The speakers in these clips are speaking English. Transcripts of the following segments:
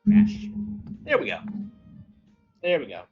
Mash. There we go. There we go.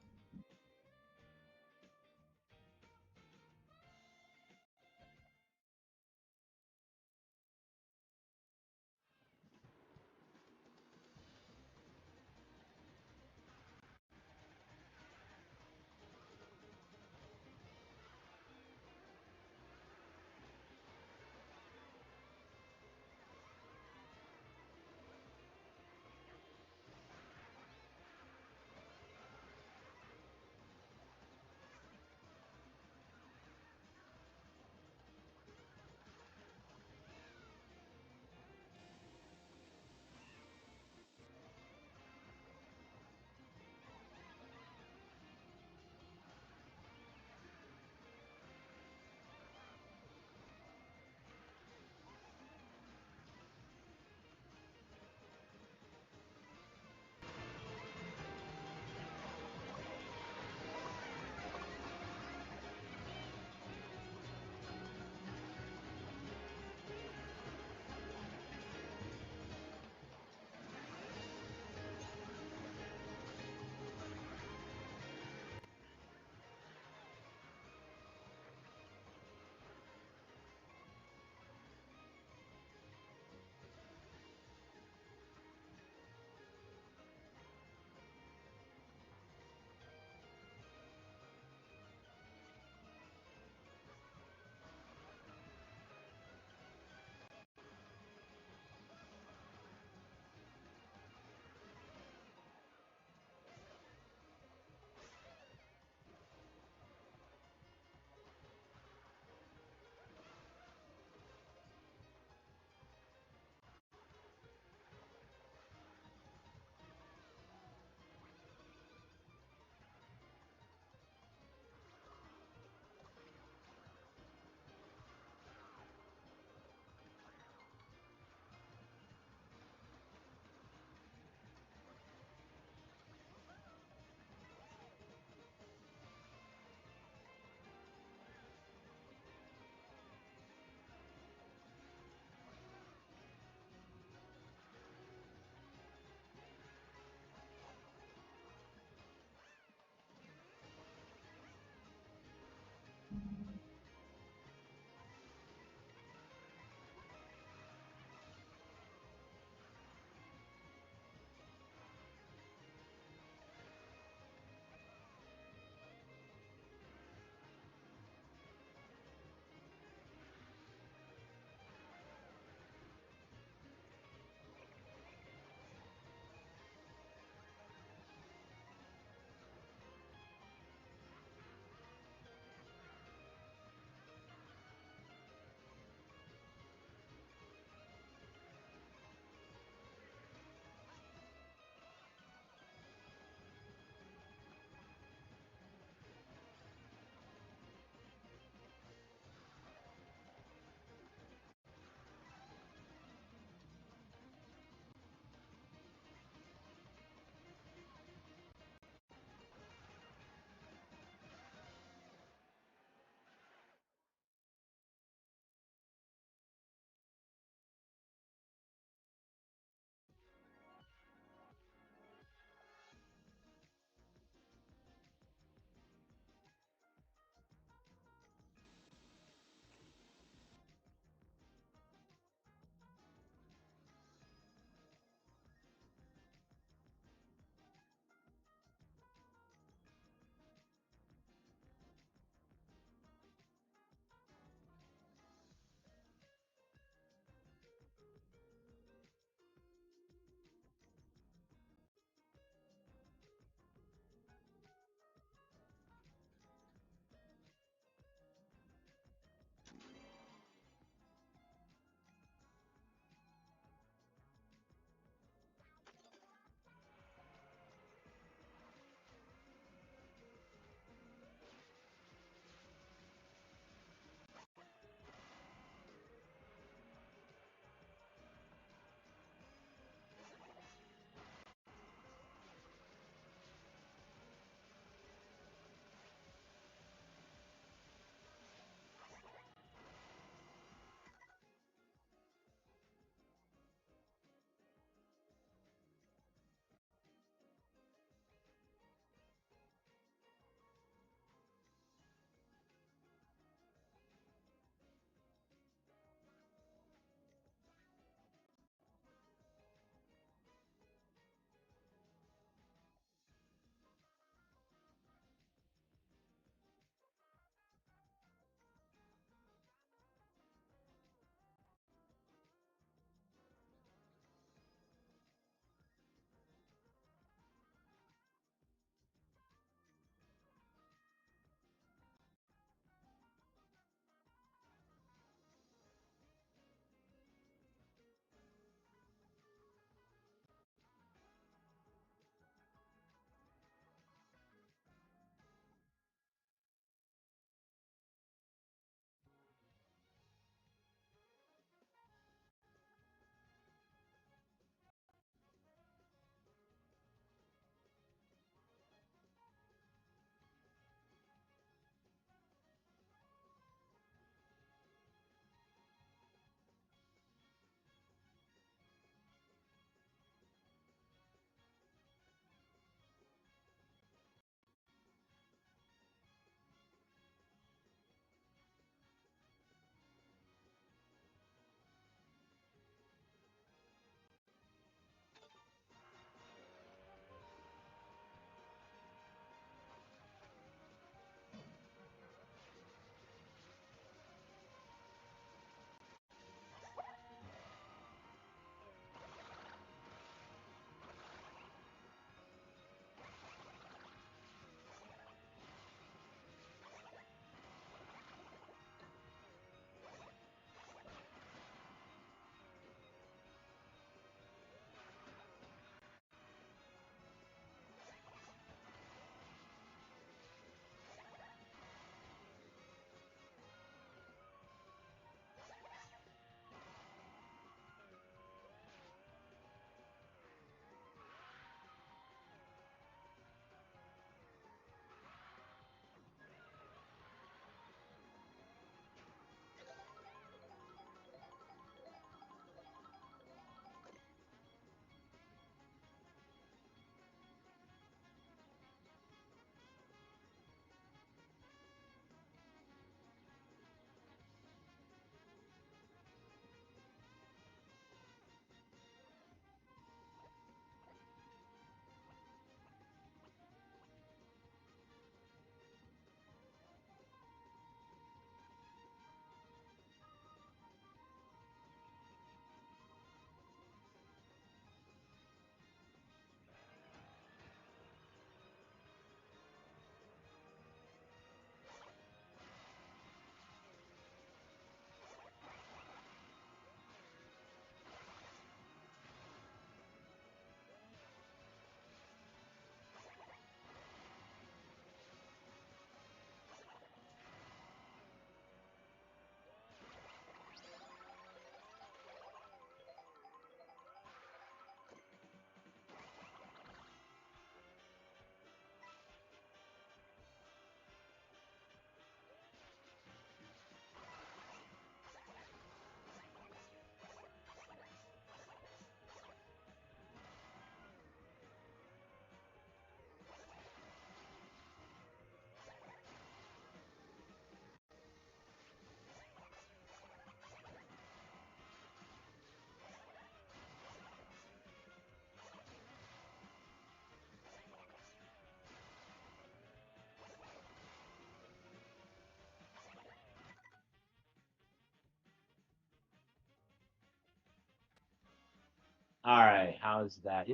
All right, how's that?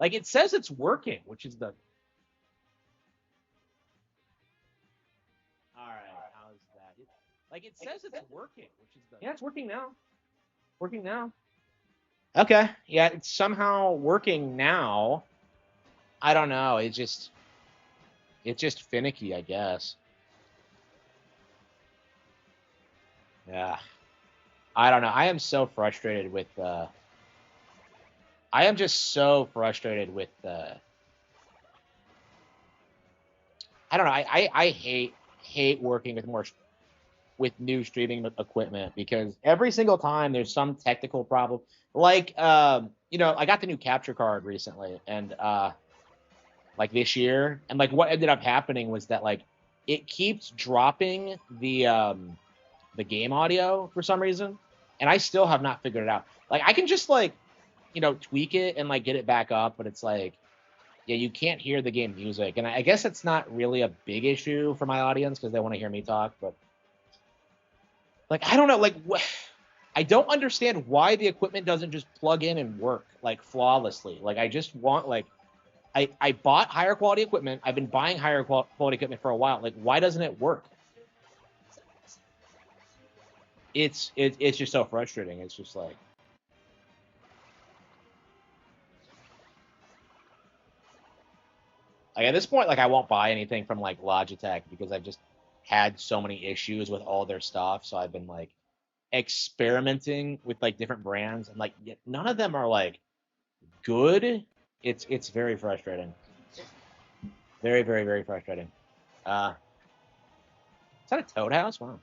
Like it says it's working, which is the. All right, how's that? Like it says it's working, which is the. Yeah, it's working now. Working now. Okay, yeah, it's somehow working now. I don't know. It's just finicky, I guess. Yeah. I don't know. I am so frustrated with I am just so frustrated with I don't know. I hate working with with new streaming equipment because every single time there's some technical problem. Like you know, I got the new capture card recently and like this year, and like what ended up happening was that like it keeps dropping the game audio for some reason, and I still have not figured it out. Like I can just like, you know, tweak it and like get it back up, but it's like, yeah, you can't hear the game music, and I guess it's not really a big issue for my audience because they want to hear me talk, but like I don't know, like I don't understand why the equipment doesn't just plug in and work like flawlessly. Like I just want like I bought higher quality equipment. I've been buying higher quality equipment for a while. Like why doesn't it work? It's just so frustrating. It's just like at this point, like I won't buy anything from like Logitech because I've just had so many issues with all their stuff. So I've been like experimenting with like different brands and like none of them are like good. It's very frustrating. Very, very, very frustrating. Uh is that a Toad House? Wow.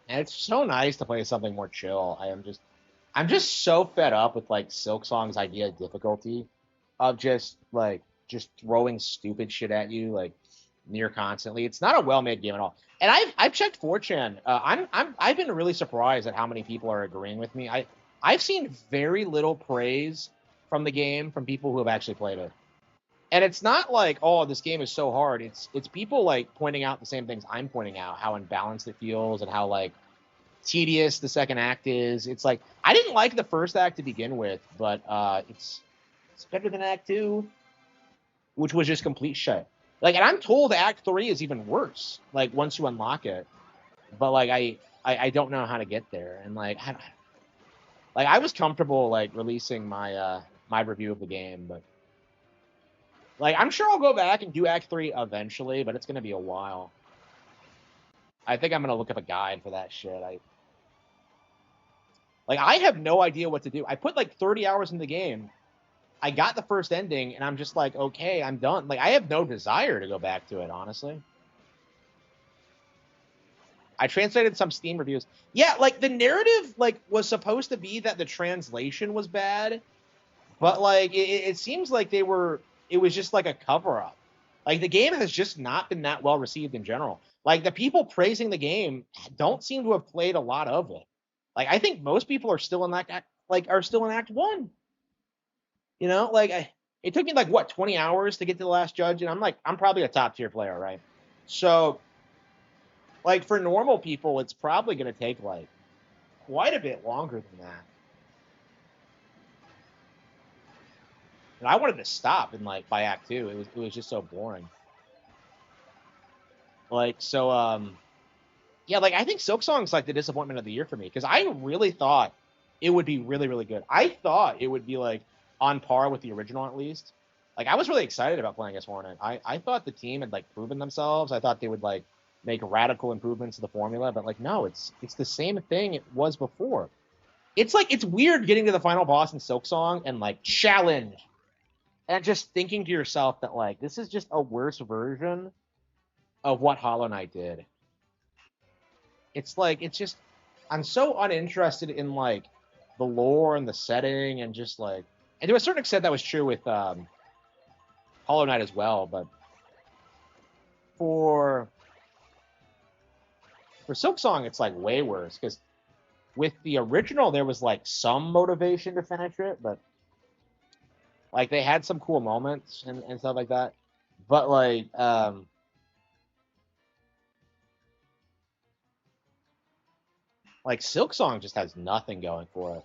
And it's so nice to play something more chill. I'm just so fed up with like Silksong's idea of difficulty of just throwing stupid shit at you like near constantly. It's not a well-made game at all. And I've checked 4chan. I've been really surprised at how many people are agreeing with me. I've seen very little praise from the game from people who have actually played it. And it's not like, oh, this game is so hard. It's people like pointing out the same things I'm pointing out, how unbalanced it feels and how like tedious the second act is. It's like I didn't like the first act to begin with, but it's better than Act Two, which was just complete shit. Like, and I'm told Act Three is even worse. Like once you unlock it, but like I don't know how to get there, and like I was comfortable like releasing my review of the game, but like I'm sure I'll go back and do Act Three eventually, but it's gonna be a while. I think I'm gonna look up a guide for that shit. I have no idea what to do. I put like 30 hours in the game. I got the first ending, and I'm just like, okay, I'm done. Like I have no desire to go back to it, honestly. I translated some Steam reviews. Yeah, like the narrative like was supposed to be that the translation was bad, but like it seems like it was just like a cover up. Like the game has just not been that well received in general. Like the people praising the game don't seem to have played a lot of it. Like I think most people are still in are still in Act One. You know, it took me like what 20 hours to get to the last judge, and I'm probably a top tier player, right? So like for normal people, it's probably gonna take like quite a bit longer than that. And I wanted to stop in like by Act Two. It was just so boring. Like so yeah, like I think Silksong's like the disappointment of the year for me because I really thought it would be really, really good. I thought it would be like on par with the original at least. Like I was really excited about playing as Hornet. I thought the team had like proven themselves. I thought they would like make radical improvements to the formula, but like no, it's the same thing it was before. It's like it's weird getting to the final boss in Silksong and like challenge and just thinking to yourself that like this is just a worse version of what Hollow Knight did. It's like it's just I'm so uninterested in like the lore and the setting and just like and to a certain extent that was true with Hollow Knight as well, but for For Silksong, it's like way worse because with the original there was like some motivation to finish it, but like they had some cool moments and stuff like that. But like Silksong just has nothing going for it.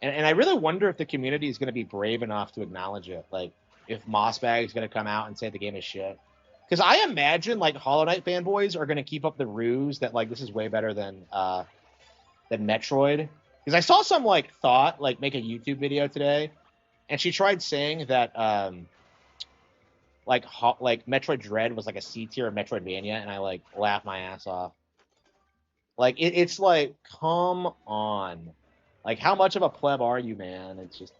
And I really wonder if the community is going to be brave enough to acknowledge it. Like, if Mossbag is going to come out and say the game is shit. Because I imagine, like, Hollow Knight fanboys are going to keep up the ruse that, like, this is way better than Metroid. Because I saw some, like, Thought, like, make a YouTube video today, and she tried saying that, like Metroid Dread was, like, a C tier of Metroidvania, and I, like, laughed my ass off. Like, it's like, come on. Like, how much of a pleb are you, man? It's just...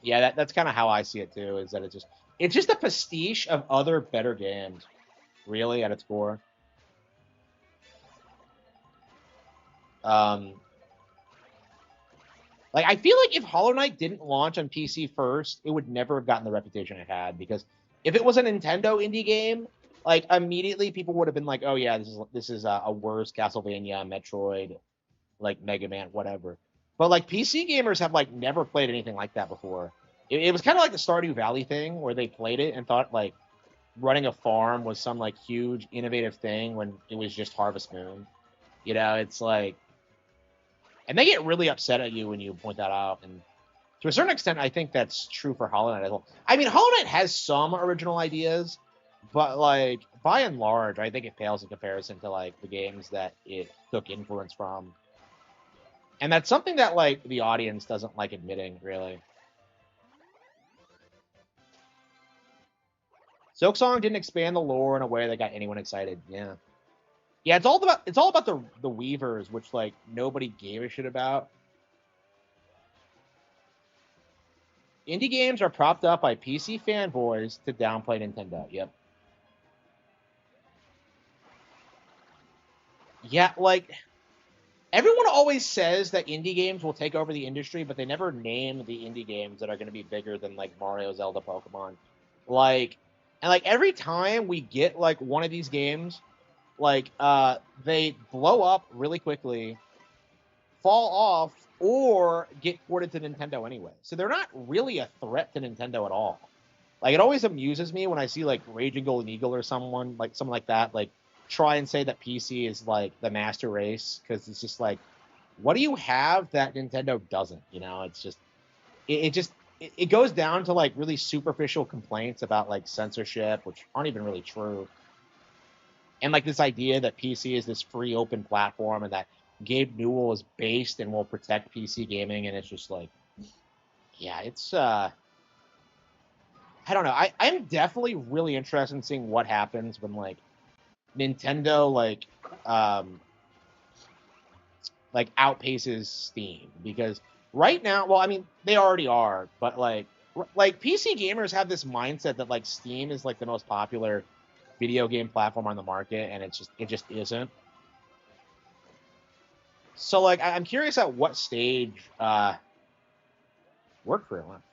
Yeah, that's kind of how I see it, too, is that it's just a pastiche of other better games, really, at its core. Like, I feel like if Hollow Knight didn't launch on PC first, it would never have gotten the reputation it had, because if it was a Nintendo indie game, like, immediately people would have been like, oh, yeah, this is a worse Castlevania, Metroid, like, Mega Man, whatever. But, like, PC gamers have, like, never played anything like that before. It was kind of like the Stardew Valley thing, where they played it and thought, like, running a farm was some, like, huge, innovative thing when it was just Harvest Moon. You know, it's like... And they get really upset at you when you point that out. And to a certain extent, I think that's true for Hollow Knight as well. I mean, Hollow Knight has some original ideas, but, like, by and large, I think it pales in comparison to, like, the games that it took influence from. And that's something that, like, the audience doesn't like admitting, really. Silksong didn't expand the lore in a way that got anyone excited. Yeah. Yeah, it's all about the Weavers, which, like, nobody gave a shit about. Indie games are propped up by PC fanboys to downplay Nintendo. Yep. Yeah, like, everyone always says that indie games will take over the industry, but they never name the indie games that are going to be bigger than, like, Mario, Zelda, Pokemon. Like, and, like, every time we get, like, one of these games, like, they blow up really quickly, fall off, or get ported to Nintendo anyway. So they're not really a threat to Nintendo at all. Like, it always amuses me when I see, like, Raging Golden Eagle or someone like that, like, try and say that PC is, like, the master race, because it's just like, what do you have that Nintendo doesn't? You know, it's just, it goes down to, like, really superficial complaints about, like, censorship, which aren't even really true. And, like, this idea that PC is this free open platform and that Gabe Newell is based and will protect PC gaming, and it's just like, yeah, it's I don't know. I'm definitely really interested in seeing what happens when, like, Nintendo like outpaces Steam, because right now, well, I mean, they already are, but like PC gamers have this mindset that, like, Steam is, like, the most popular video game platform on the market, and it just isn't. So, like, I'm curious at what stage work for everyone.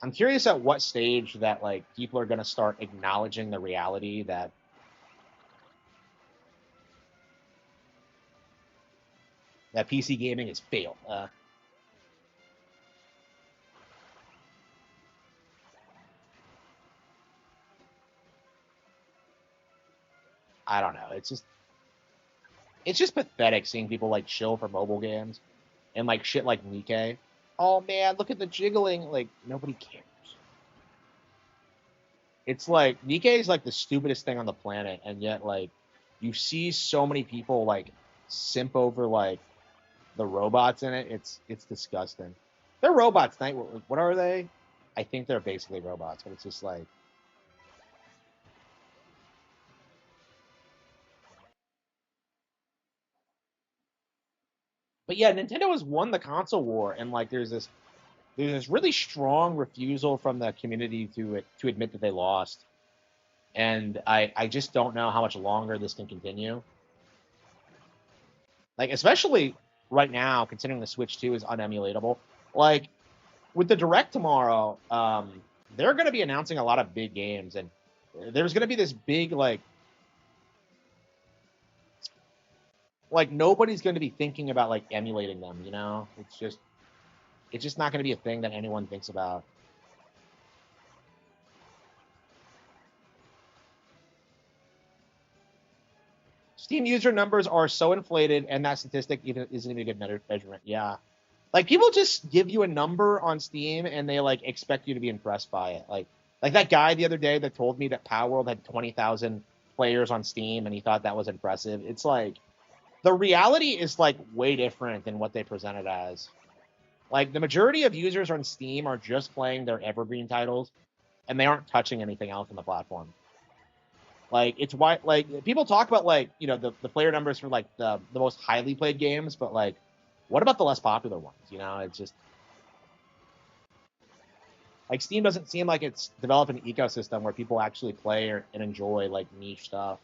I'm curious at what stage that, like, people are going to start acknowledging the reality that PC gaming is failed. I don't know. It's just pathetic seeing people, like, chill for mobile games and, like, shit like Nikkei. Oh man, look at the jiggling. Like, nobody cares. It's like Nikkei is, like, the stupidest thing on the planet, and yet, like, you see so many people, like, simp over, like, the robots in it. It's disgusting. They're robots, night. What are they? I think they're basically robots, but it's just like, but yeah, Nintendo has won the console war, and, like, there's this really strong refusal from the community to admit that they lost, and I just don't know how much longer this can continue. Like, especially right now, considering the Switch 2 is unemulatable. Like with the direct tomorrow, they're going to be announcing a lot of big games, and there's going to be this big like nobody's going to be thinking about like emulating them. You know, it's just not going to be a thing that anyone thinks about. Steam user numbers are so inflated, and that statistic even isn't even a good measurement. Yeah, like people just give you a number on Steam, and they like expect you to be impressed by it. Like that guy the other day that told me that Power World had 20,000 players on Steam, and he thought that was impressive. It's like the reality is like way different than what they presented as. Like the majority of users on Steam are just playing their evergreen titles, and they aren't touching anything else on the platform. Like it's why like people talk about like the player numbers for like the most highly played games, but like what about the less popular ones? It's just like Steam doesn't seem like it's developed an ecosystem where people actually play and enjoy like niche stuff.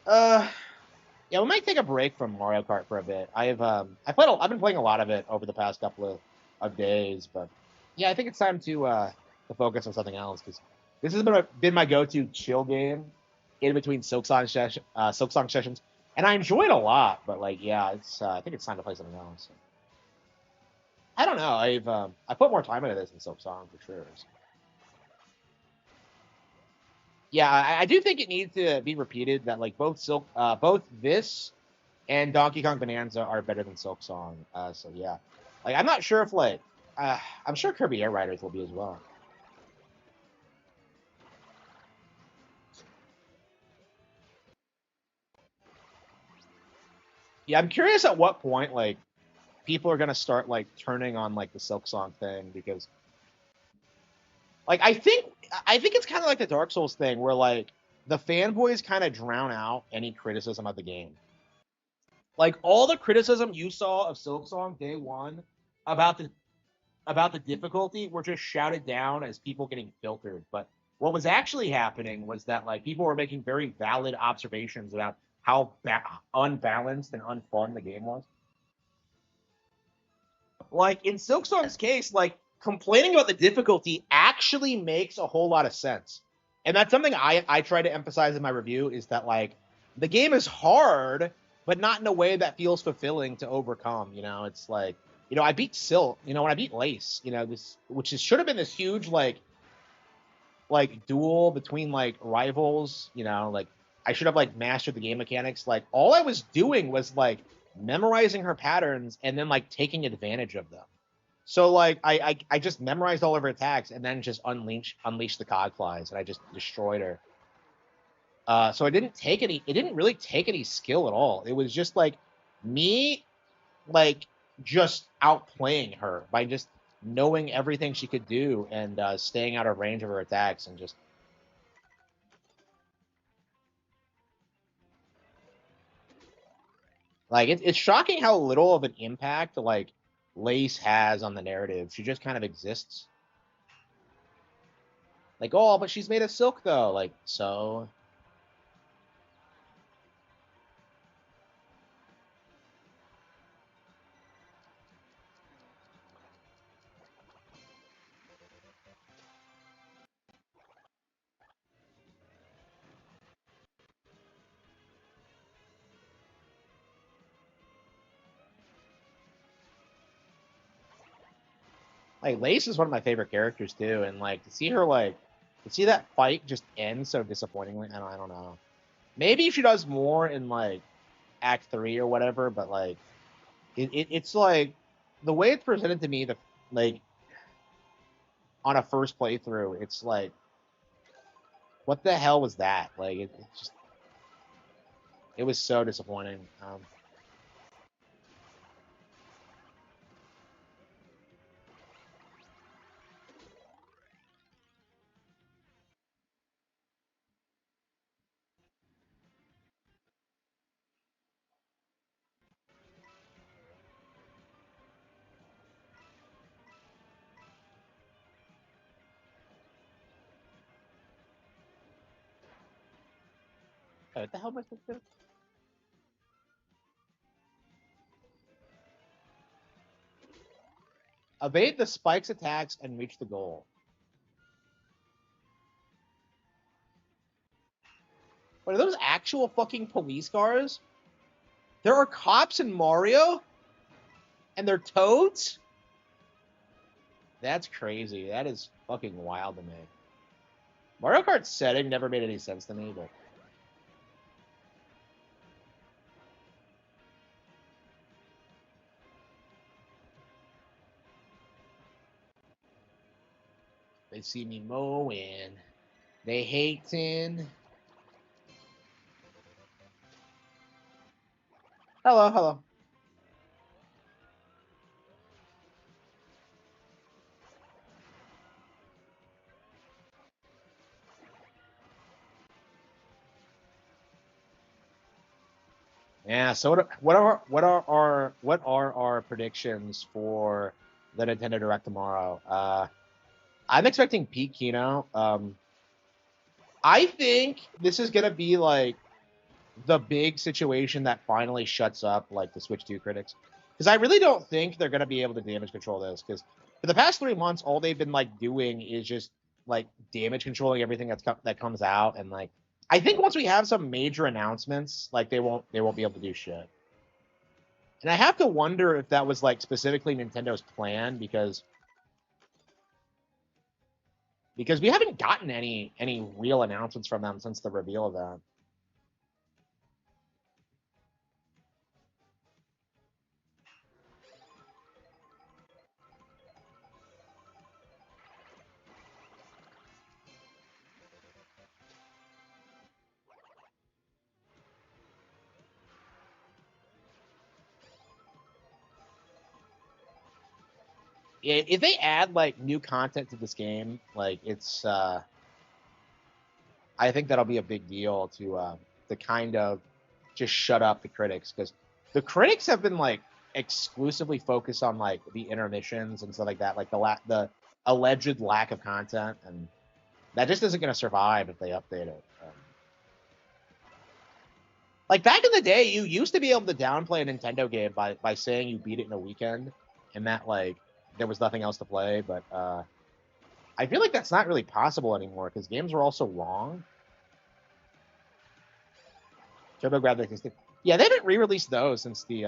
Uh, yeah, we might take a break from Mario Kart for a bit. I've been playing a lot of it over the past couple of days, but yeah, I think it's time to focus on something else because this has been my go-to chill game in between Silksong sessions, and I enjoy it a lot. But like, yeah, it's I think it's time to play something else. I don't know. I put more time into this than Silksong for sure. So, yeah, I do think it needs to be repeated that like both this and Donkey Kong Bonanza are better than Silksong. So yeah, like I'm not sure if I'm sure Kirby Air Riders will be as well. Yeah, I'm curious at what point like people are gonna start like turning on like the Silksong thing because like I think it's kind of like the Dark Souls thing where like the fanboys kind of drown out any criticism of the game. Like all the criticism you saw of Silksong day one about the difficulty were just shouted down as people getting filtered. But what was actually happening was that like people were making very valid observations about how unbalanced and unfun the game was. Like in Silksong's case, like complaining about the difficulty actually makes a whole lot of sense. And that's something I try to emphasize in my review is that like the game is hard, but not in a way that feels fulfilling to overcome. It's like I beat Silk. When I beat Lace, this which should have been this huge like duel between like rivals. Like I should have like mastered the game mechanics. Like all I was doing was like memorizing her patterns and then like taking advantage of them. So like I just memorized all of her attacks and then just unleashed the cogflies and I just destroyed her. So it didn't really take any skill at all. It was just like me like just outplaying her by just knowing everything she could do and staying out of range of her attacks and just like it's shocking how little of an impact like Lace has on the narrative. She just kind of exists. Like, oh, but she's made of silk though. Like, so like Lace is one of my favorite characters too, and like to see that fight just end so disappointingly. I don't know. Maybe she does more in like Act Three or whatever, but like it's like the way it's presented to me, the like on a first playthrough, it's like what the hell was that? Like it was so disappointing. What the hell am I supposed to do? Evade the spike's attacks and reach the goal. But are those actual fucking police cars? There are cops in Mario? And they're toads? That's crazy. That is fucking wild to me. Mario Kart setting never made any sense to me, but they see me mowing. They hating. Hello, hello. Yeah. So what are our predictions for the Nintendo Direct tomorrow? I'm expecting Pete Kino. I think this is gonna be like the big situation that finally shuts up like the Switch 2 critics. Because I really don't think they're gonna be able to damage control this. Because for the past 3 months, all they've been like doing is just like damage controlling everything that comes out, and like I think once we have some major announcements, like they won't be able to do shit. And I have to wonder if that was like specifically Nintendo's plan because we haven't gotten any real announcements from them since the reveal of that. If they add like new content to this game, like I think that'll be a big deal to kind of just shut up the critics because the critics have been like exclusively focused on like the intermissions and stuff like that, like the alleged lack of content, and that just isn't going to survive if they update it. Like back in the day, you used to be able to downplay a Nintendo game by saying you beat it in a weekend, and that like there was nothing else to play. But I feel like that's not really possible anymore because games are all so long. TurboGrafx, yeah, they haven't re-released those since the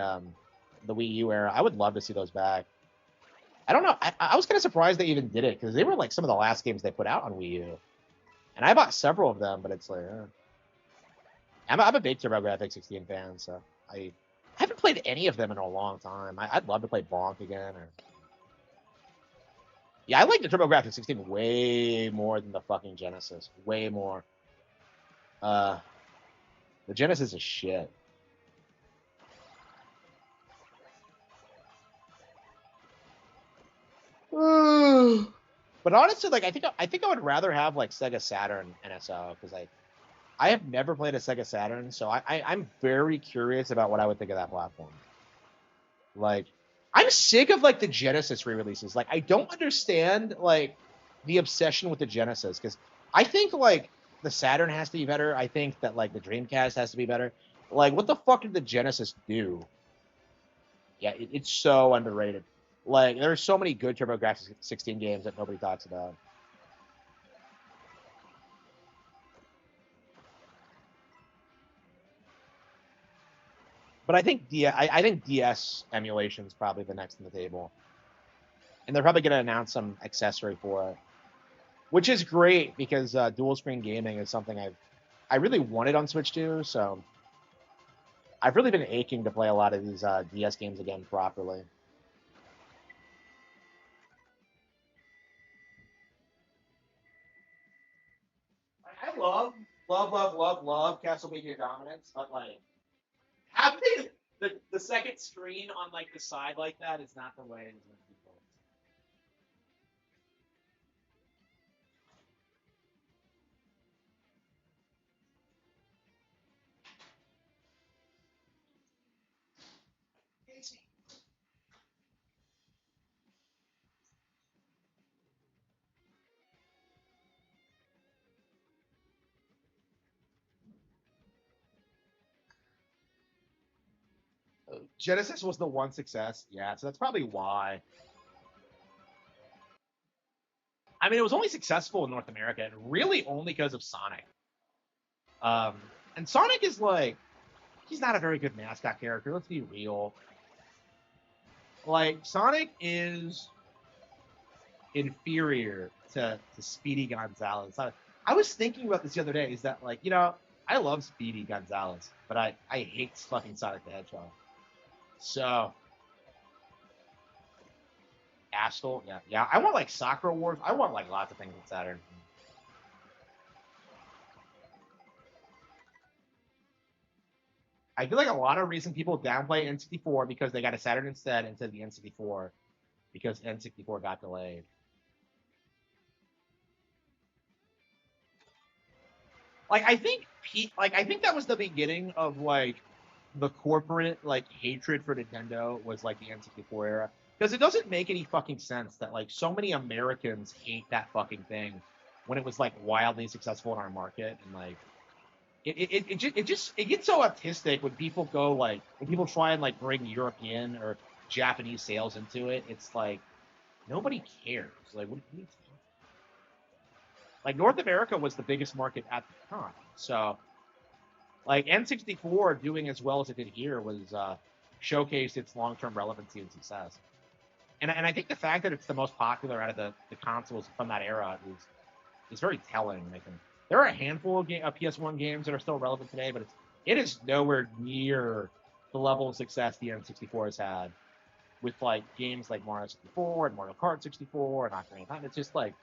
Wii U era. I would love to see those back. I don't know. I was kind of surprised they even did it because they were like some of the last games they put out on Wii U, and I bought several of them. But it's like, I'm a big TurboGrafx 16 fan, so I haven't played any of them in a long time. I'd love to play Bonk again. Or yeah, I like the TurboGrafx 16 way more than the fucking Genesis. Way more. Uh, the Genesis is shit. But honestly, like I think I would rather have like Sega Saturn NSO because I have never played a Sega Saturn, so I'm very curious about what I would think of that platform. Like, I'm sick of like the Genesis re-releases. Like, I don't understand like the obsession with the Genesis because I think like the Saturn has to be better. I think that like the Dreamcast has to be better. Like, what the fuck did the Genesis do? Yeah, it's so underrated. Like, there's so many good TurboGrafx 16 games that nobody talks about. But I think DS emulation is probably the next in the table, and they're probably going to announce some accessory for it, which is great because dual screen gaming is something I really wanted on Switch 2. So I've really been aching to play a lot of these DS games again properly. I love Castlevania Dominance, but like having the second screen on like the side like that is not the way it's meant to be played. Genesis was the one success, yeah, so that's probably why. I mean, it was only successful in North America, and really only because of Sonic. Um, and Sonic is like, he's not a very good mascot character. Let's be real. Like, Sonic is inferior to Speedy Gonzalez. I was thinking about this the other day. Is that like, I love Speedy Gonzalez, but I hate fucking Sonic the Hedgehog. So Astel, yeah. I want like Sakura Wars. I want like lots of things with Saturn. I feel like a lot of reason people downplay N64 because they got a Saturn instead of the N64 because N64 got delayed. Like I think that was the beginning of like the corporate like hatred for Nintendo was like the N64 era because it doesn't make any fucking sense that like so many Americans hate that fucking thing when it was like wildly successful in our market and like it gets so autistic when people go like when people try and like bring European or Japanese sales into it. It's like nobody cares. Like what do you like North America was the biggest market at the time, so like N64 doing as well as it did here was showcased its long-term relevancy and success. And I think the fact that it's the most popular out of the consoles from that era is very telling. There are a handful of PS1 games that are still relevant today, but it is nowhere near the level of success the N64 has had with like games like Mario 64 and Mario Kart 64 and Ocarina of Time. It's just like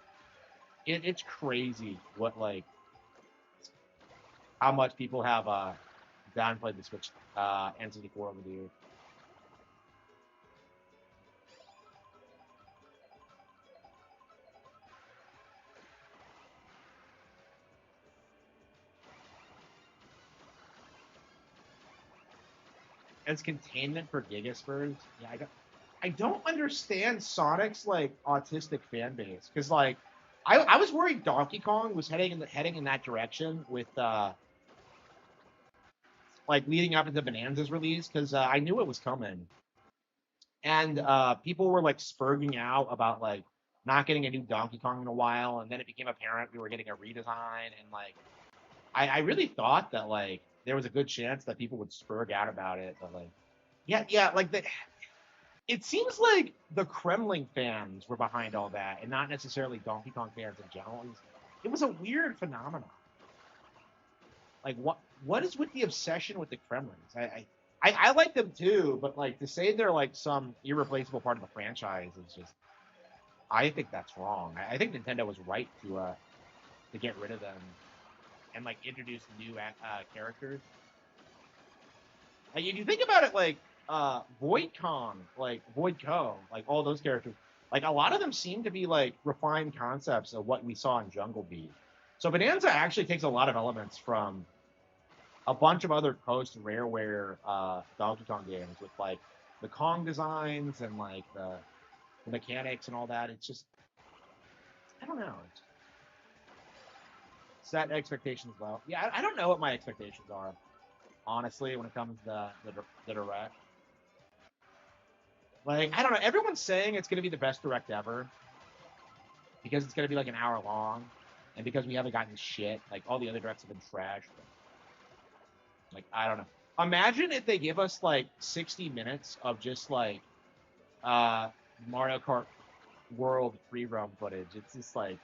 it's crazy what like how much people have downplayed the Switch N64 over the years. As containment for Gigaspurs, yeah, I don't understand Sonic's like autistic fan base because like I was worried Donkey Kong was heading in that direction with like leading up into Bonanza's release because I knew it was coming and people were like spurging out about like not getting a new Donkey Kong in a while, and then it became apparent we were getting a redesign, and like I really thought that like there was a good chance that people would spurg out about it, but like yeah, like it seems like the Kremlin fans were behind all that, and not necessarily Donkey Kong fans in general. It was a weird phenomenon. Like what is with the obsession with the Kremlins? I like them too, but like to say they're like some irreplaceable part of the franchise is just I think that's wrong. I think Nintendo was right to get rid of them and like introduce new characters. Like if you think about it, like Void Kong, like Void Co, like all those characters, like a lot of them seem to be like refined concepts of what we saw in Jungle Beat. So Bonanza actually takes a lot of elements from a bunch of other post Rareware Donkey Kong games with like the Kong designs and like the mechanics and all that. It's just I don't know. Set expectations low. Yeah, I don't know what my expectations are honestly when it comes to the direct. Like I don't know. Everyone's saying it's gonna be the best direct ever because it's gonna be like an hour long, and because we haven't gotten shit. Like all the other directs have been trash. Like I don't know. Imagine if they give us like 60 minutes of just like uh Mario Kart World free roam footage. It's just like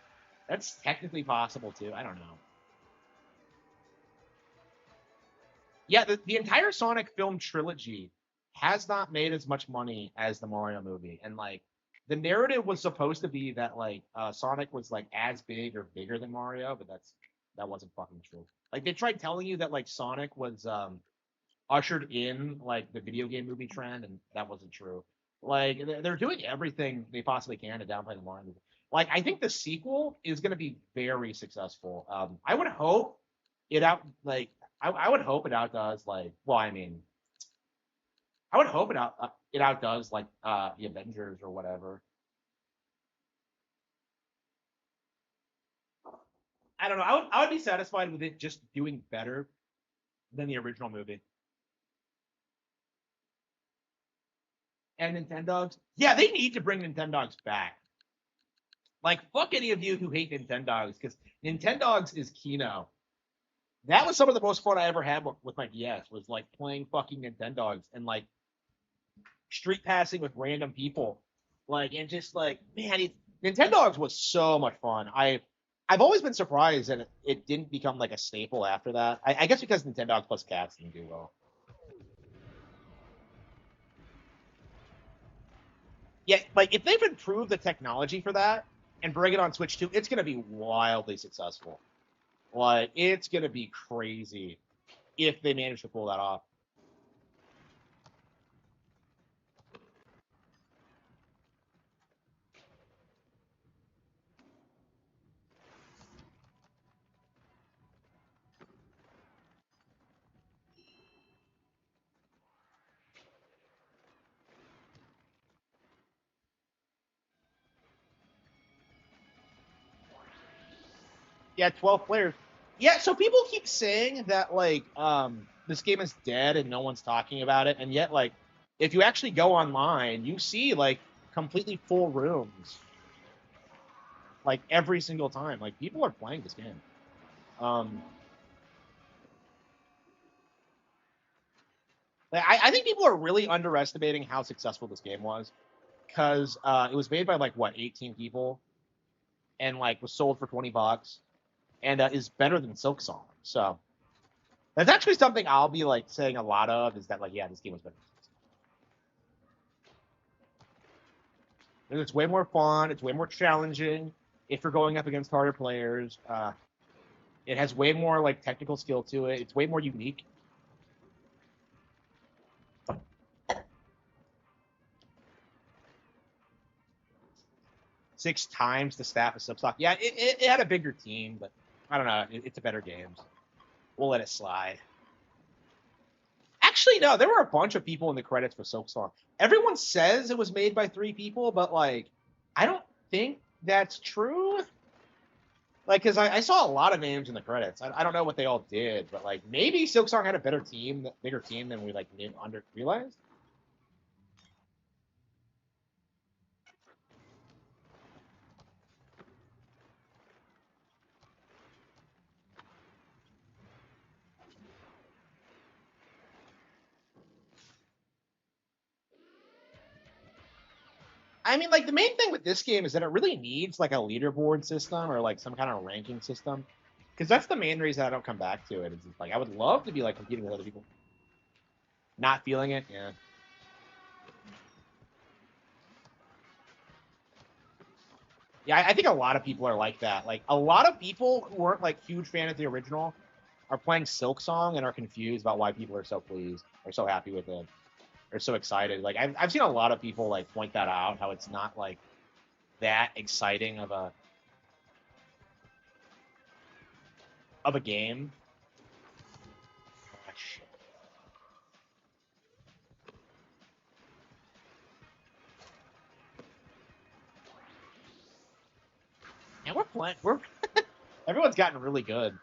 that's technically possible too. I don't know. Yeah, the entire Sonic film trilogy has not made as much money as the Mario movie, and like the narrative was supposed to be that like Sonic was like as big or bigger than Mario, but that wasn't fucking true. Like they tried telling you that like Sonic was ushered in like the video game movie trend, and that wasn't true. Like they're doing everything they possibly can to downplay the Mario movie. Like I think the sequel is going to be very successful. I would hope it out like I would hope it outdoes like well I mean I would hope it outdoes like the Avengers or whatever. I don't know. I would be satisfied with it just doing better than the original movie. And Nintendogs, yeah, they need to bring Nintendogs back. Like, fuck any of you who hate Nintendogs, because Nintendogs is Kino. That was some of the most fun I ever had with my DS, was like playing fucking Nintendogs and like street passing with random people. Like, and just like, man, Nintendogs was so much fun. I've always been surprised that it didn't become like a staple after that. I guess because Nintendogs plus cats didn't do well. Yeah, like if they've improved the technology for that and bring it on Switch 2, it's gonna be wildly successful. Like it's gonna be crazy if they manage to pull that off. Yeah, 12 players. Yeah, so people keep saying that like this game is dead and no one's talking about it, and yet like if you actually go online, you see like completely full rooms like every single time. Like people are playing this game. Um, I think people are really underestimating how successful this game was because it was made by like what 18 people and like was sold for $20 and is better than Silksong. So that's actually something I'll be like saying a lot of is that like yeah, this game was better. It's way more fun. It's way more challenging if you're going up against harder players. It has way more like technical skill to it. It's way more unique. 6 times the staff of Silksong. Yeah, it had a bigger team, but I don't know. It's a better game. So we'll let it slide. Actually, no, there were a bunch of people in the credits for Silksong. Everyone says it was made by 3 people, but like, I don't think that's true. Like, because I saw a lot of names in the credits. I don't know what they all did, but like, maybe Silksong had a better team, bigger team than we like under realized. I mean, like the main thing with this game is that it really needs like a leaderboard system or like some kind of ranking system, because that's the main reason I don't come back to it. Is like I would love to be like competing with other people, not feeling it. Yeah, yeah. I think a lot of people are like that. Like a lot of people who weren't like huge fan of the original are playing Silksong and are confused about why people are so pleased or so happy with it or so excited. Like I've seen a lot of people like point that out, how it's not like that exciting of a game. Ah, shit. And we're playing. We're everyone's gotten really good.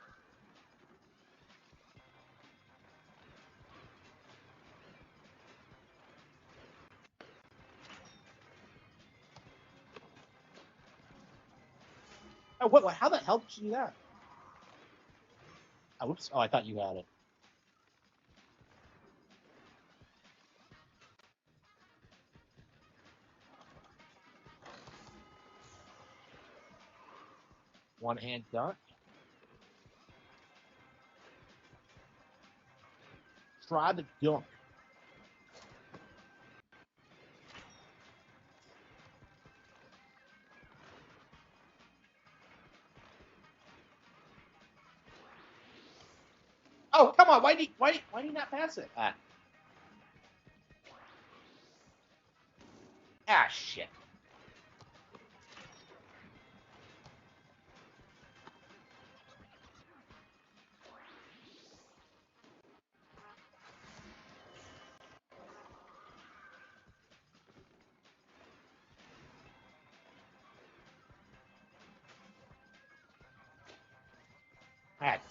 Oh, what? How the hell did you do that? Oh, whoops. Oh, I thought you had it. One hand dunk. Try the dunk. Oh, come on. Why did you not pass it? Shit.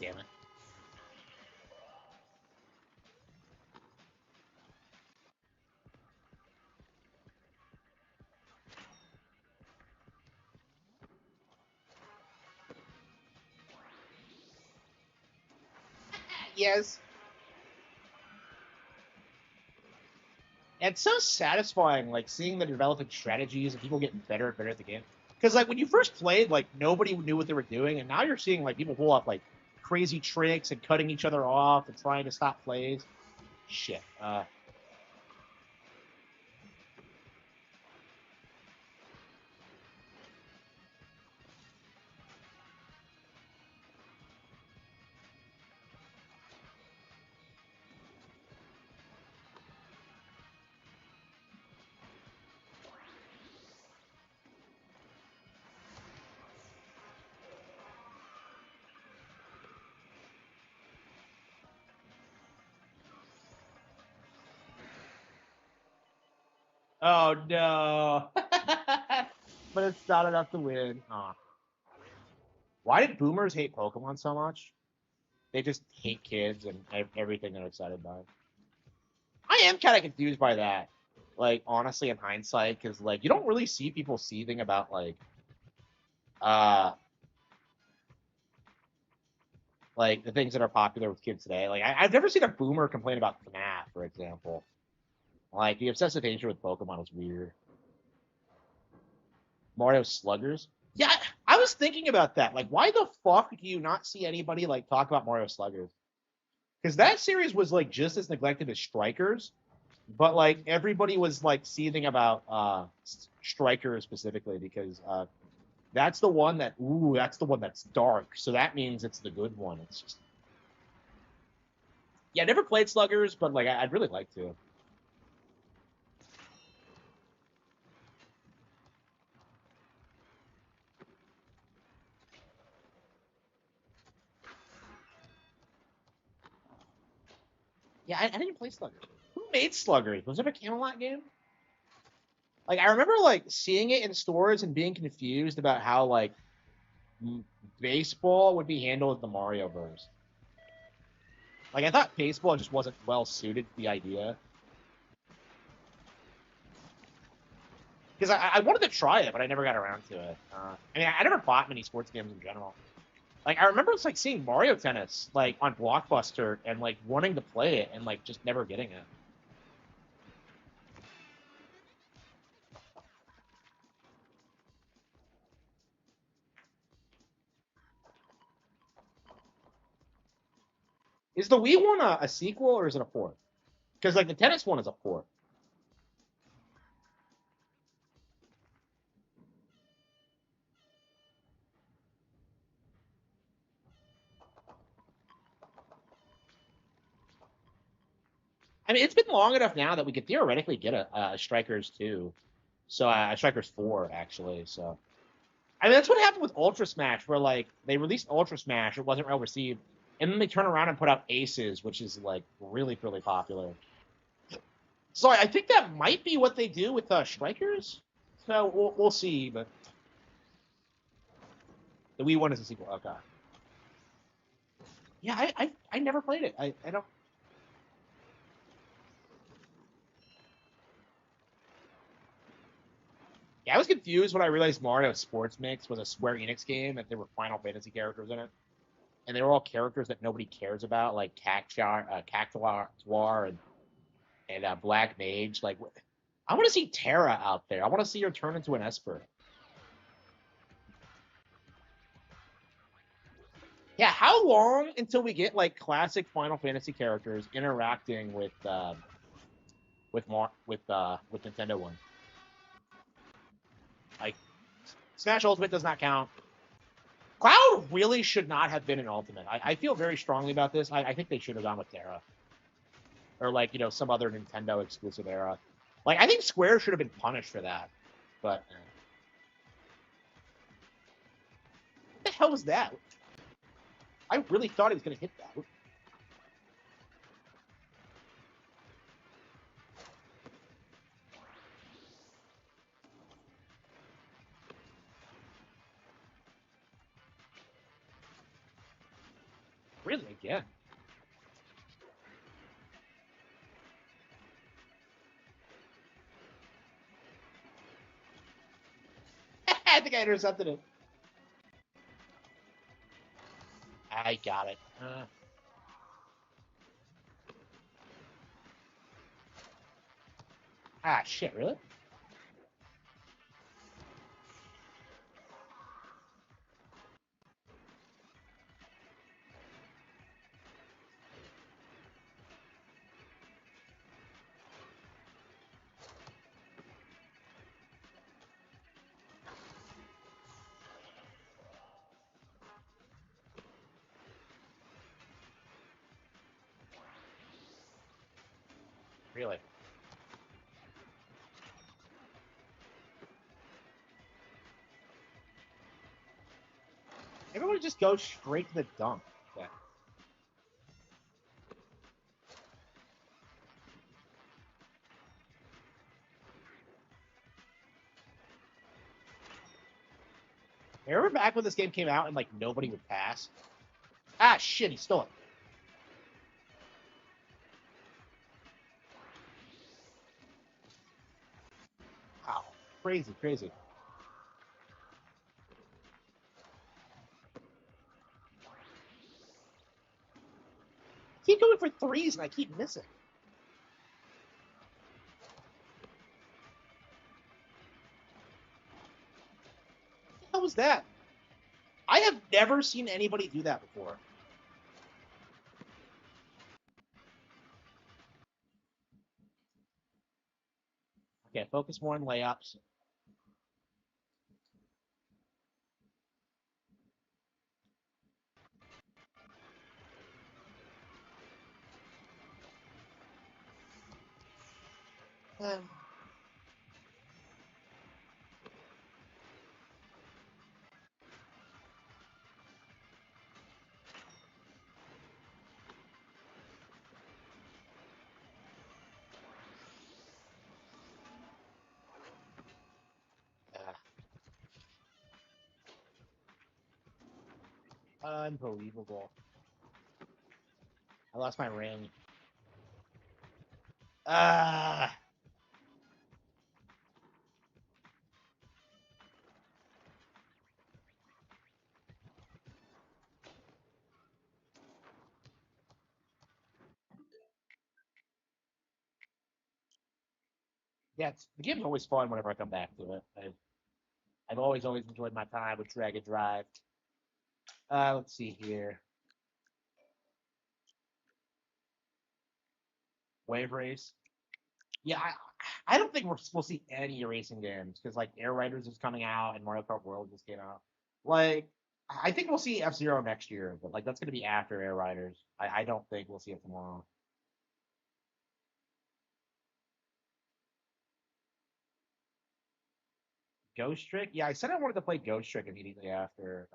Damn it. Yes. And it's so satisfying, like seeing the developing strategies and people getting better and better at the game. Because like when you first played, like nobody knew what they were doing, and now you're seeing like people pull off like crazy tricks and cutting each other off and trying to stop plays. Shit. Oh no. But it's not enough to win. Aw. Why did boomers hate Pokemon so much? They just hate kids and everything they're excited by. I am kind of confused by that. Like honestly, in hindsight, because like you don't really see people seething about uh like the things that are popular with kids today. Like I've never seen a boomer complain about FNAF, for example. Like the obsessive nature with Pokemon was weird. Mario Sluggers. Yeah, I was thinking about that. Like, why the fuck do you not see anybody like talk about Mario Sluggers? Because that series was like just as neglected as Strikers, but like everybody was like seething about Strikers specifically because that's the one that's the one that's dark. So that means it's the good one. It's just yeah, I never played Sluggers, but like I'd really like to. Yeah, I didn't play Sluggers. Who made Sluggers? Was it a Camelot game? Like I remember like seeing it in stores and being confused about how like baseball would be handled in the Mario verse. Like I thought baseball just wasn't well suited to the idea because I wanted to try it, but I never got around to it. I mean, I never bought many sports games in general. Like I remember it's like seeing Mario Tennis like on Blockbuster and like wanting to play it and like just never getting it. Is the Wii one a sequel or is it a port? Because like the tennis one is a port. I mean, it's been long enough now that we could theoretically get a Strikers 2. So Strikers 4 actually. So I mean, that's what happened with Ultra Smash, where like they released Ultra Smash, it wasn't well received, and then they turn around and put out Aces, which is like really popular. So I think that might be what they do with Strikers. So we'll see, but the Wii one is a sequel. Okay. Yeah, I never played it. I don't. Yeah, I was confused when I realized Mario Sports Mix was a Square Enix game and there were Final Fantasy characters in it, and they were all characters that nobody cares about, like Cactuar and Black Mage. Like, I want to see Terra out there. I want to see her turn into an Esper. Yeah, how long until we get like classic Final Fantasy characters interacting with Nintendo One? Like Smash Ultimate does not count. Cloud really should not have been an Ultimate. I feel very strongly about this. I think they should have gone with Terra or like some other Nintendo exclusive era. Like I think Square should have been punished for that. But what the hell was that? I really thought he was going to hit that. Really again? I think I intercepted it. I got it. Ah, shit, really? Really? Everyone just goes straight to the dunk. Yeah. Remember back when this game came out and like nobody would pass? Ah, shit, he stole it. Wow, crazy, crazy. I keep going for threes and I keep missing. What the hell was that? I have never seen anybody do that before. Okay, focus more on layups. Um, unbelievable. I lost my ring. Ah, yeah, the game's always fun whenever I come back to it. I've always enjoyed my time with Drag and Drive. Let's see here. Wave Race. Yeah, I don't think we'll see any racing games because like Air Riders is coming out and Mario Kart World just came out. Like, I think we'll see F Zero next year, but like that's gonna be after Air Riders. I don't think we'll see it tomorrow. Ghost Trick? Yeah, I said I wanted to play Ghost Trick immediately after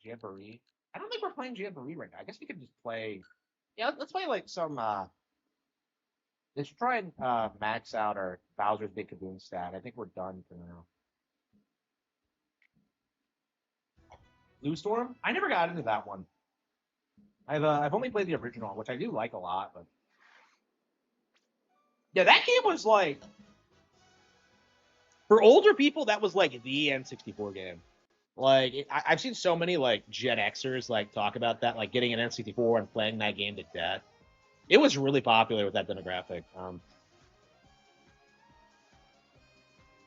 Jamboree. I don't think we're playing Jamboree right now. I guess we could just play. Yeah, let's play like some. Let's try and max out our Bowser's Big Kaboom stat. I think we're done for now. Blue Storm? I never got into that one. I've only played the original, which I do like a lot, but yeah, that game was like for older people, that was like the N64 game. Like I've seen so many like Gen Xers like talk about that, like getting an N64 and playing that game to death. It was really popular with that demographic.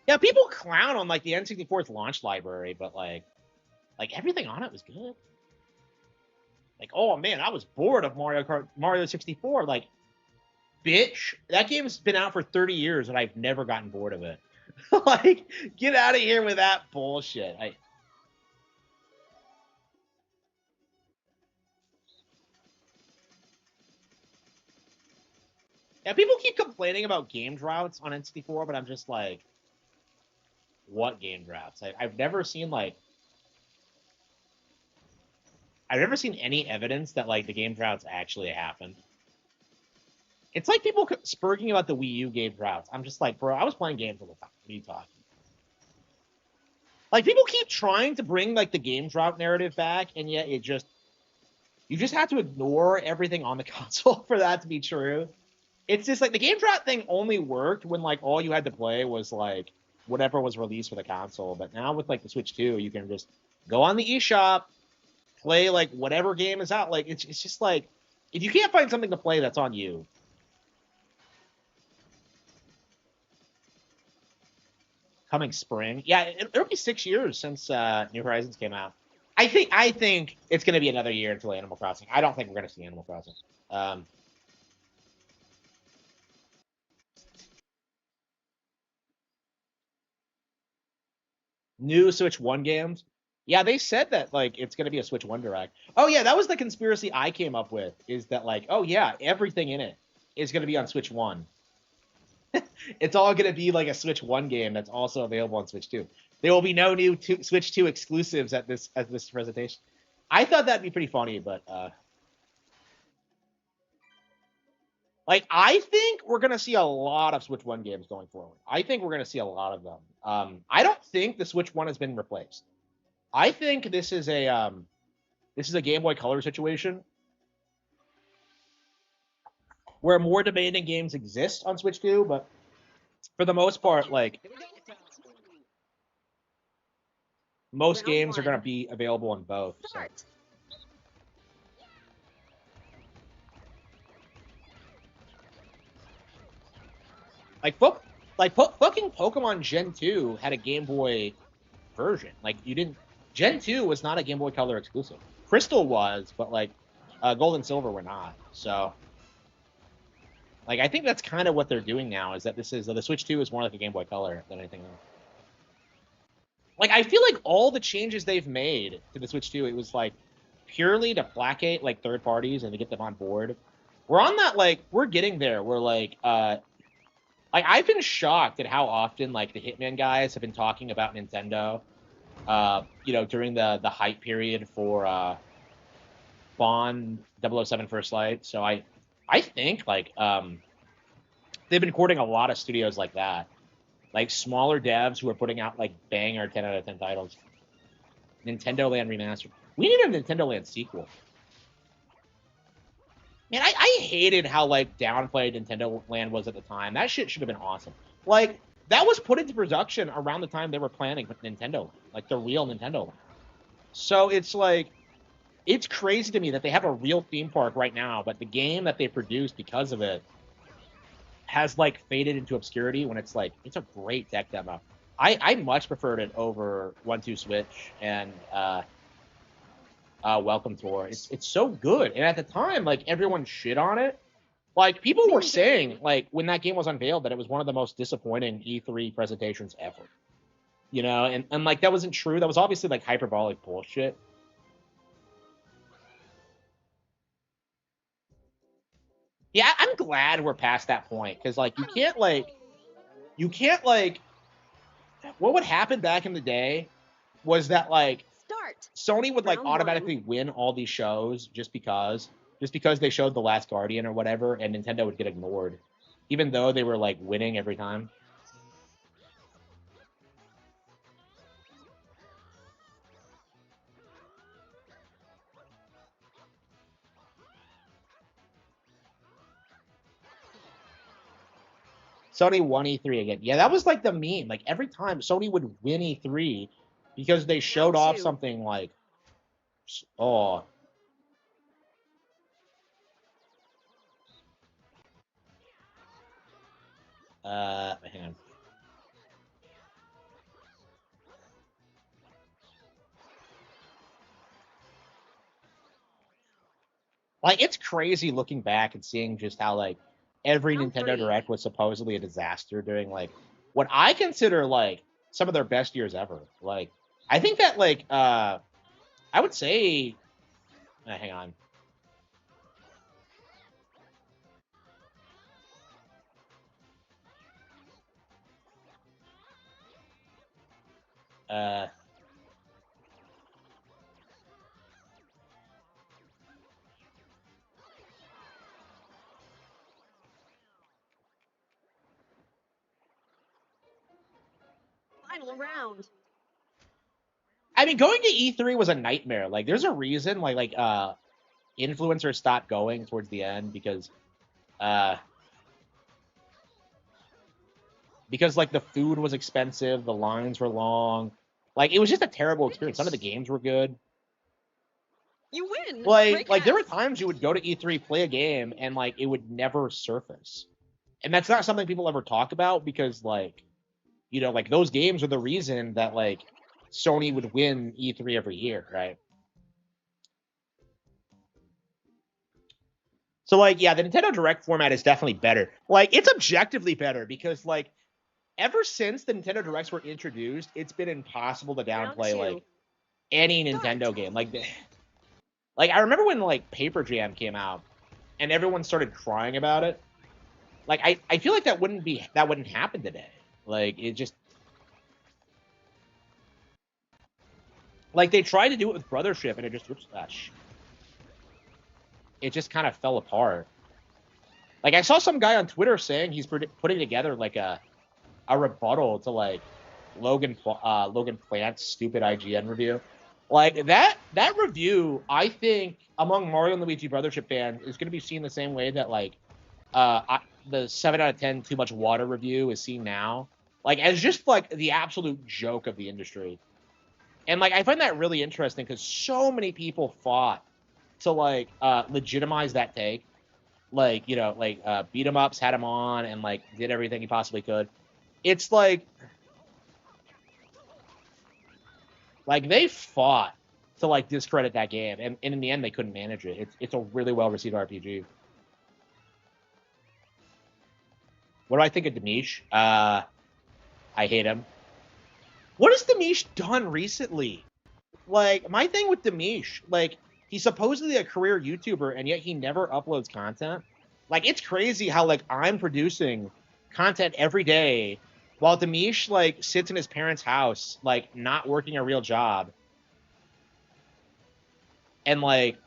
Yeah, people clown on like the N64's launch library, but like everything on it was good. Like, oh man, I was bored of Mario 64. Like, bitch, that game's been out for 30 years and I've never gotten bored of it. Like, get out of here with that bullshit. Yeah, people keep complaining about game droughts on N64, but I'm just like, what game droughts? I've never seen like I've never seen any evidence that like the game droughts actually happened. It's like people spurging about the Wii U game droughts. I'm just like, bro, I was playing games all the time. What are you talking? Like people keep trying to bring like the game drought narrative back, and yet you just have to ignore everything on the console for that to be true. It's just like the game drought thing only worked when like all you had to play was like whatever was released for the console. But now with like the Switch 2, you can just go on the eShop, play like whatever game is out. Like it's just like if you can't find something to play, that's on you. coming spring. Yeah, it'll be 6 years since New Horizons came out. I think it's going to be another year until Animal Crossing. I don't think we're going to see Animal Crossing. Um, New Switch One games. Yeah, they said that like it's going to be a Switch One Direct. Oh yeah, that was the conspiracy I came up with. Is that like, oh yeah, everything in it is going to be on Switch One. It's all going to be like a Switch One game that's also available on Switch Two. There will be no new Switch Two exclusives at this presentation. I thought that'd be pretty funny, but like I think we're going to see a lot of Switch One games going forward. I think we're going to see a lot of them. I don't think the Switch One has been replaced. I think this is a Game Boy Color situation where more demanding games exist on Switch 2, but for the most part, like most games are going to be available on both. So. Fucking Pokemon Gen 2 had a Game Boy version. Like you didn't. Gen 2 was not a Game Boy Color exclusive. Crystal was, but like Gold and Silver were not. So like I think that's kind of what they're doing now. Is that the Switch 2 is more like a Game Boy Color than anything else. Like I feel like all the changes they've made to the Switch 2, it was like purely to placate like third parties and to get them on board. We're on that like we're getting there. We're like I've been shocked at how often like the Hitman guys have been talking about Nintendo. During the hype period for Bond 007 First Light. So I think like they've been courting a lot of studios like that. Like smaller devs who are putting out like banger 10 out of 10 titles. Nintendo Land Remastered. We need a Nintendo Land sequel. Man, I hated how like downplayed Nintendo Land was at the time. That shit should have been awesome. Like that was put into production around the time they were planning with Nintendo, like the real Nintendo Land. So it's like it's crazy to me that they have a real theme park right now, but the game that they produced because of it has like faded into obscurity when it's like it's a great tech demo. I much preferred it over 1-2 Switch and Welcome Tour. It's so good, and at the time, like everyone shit on it. Like people were saying, like when that game was unveiled, that it was one of the most disappointing E3 presentations ever. And like that wasn't true. That was obviously like hyperbolic bullshit. Yeah, I'm glad we're past that point because like you can't like what would happen back in the day was that like Sony would like automatically win all these shows just because they showed The Last Guardian or whatever, and Nintendo would get ignored, even though they were like winning every time. Sony won E3 again. Yeah, that was like the meme. Like every time Sony would win E3 because they showed off something like, oh, hang on. Like it's crazy looking back and seeing just how like every Nintendo Direct was supposedly a disaster during like what I consider like some of their best years ever. Like I think that like I would say hang on. Uh Final round. I mean going to E3 was a nightmare. Like there's a reason like influencers stopped going towards the end uh because like the food was expensive, the lines were long. Like it was just a terrible experience. Some of the games were good. You win. Like there were times you would go to E3, play a game, and like it would never surface. And that's not something people ever talk about because like You know, like those games are the reason that like Sony would win E3 every year, right? So like, yeah, the Nintendo Direct format is definitely better. Like, it's objectively better because like ever since the Nintendo Directs were introduced, it's been impossible to Round downplay 2. like any Nintendo game. Like I remember when like Paper Jam came out and everyone started crying about it. Like I feel like that wouldn't happen today. Like it just like they tried to do it with Brothership and it just it just kind of fell apart. Like I saw some guy on Twitter saying he's putting together like a rebuttal to like Logan Plant's stupid IGN review. Like that review, I think among Mario and Luigi Brothership fans is going to be seen the same way that like the 7 out of 10 too much water review is seen now, like as just like the absolute joke of the industry. And like I find that really interesting because so many people fought to like legitimize that take. Like, you know, like beat him ups, had him on, and like did everything he possibly could. It's like they fought to like discredit that game, and in the end they couldn't manage it. It's a really well received RPG. What do I think of Demish? I hate him. What has Demish done recently? Like my thing with Demish, like he's supposedly a career YouTuber, and yet he never uploads content. Like it's crazy how like I'm producing content every day while Demish like sits in his parents' house, like not working a real job, and like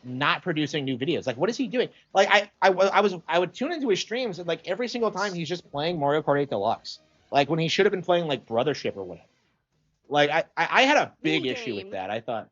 not producing new videos. Like, what is he doing? Like, I would tune into his streams and like every single time he's just playing Mario Kart 8 Deluxe. Like when he should have been playing like Brothership or whatever. Like I had a big issue with that. I thought,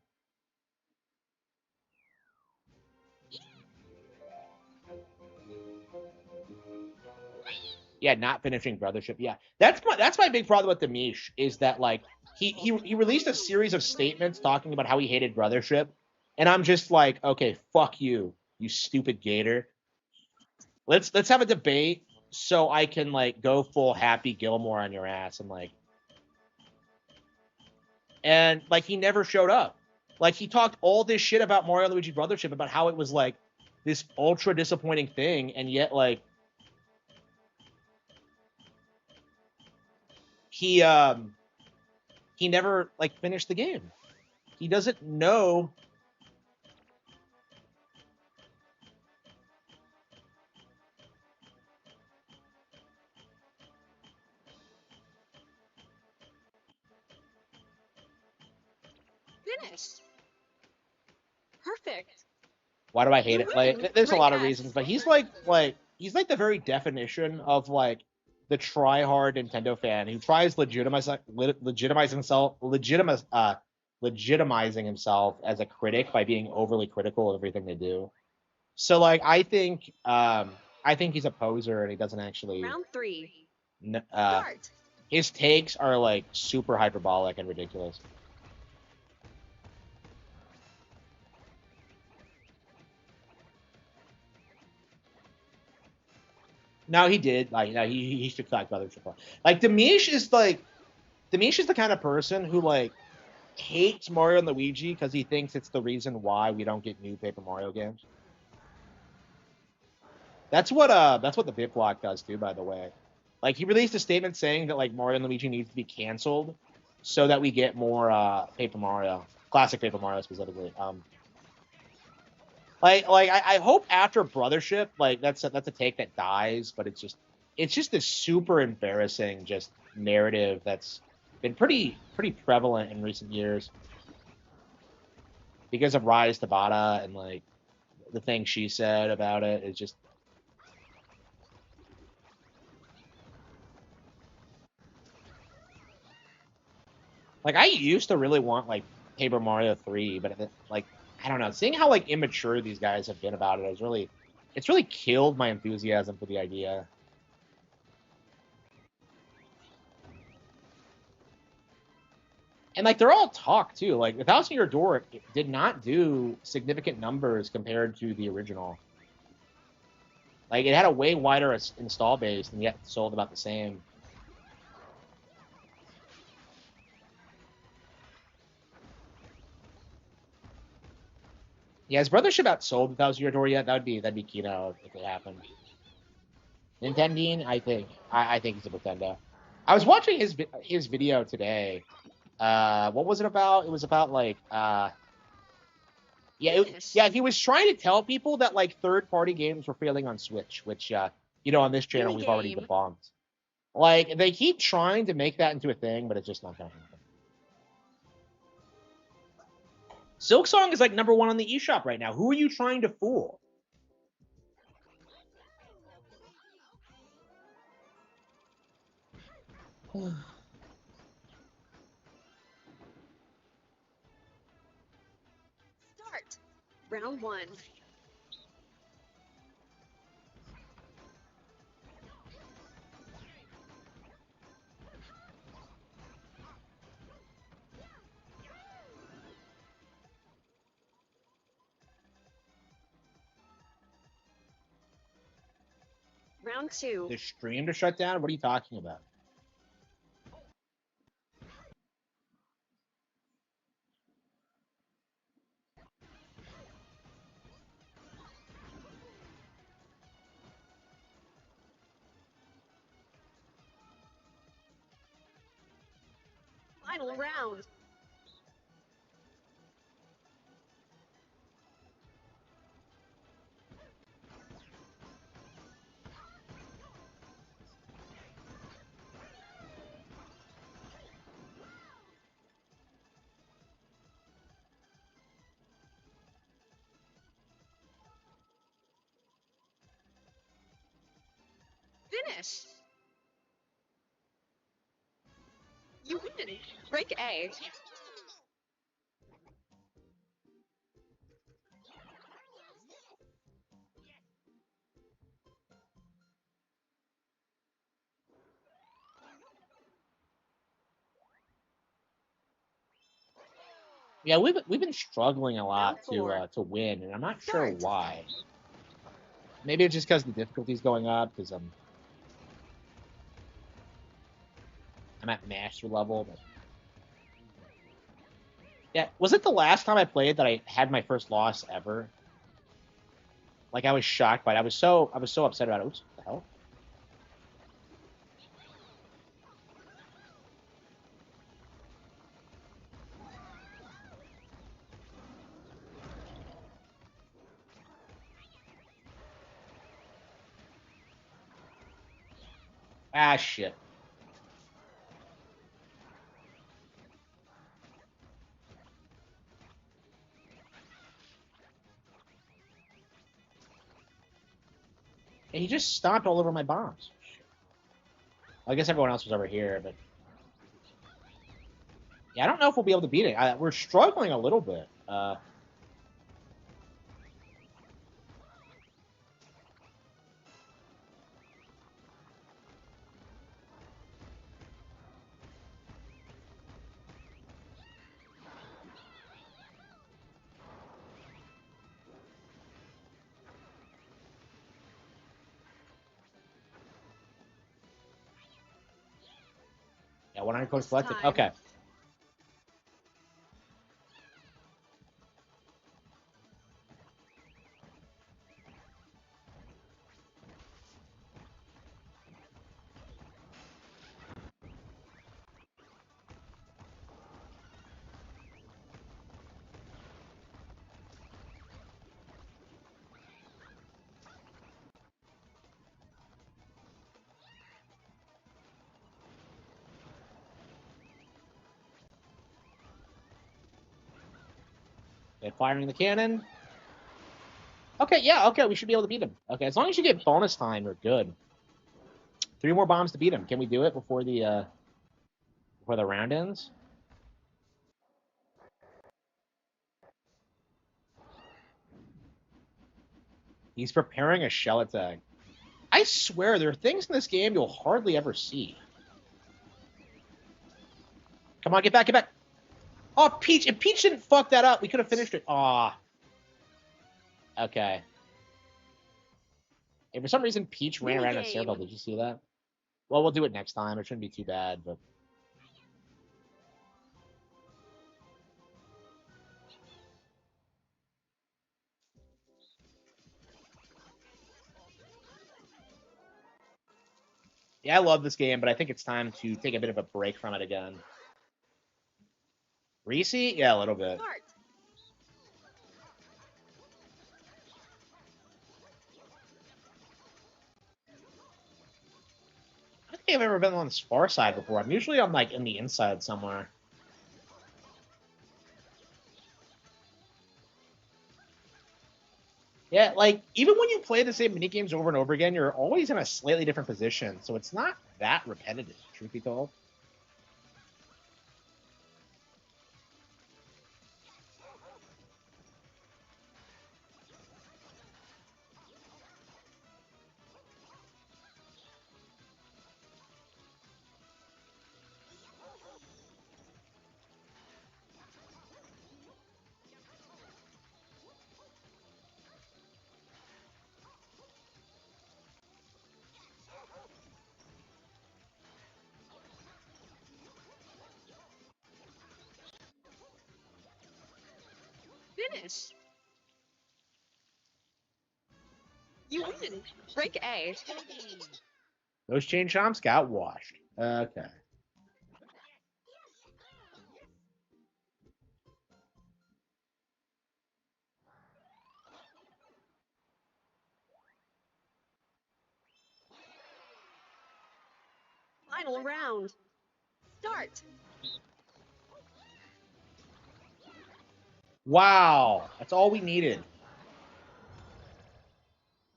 yeah, not finishing Brothership. Yeah, that's my big problem with Demish is that like he released a series of statements talking about how he hated Brothership, and I'm just like, okay, fuck you, you stupid gator. Let's have a debate so I can like go full Happy Gilmore on your ass and like he never showed up. Like he talked all this shit about Mario and Luigi Brothership about how it was like this ultra disappointing thing, and yet like he never like finished the game. He doesn't know. Finished. Perfect. Why do I hate You it? win. Like, there's a Right, lot of yes. reasons, but he's like he's like the very definition of like the try-hard Nintendo fan who tries legitimizing himself as a critic by being overly critical of everything they do. So like I think he's a poser and he doesn't actually Round 3. uh Start. his takes are like super hyperbolic and ridiculous. No, he did. Like, no, he should talk about it. Like, Demish is the kind of person who like hates Mario and Luigi because he thinks it's the reason why we don't get new Paper Mario games. That's what the BitBlock does too, by the way. Like, he released a statement saying that like Mario and Luigi needs to be canceled so that we get more Paper Mario, classic Paper Mario specifically. I hope after Brothership, like that's a take that dies, but it's just this super embarrassing just narrative that's been pretty prevalent in recent years because of Rise Tabata and like the thing she said about it is just like I used to really want like Paper Mario 3, but like I don't know, seeing how like immature these guys have been about it is really it's really killed my enthusiasm for the idea. And like they're all talk too. Like the Thousand Year Door did not do significant numbers compared to the original. Like it had a way wider install base and yet sold about the same. Yeah, his brother should have outsold the 1,000-year door yet. That'd be Kino if it happened. Nintendine, I think he's a pretender. I was watching his video today. What was it about? It was about like yeah, he was trying to tell people that like third-party games were failing on Switch, which on this channel we've already Minigame. debunked. Like they keep trying to make that into a thing, but it's just not gonna happen. Silksong is like #1 on the eShop right now. Who are you trying to fool? Start. Round 1. Round 2. The stream to shut down? What are you talking about? Final round. Finish. You win. Break A. Yeah, we've been struggling a lot Round 4. to win, and I'm not sure Start. why. Maybe it's just because the difficulty's going up because I'm at master level. But yeah, was it the last time I played that I had my first loss ever? Like I was shocked by it. I was so upset about it. Oops, what the hell? Ah, shit. And he just stomped all over my bombs. I guess everyone else was over here, but yeah, I don't know if we'll be able to beat it. We're struggling a little bit. Yeah, 100 codes collected. Time. Okay. Okay, firing the cannon. Okay, yeah, okay, we should be able to beat him. Okay, as long as you get bonus time, we're good. 3 more bombs to beat him. Can we do it before the round ends? He's preparing a shell attack. I swear, there are things in this game you'll hardly ever see. Come on, get back, get back. Oh, Peach. If Peach didn't fuck that up, we could have finished it. Aw. Okay. If for some reason Peach ran around in a circle, did you see that? Well, we'll do it next time. It shouldn't be too bad, but... Yeah, I love this game, but I think it's time to take a bit of a break from it again. Reese? Yeah, a little bit. Start. I don't think I've ever been on the far side before. I'm usually on like in the inside somewhere. Yeah, like even when you play the same mini games over and over again, you're always in a slightly different position, so it's not that repetitive, truth be told. Finish. You win. Break A. Those chain chomps got washed. Okay. Final round. Start. Wow, that's all we needed.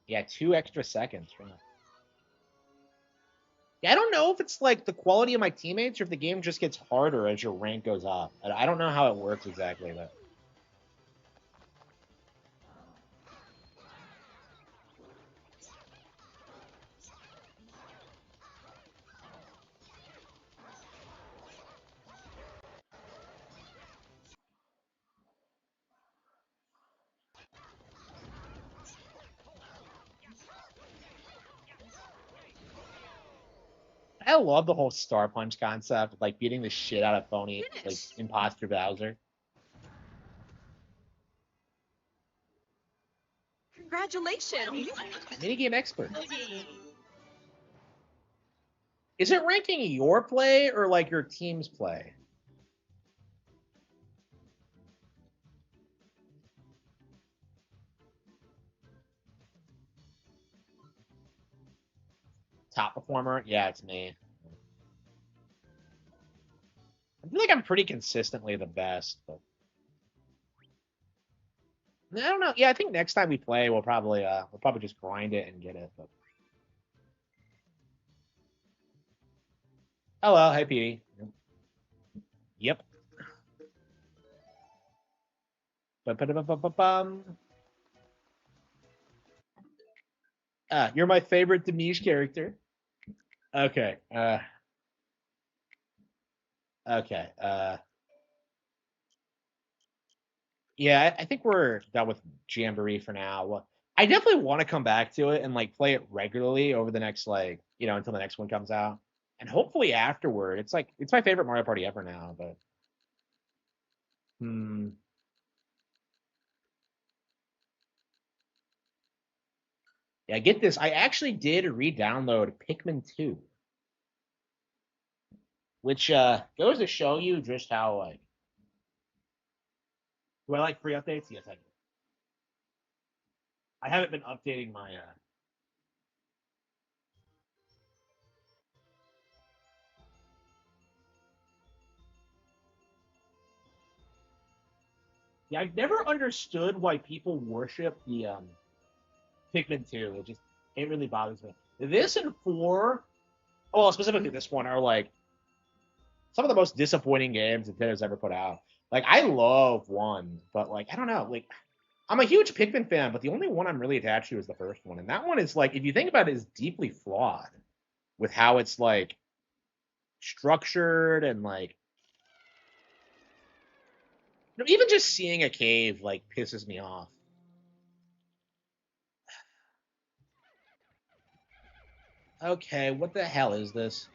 Yeah, 2 extra seconds. Yeah, I don't know if it's like the quality of my teammates or if the game just gets harder as your rank goes up. I don't know how it works exactly, but I love the whole Star Punch concept, like beating the shit out of phony, like Finish. imposter Bowser. Congratulations. Minigame expert. Is it ranking your play or like your team's play? Top performer? Yeah, it's me. I feel like I'm pretty consistently the best, but I don't know. Yeah, I think next time we play, we'll probably just grind it and get it. But oh well, hey Petey. Yep. Ba-ba-da-ba-ba-bum. You're my favorite Demish character. Okay. Okay. Yeah, I think we're done with Jamboree for now. Well, I definitely want to come back to it and like play it regularly over the next like until the next one comes out, and hopefully afterward. It's my favorite Mario Party ever now. But hmm, yeah, get this. I actually did re-download Pikmin 2, which goes to show you just how like. Do I like free updates? Yes, I do. I haven't been updating my. Yeah, I've never understood why people worship the Pikmin 2. It really bothers me. This and 4, well, specifically this one, are like some of the most disappointing games Nintendo's ever put out. Like I love 1, but like I don't know, like I'm a huge Pikmin fan, but the only one I'm really attached to is the first one, and that one is like if you think about it, is deeply flawed with how it's like structured and like even just seeing a cave like pisses me off. Okay, what the hell is this?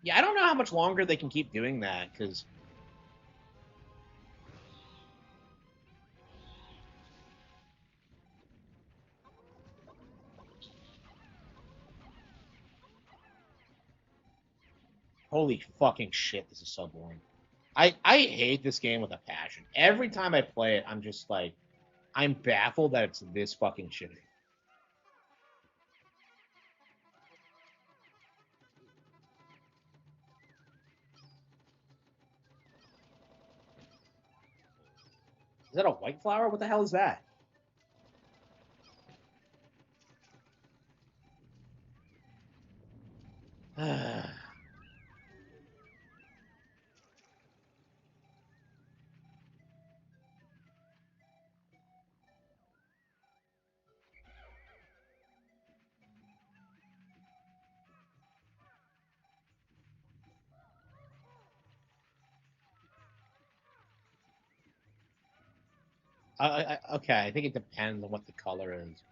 Yeah, I don't know how much longer they can keep doing that because holy fucking shit, this is so boring. I hate this game with a passion. Every time I play it, I'm just like, I'm baffled that it's this fucking shitty. Is that a white flower? What the hell is that? Okay, I think it depends on what the color is.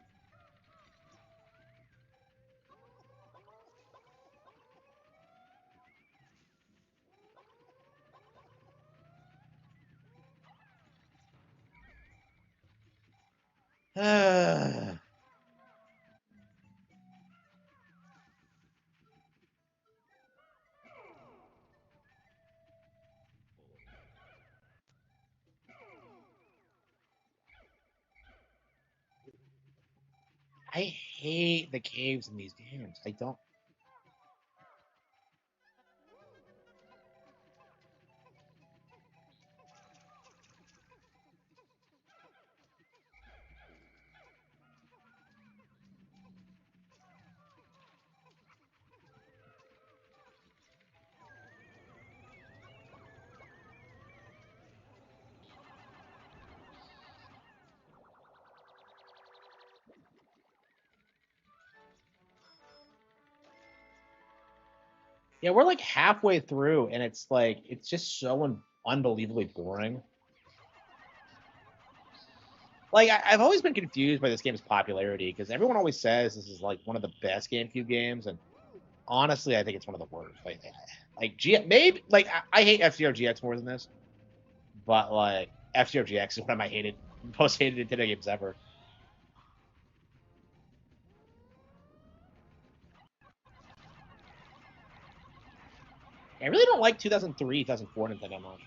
I hate the caves in these games. I don't. Yeah, we're like halfway through, and it's like it's just so unbelievably boring. Like I've always been confused by this game's popularity because everyone always says this is like one of the best GameCube games, and honestly, I think it's one of the worst. Like G maybe like I hate F-Zero GX more than this, but like F-Zero GX is one of my most hated Nintendo games ever. I really don't like 2003, 2004 Nintendo much.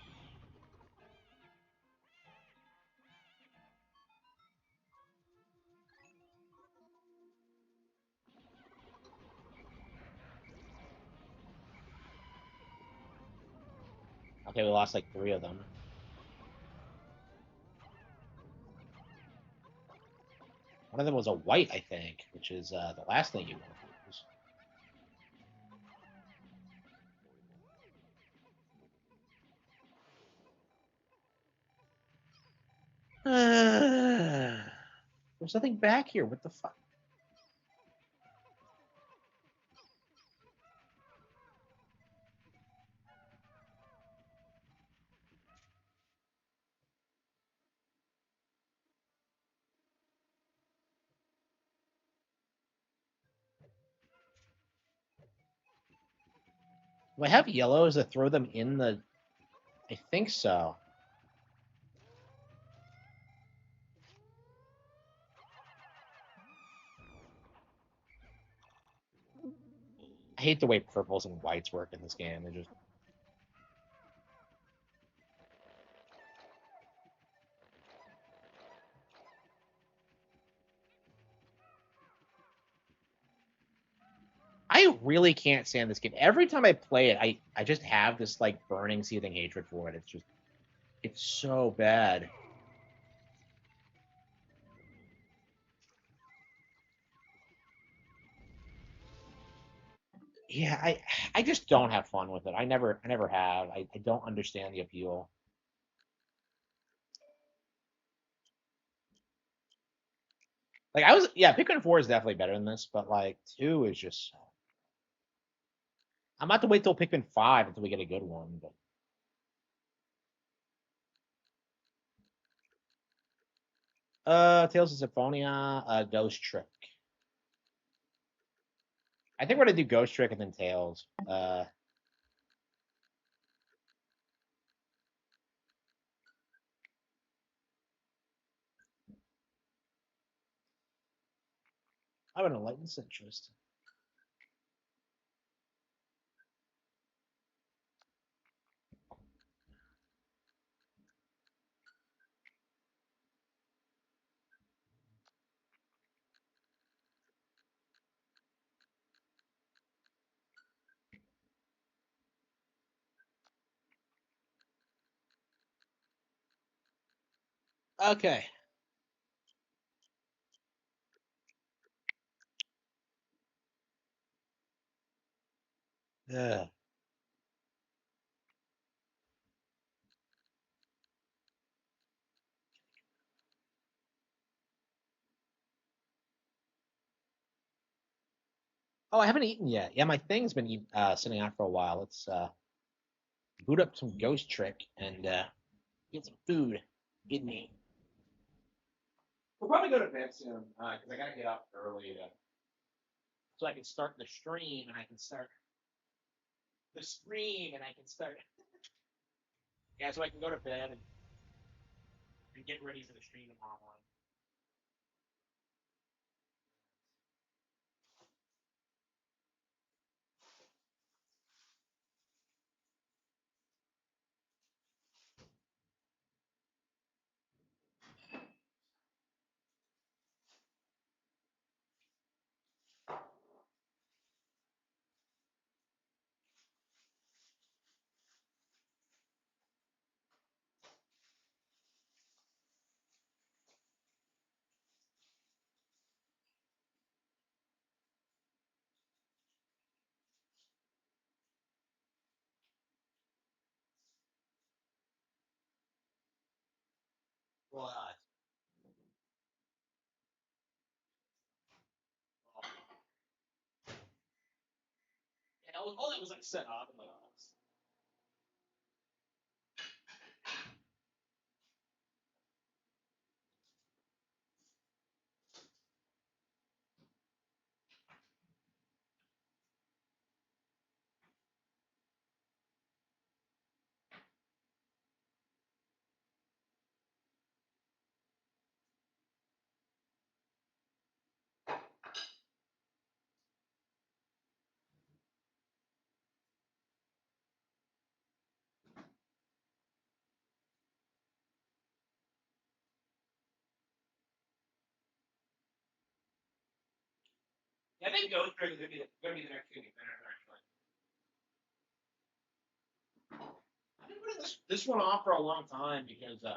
Okay, we lost like three of them. One of them was a white, I think, which is the last thing you want to use. There's nothing back here. What the fuck? Do I have yellows that throw them in the? I think so. I hate the way purples and whites work in this game. They're just. I really can't stand this game. Every time I play it, I just have this like burning, seething hatred for it. It's just It's so bad. Yeah, I just don't have fun with it. I never have. I don't understand the appeal. Like I was, yeah, Pikmin 4 is definitely better than this, but like 2 is just. I'm about to wait till Pikmin 5 until we get a good one. But Tales of Symphonia, Ghost Trick. I think we're gonna do Ghost Trick and then Tales. I'm an enlightened centrist. Okay. Ugh. Oh, I haven't eaten yet. Yeah, my thing's been sitting out for a while. Let's boot up some Ghost Trick and get some food in me. We'll probably go to bed soon because I gotta get up early so I can start the stream and I can start the stream and I can start. Yeah, so I can go to bed and get ready for the stream tomorrow morning. Well, yeah, all that was like set up. Like, yeah, I think Ghost Trick is gonna be the next thing actually. I've been putting this one off for a long time because I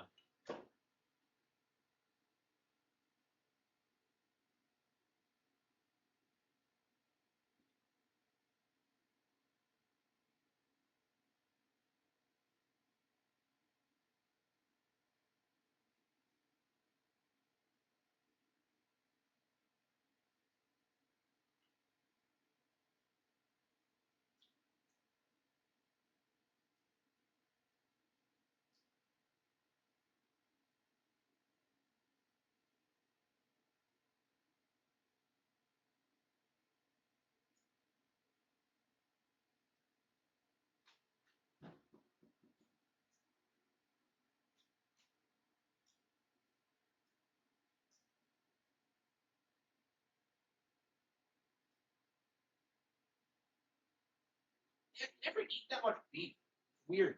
never eat that much beef. Weird.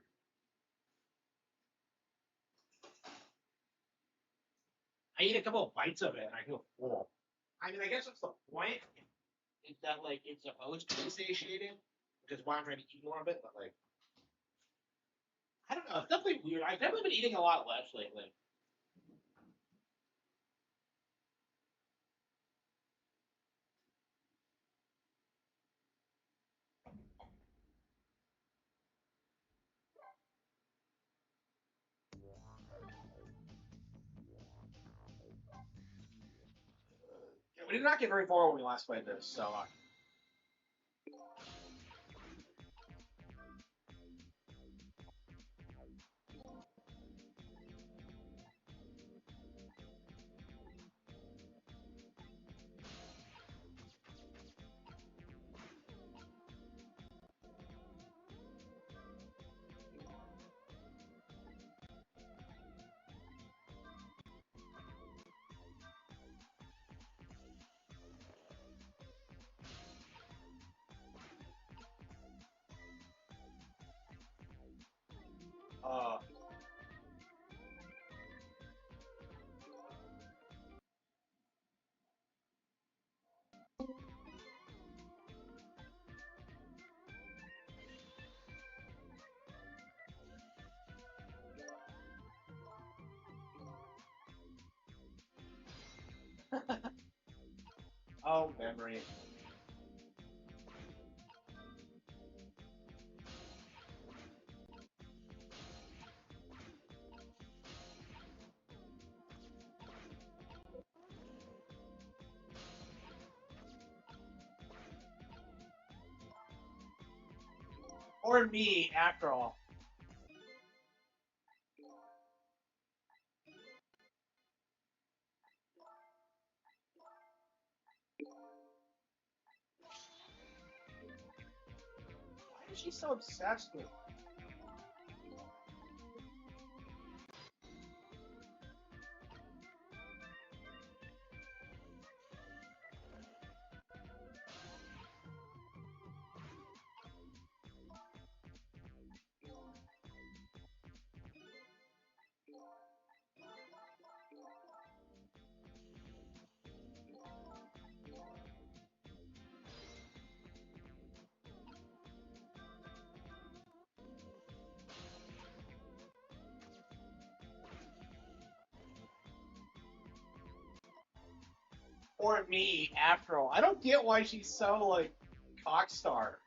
I eat a couple of bites of it and I feel full. I mean, I guess that's the point. Is that like it's supposed to be satiating, which is why I'm trying to eat more of it. But like, I don't know. It's definitely weird. I've definitely been eating a lot less lately. Yeah, we did not get very far when we last played this, so. Uh, oh, memory. Or me, after all. Why is she so obsessed with? Or me, after all. I don't get why she's so, like, cockstar.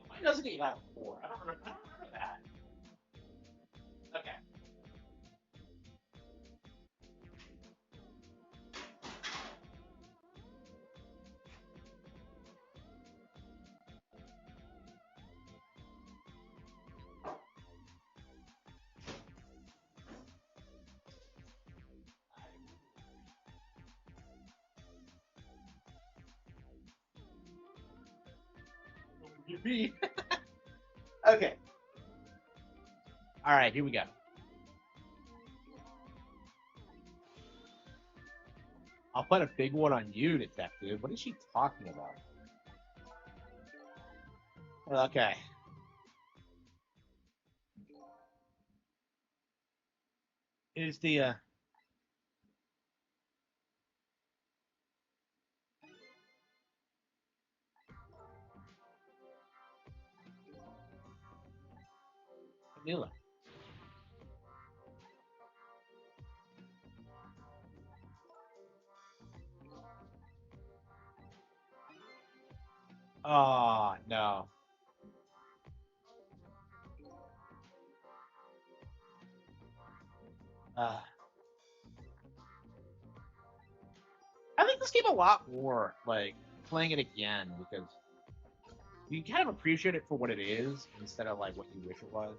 Why doesn't he have four? I don't remember that. Okay. You be. Okay. All right, here we go. I'll put a big one on you, detective. What is she talking about? Okay. Here's the Camila. Oh no. Uh, I like this game a lot more, like playing it again because you kind of appreciate it for what it is instead of like what you wish it was.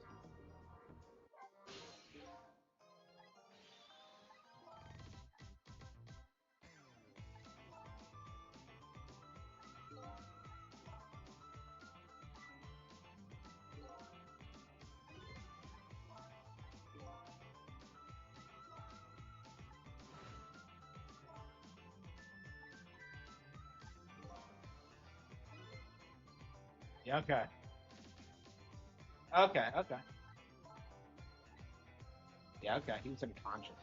Okay. Okay. Okay. Yeah. Okay. He was unconscious.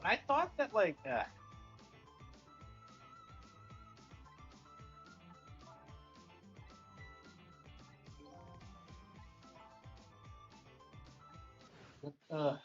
I thought that like. Uh, yeah.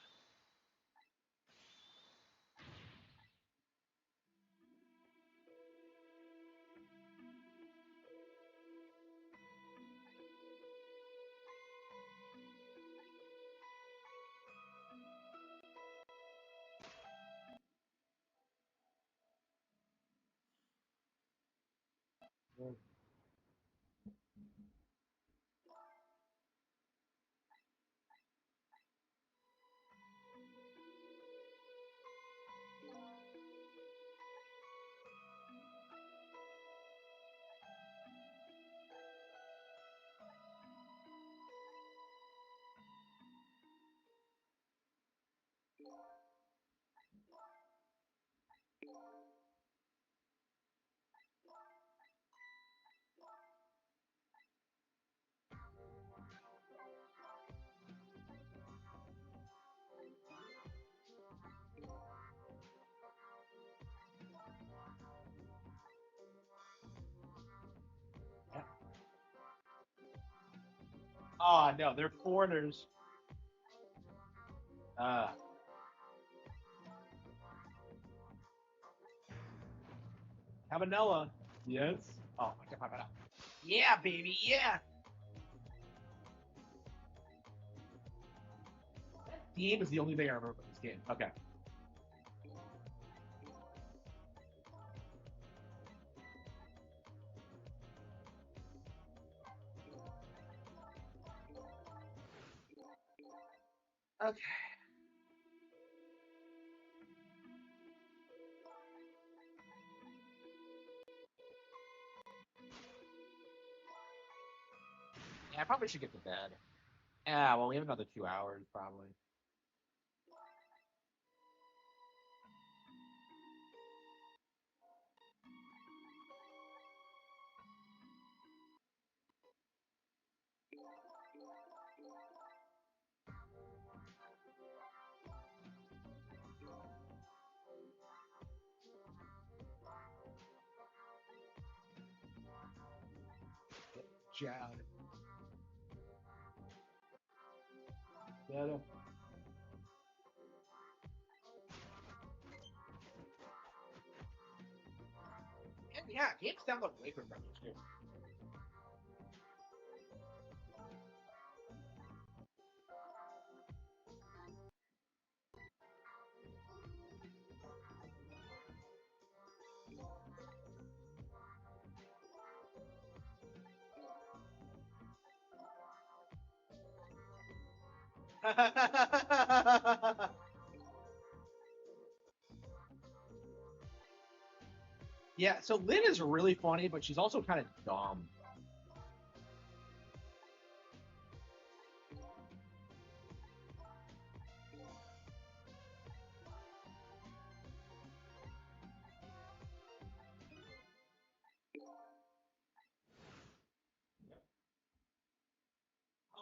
Oh no, they're foreigners. Uh, Cabanella. Yes. Oh my god. Yeah, baby. Yeah. Theme is the only thing I remember about this game. Okay. Okay. Yeah, I probably should get to bed. Yeah, well, we have another 2 hours probably. Chad. Yeah. And yeah, games download way quicker on this too. Yeah, so Lynn is really funny, but she's also kind of dumb.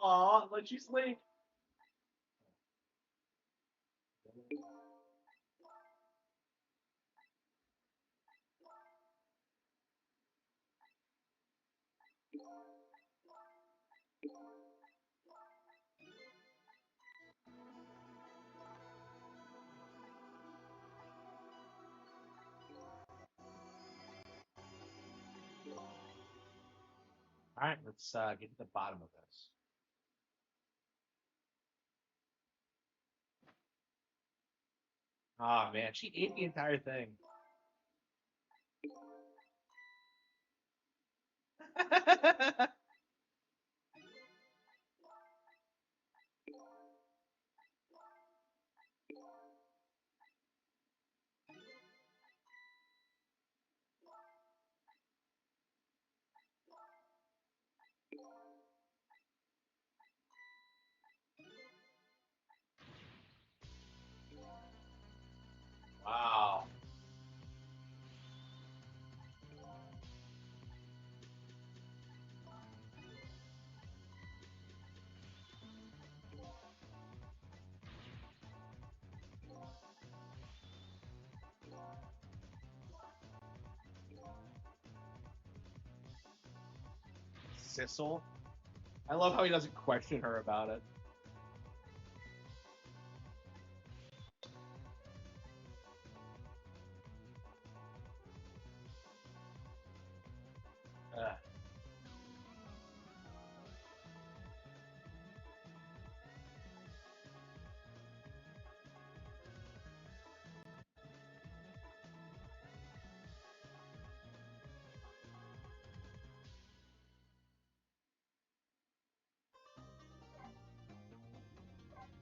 Aw, let you sleep. All right, let's get to the bottom of this. Oh man, she ate the entire thing. Wow. Sissel. I love how he doesn't question her about it. Ugh.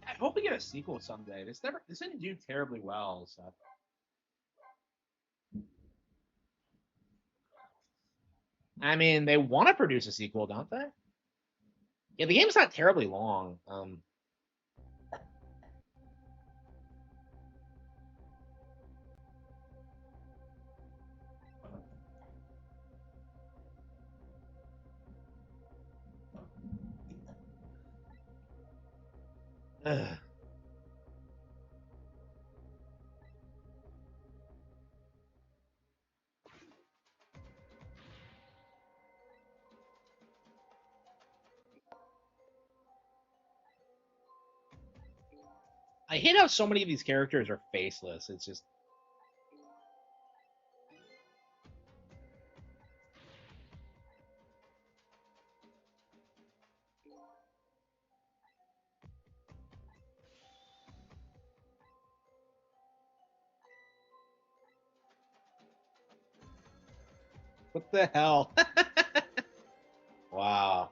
I hope we get a sequel someday. This didn't do terribly well, so I mean they want to produce a sequel, don't they? Yeah, the game's not terribly long. Ugh. I hate how so many of these characters are faceless. It's just what the hell? Wow.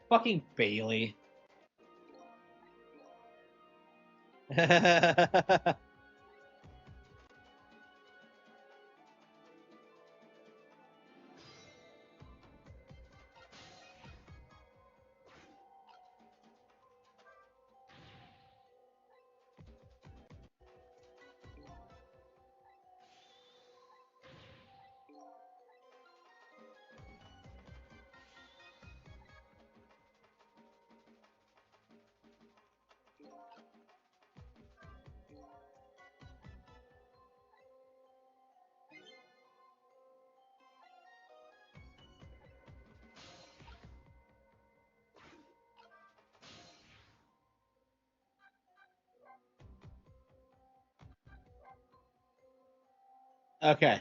Fucking Bailey. Okay.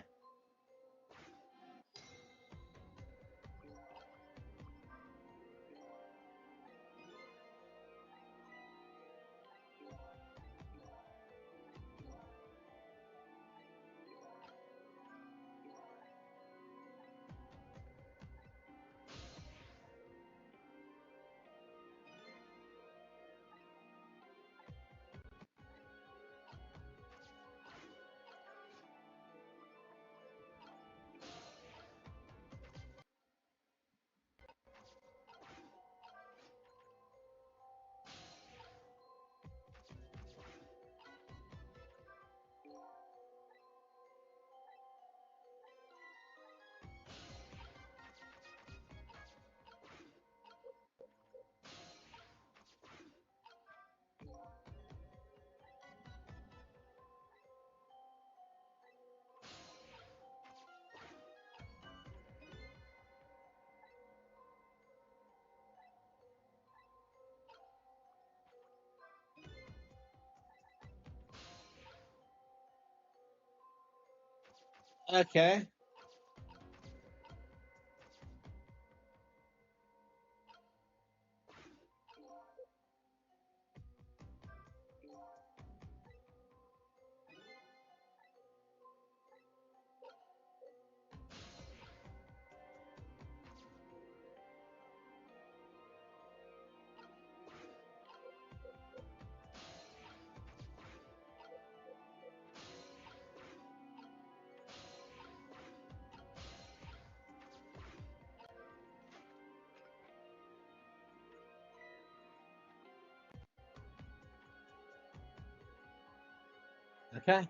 Okay. Okay.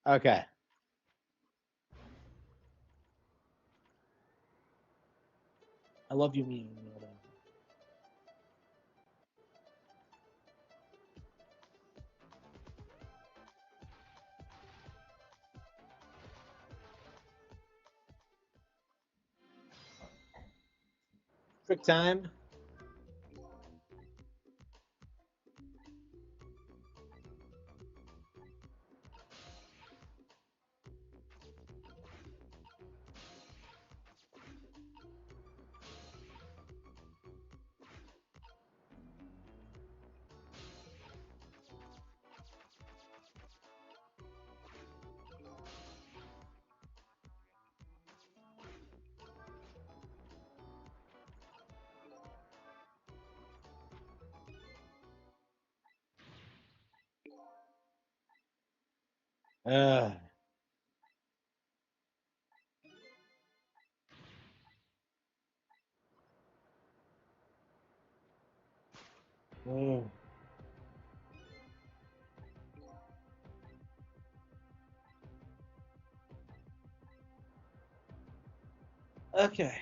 Okay. I love you, me. Quick time. Uh, mm. Okay.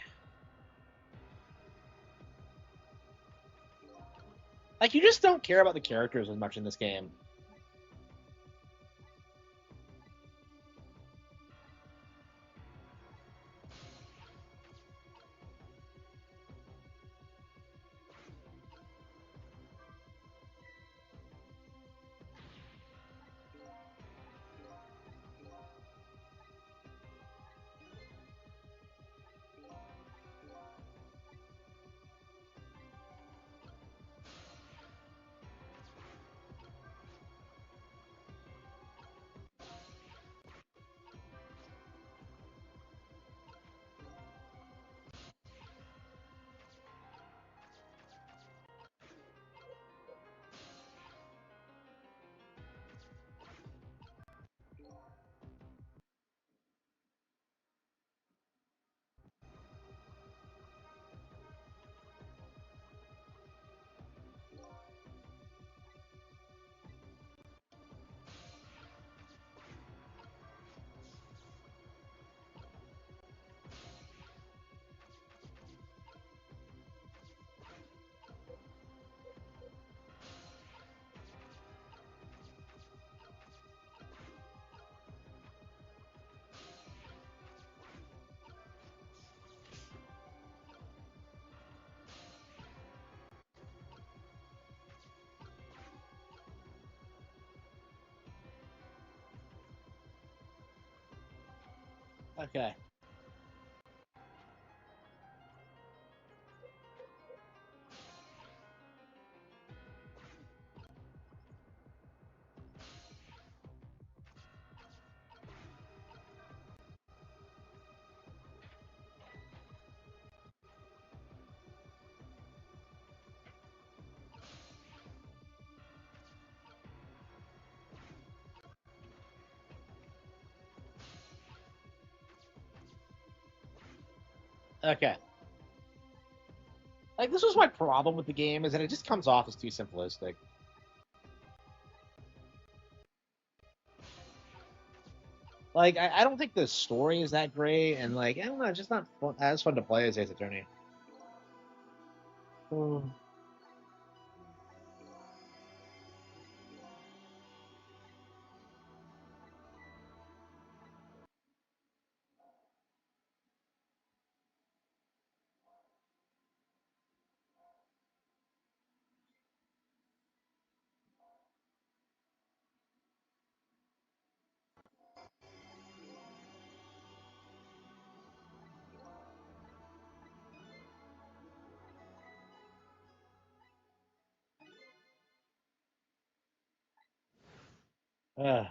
Like, you just don't care about the characters as much in this game. Okay. Okay. Like, this was my problem with the game, is that it just comes off as too simplistic. Like, I don't think the story is that great, and like, I don't know, it's just not fun, as fun to play as Ace Attorney. Mm. Uh,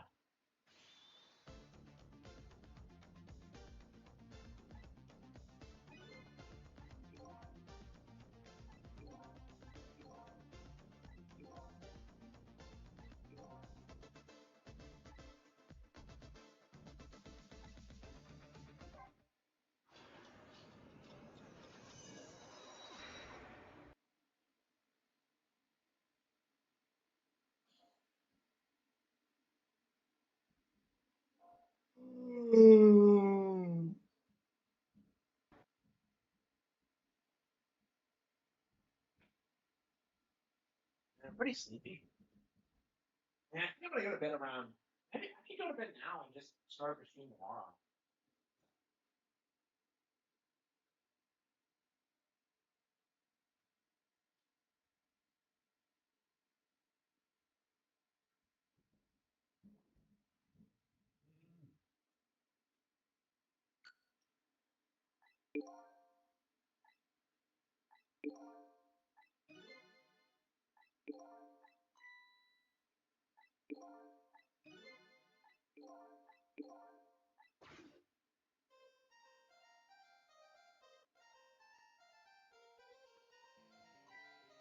pretty sleepy. Yeah, I think I'm gonna go to bed around. Maybe I can go to bed now and just start the stream tomorrow.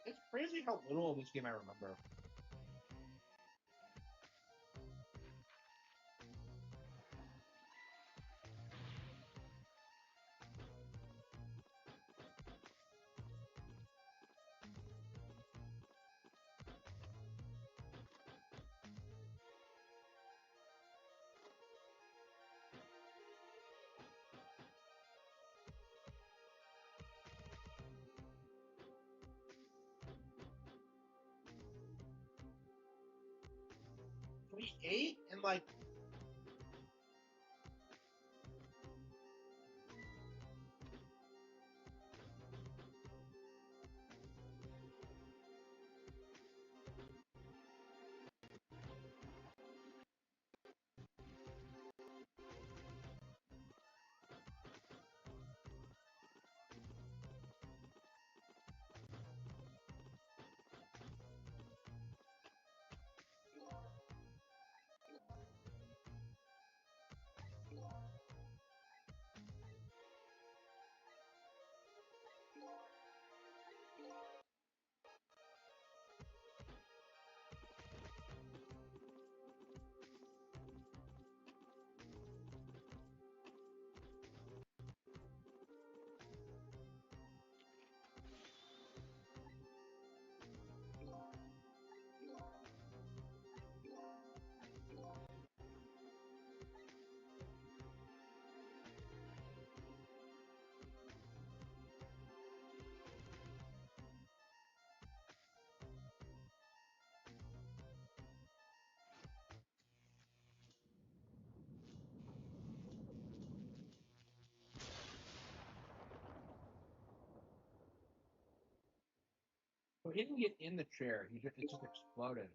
It's crazy how little of this game I remember. We ate and like he didn't get in the chair. It just exploded.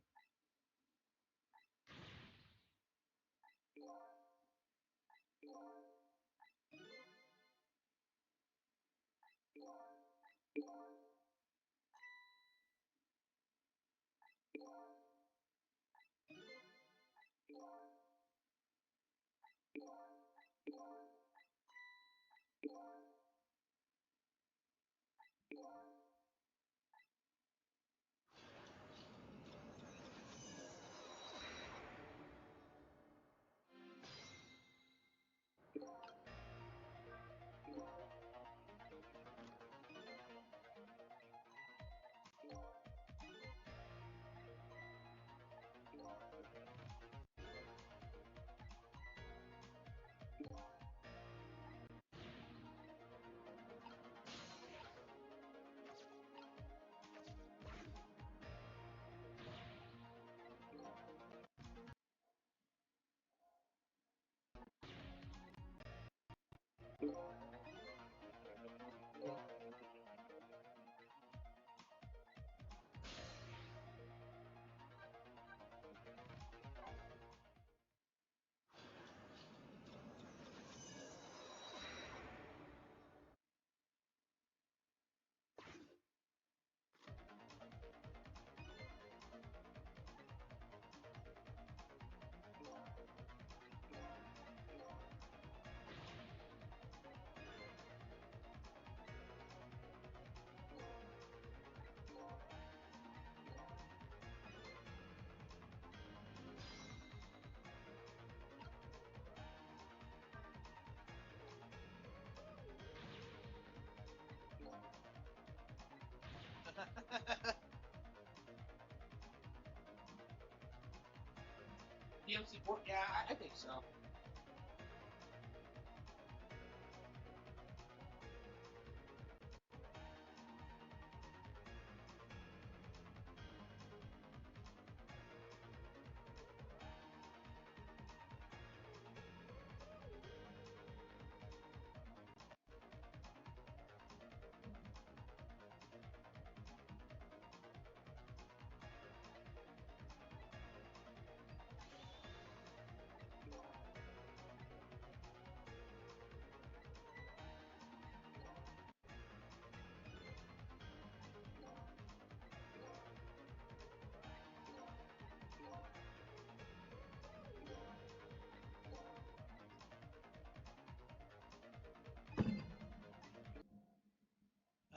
DMC port? Yeah, I think so.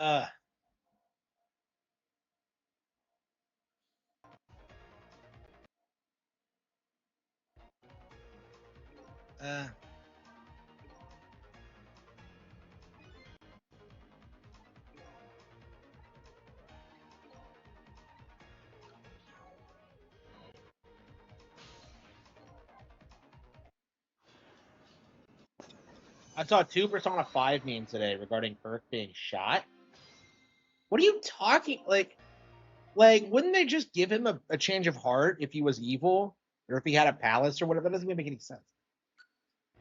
Uh, uh. I saw two Persona 5 memes today regarding Kirk being shot. What are you talking like wouldn't they just give him a change of heart if he was evil or if he had a palace or whatever? That doesn't even make any sense.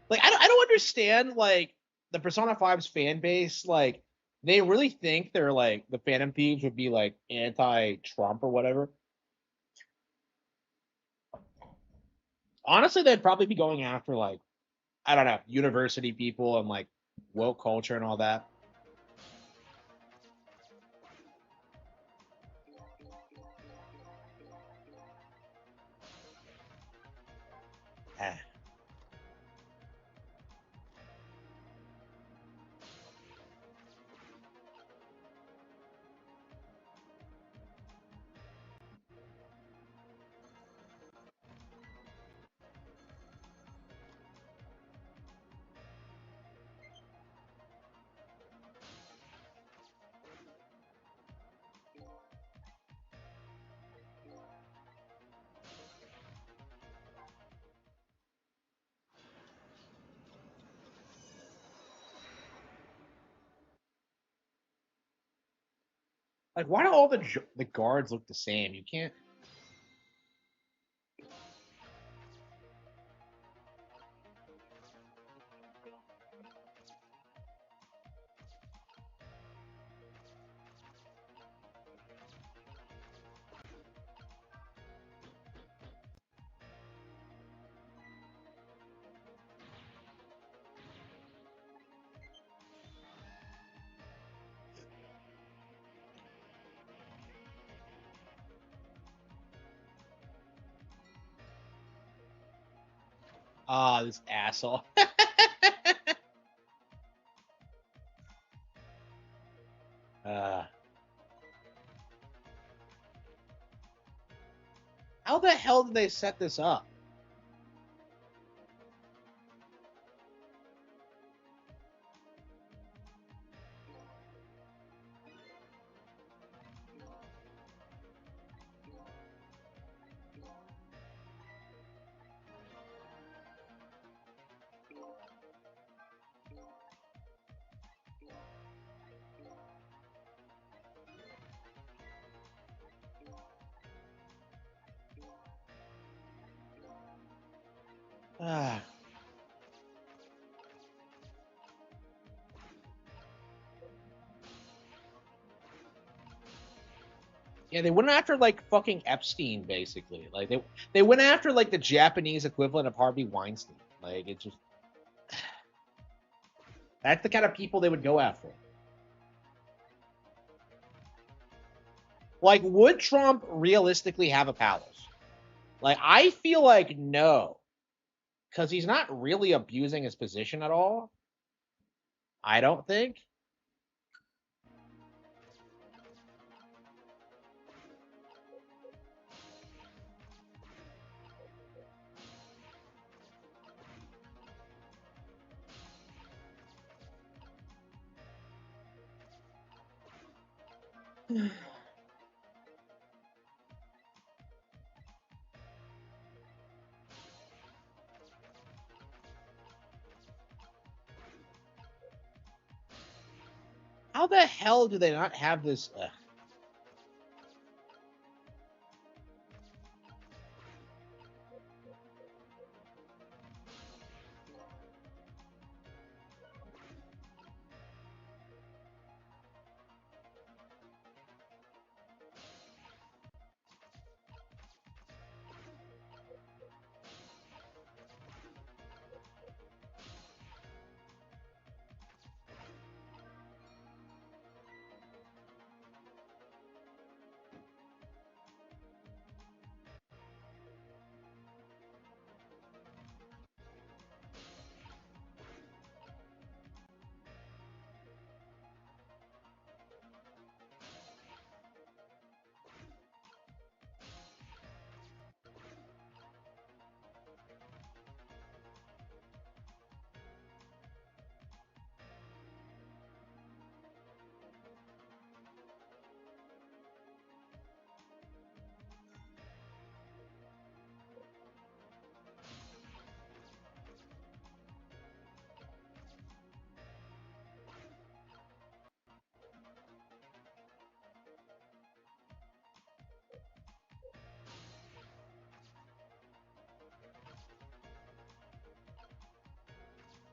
Like I don't understand like the Persona 5's fan base, like they really think they're like the Phantom Thieves would be like anti-Trump or whatever. Honestly, they'd probably be going after like I don't know, university people and like woke culture and all that. Eh. Like, why do all the guards look the same? You can't. Ah, this asshole. uh, how the hell did they set this up? Ah. Yeah, they went after like fucking Epstein, basically. Like they went after like the Japanese equivalent of Harvey Weinstein. Like it's just that's the kind of people they would go after. Like, would Trump realistically have a palace? Like, I feel like no, because he's not really abusing his position at all. I don't think. How the hell do they not have this?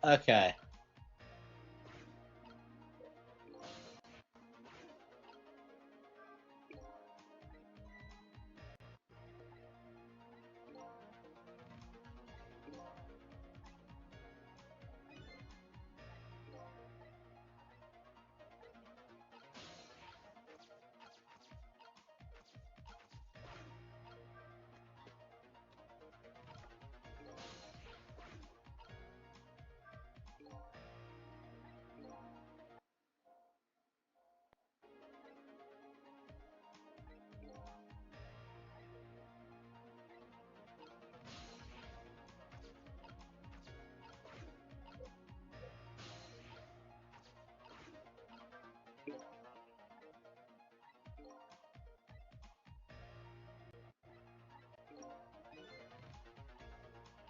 Okay.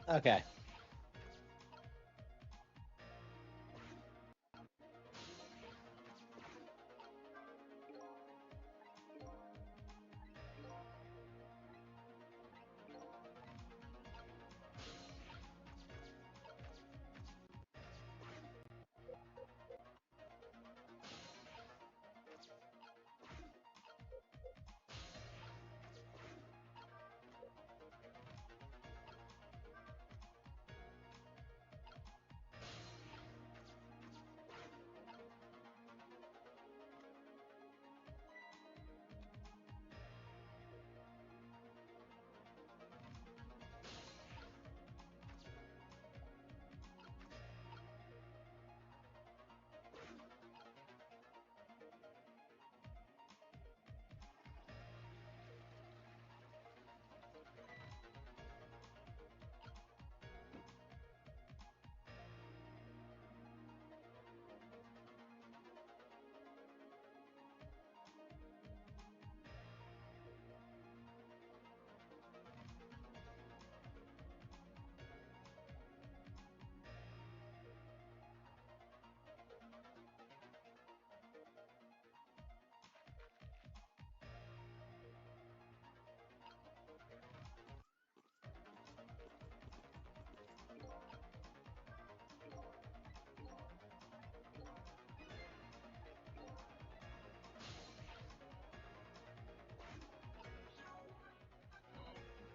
Okay.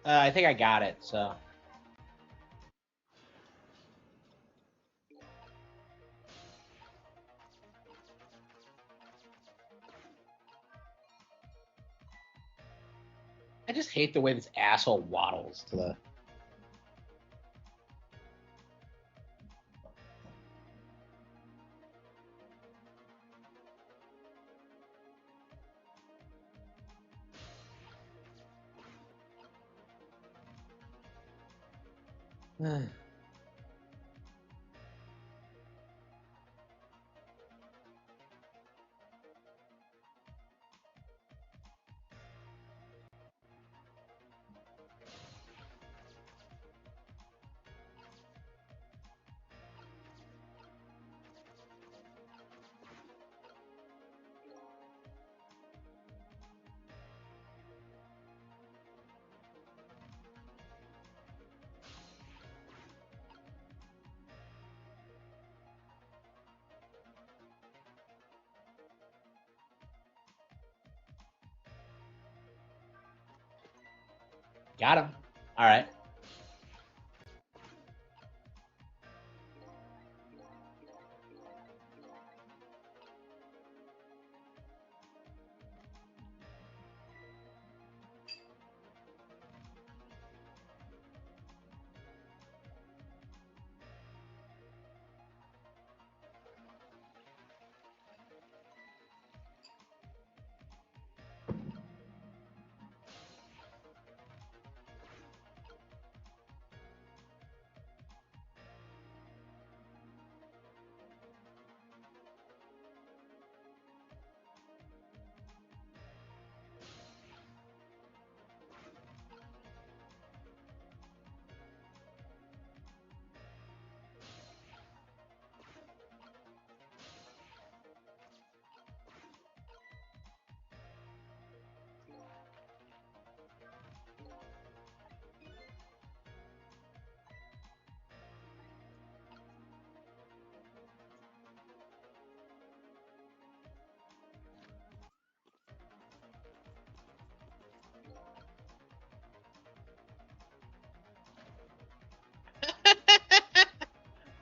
I think I got it. So I just hate the way this asshole waddles to the. Got him. All right.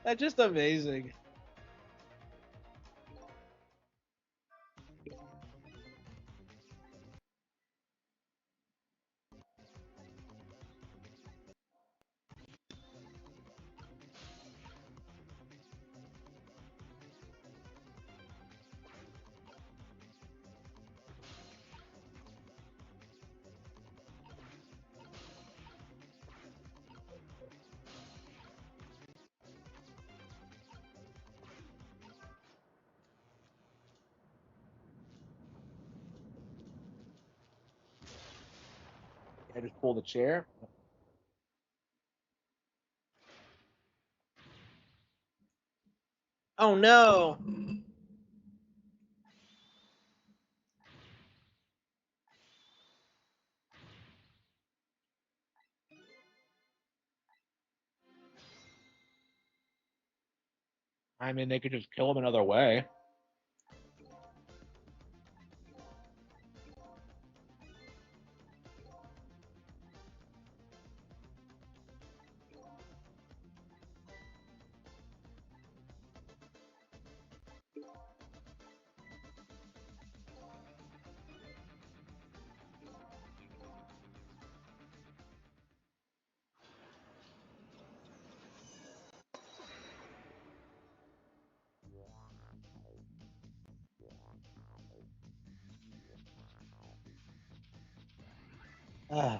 That's just amazing. I just pull the chair. Oh no! I mean, they could just kill him another way. Ah.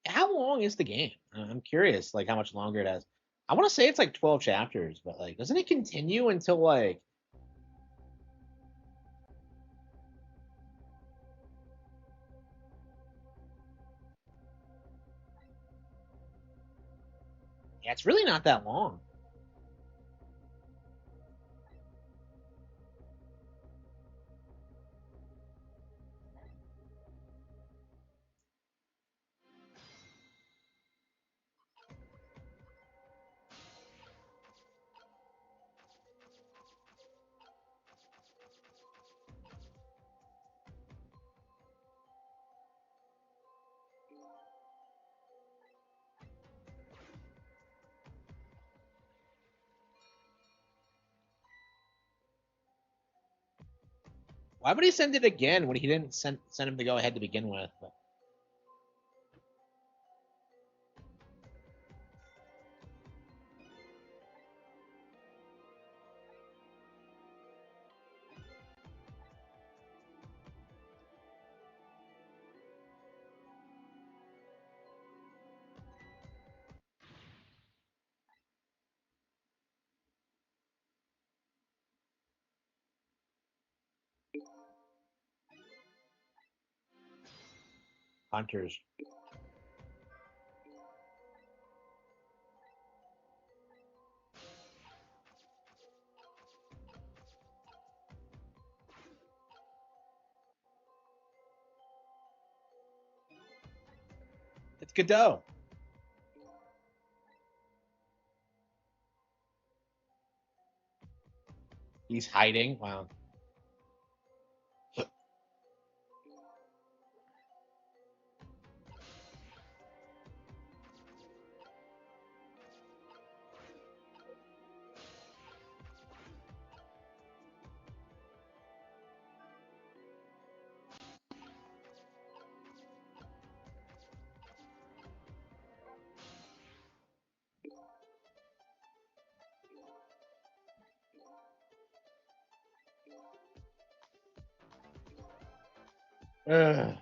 How long is the game? I'm curious, like how much longer it has. I want to say it's like 12 chapters, but like, doesn't it continue until like? Yeah, it's really not that long. Why would he send it again when he didn't send him to go ahead to begin with? But, hunters. It's Godot. He's hiding. Wow. Ugh.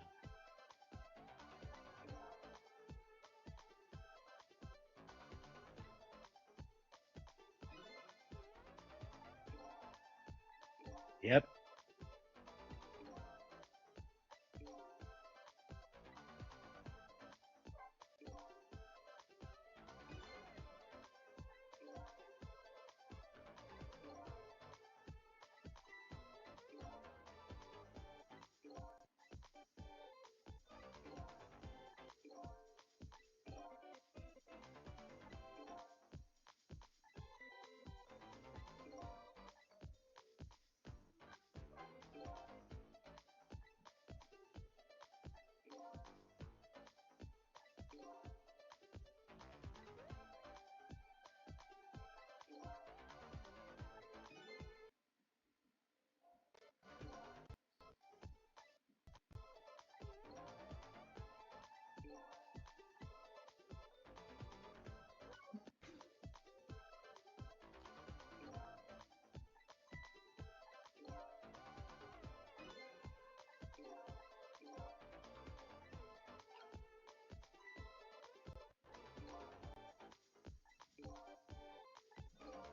Yep.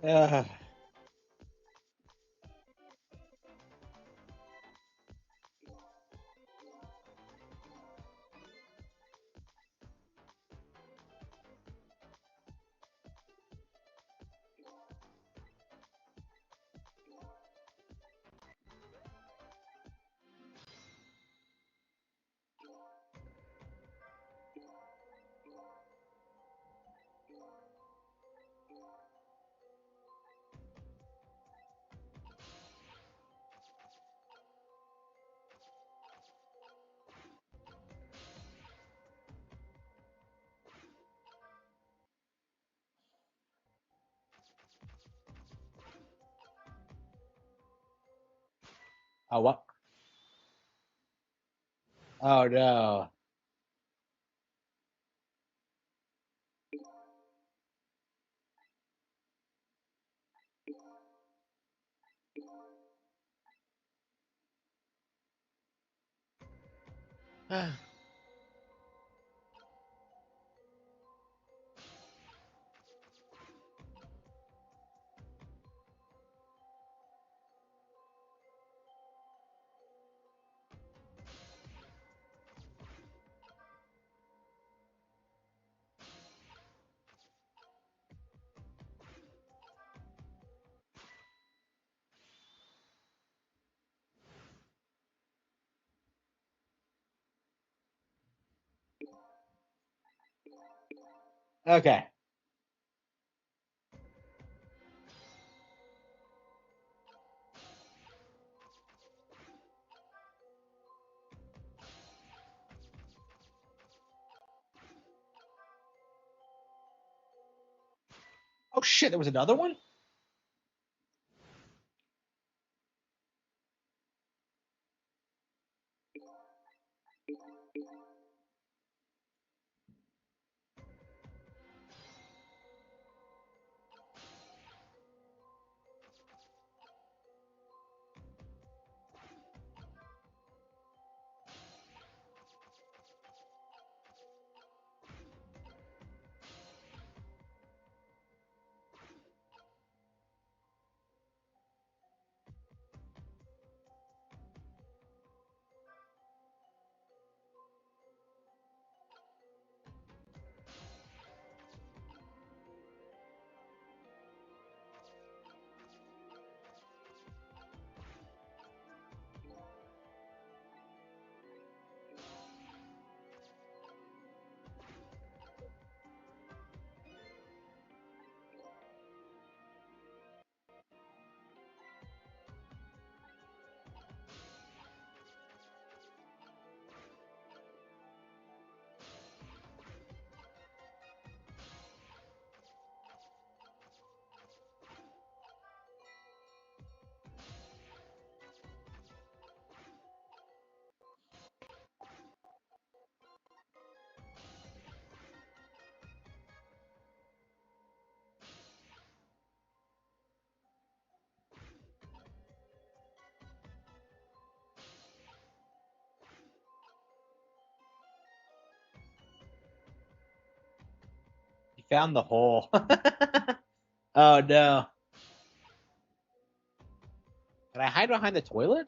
Uh, oh what? Oh no. Okay. Oh shit, there was another one? You found the hole. Oh no. Can I hide behind the toilet?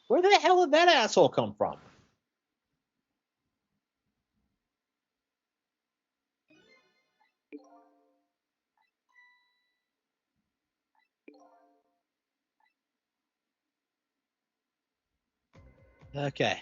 Where the hell did that asshole come from? Okay.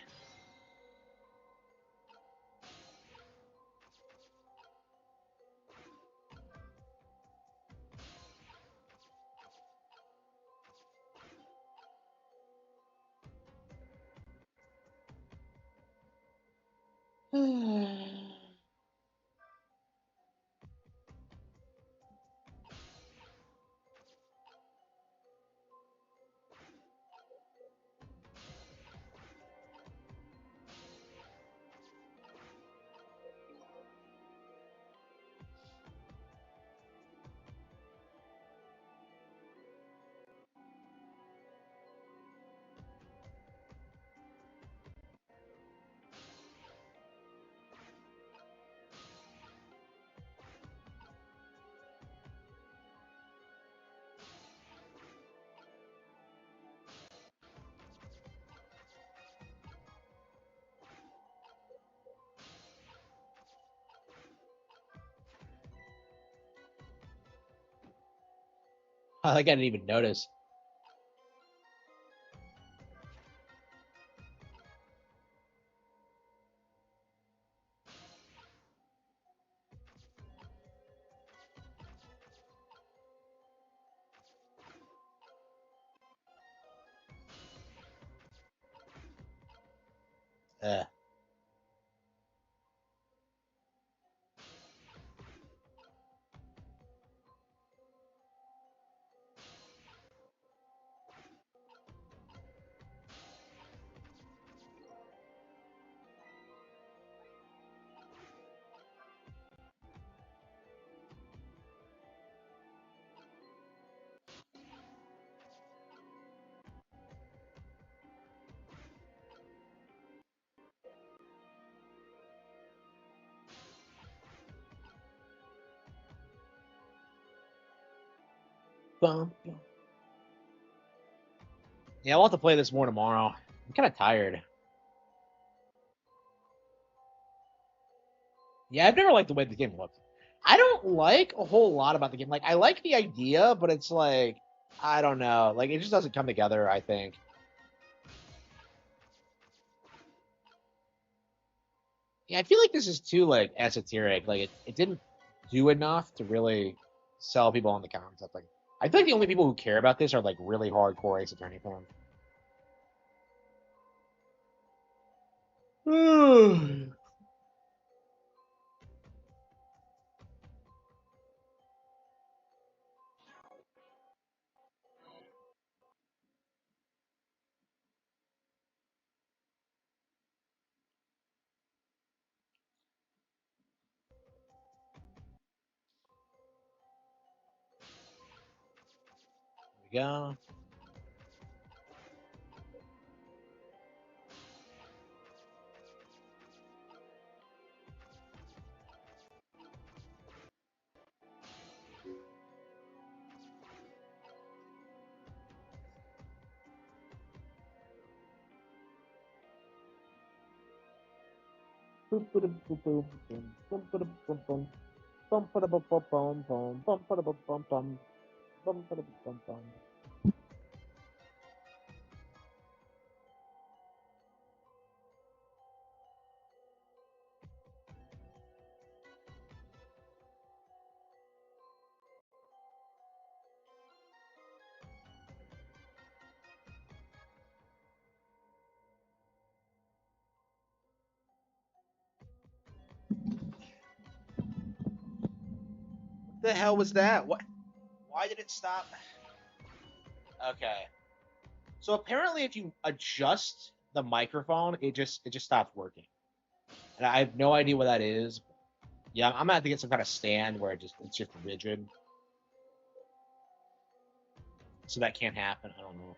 I didn't even notice. Uh, bum, bum. Yeah, I'll have to play this more tomorrow. I'm kind of tired. Yeah, I've never liked the way the game looks. I don't like a whole lot about the game. Like, I like the idea, but it's like, I don't know. Like, it just doesn't come together, I think. Yeah, I feel like this is too, like, esoteric. Like, it didn't do enough to really sell people on the concept. Like, I feel like the only people who care about this are, like, really hardcore Ace Attorney fans. There we go. Boom, boom, boom, boom, boom, boom, boom, boom, boom. Bum, ba, da, bum, bum, bum, bum, bum, ba, da, bum, bum, bum, bum, ba, da, bum, bum. The hell was that? What? Why did it stop? Okay. So apparently, if you adjust the microphone, it just stops working, and I have no idea what that is. Yeah, I'm gonna have to get some kind of stand where it's just rigid, so that can't happen. I don't know.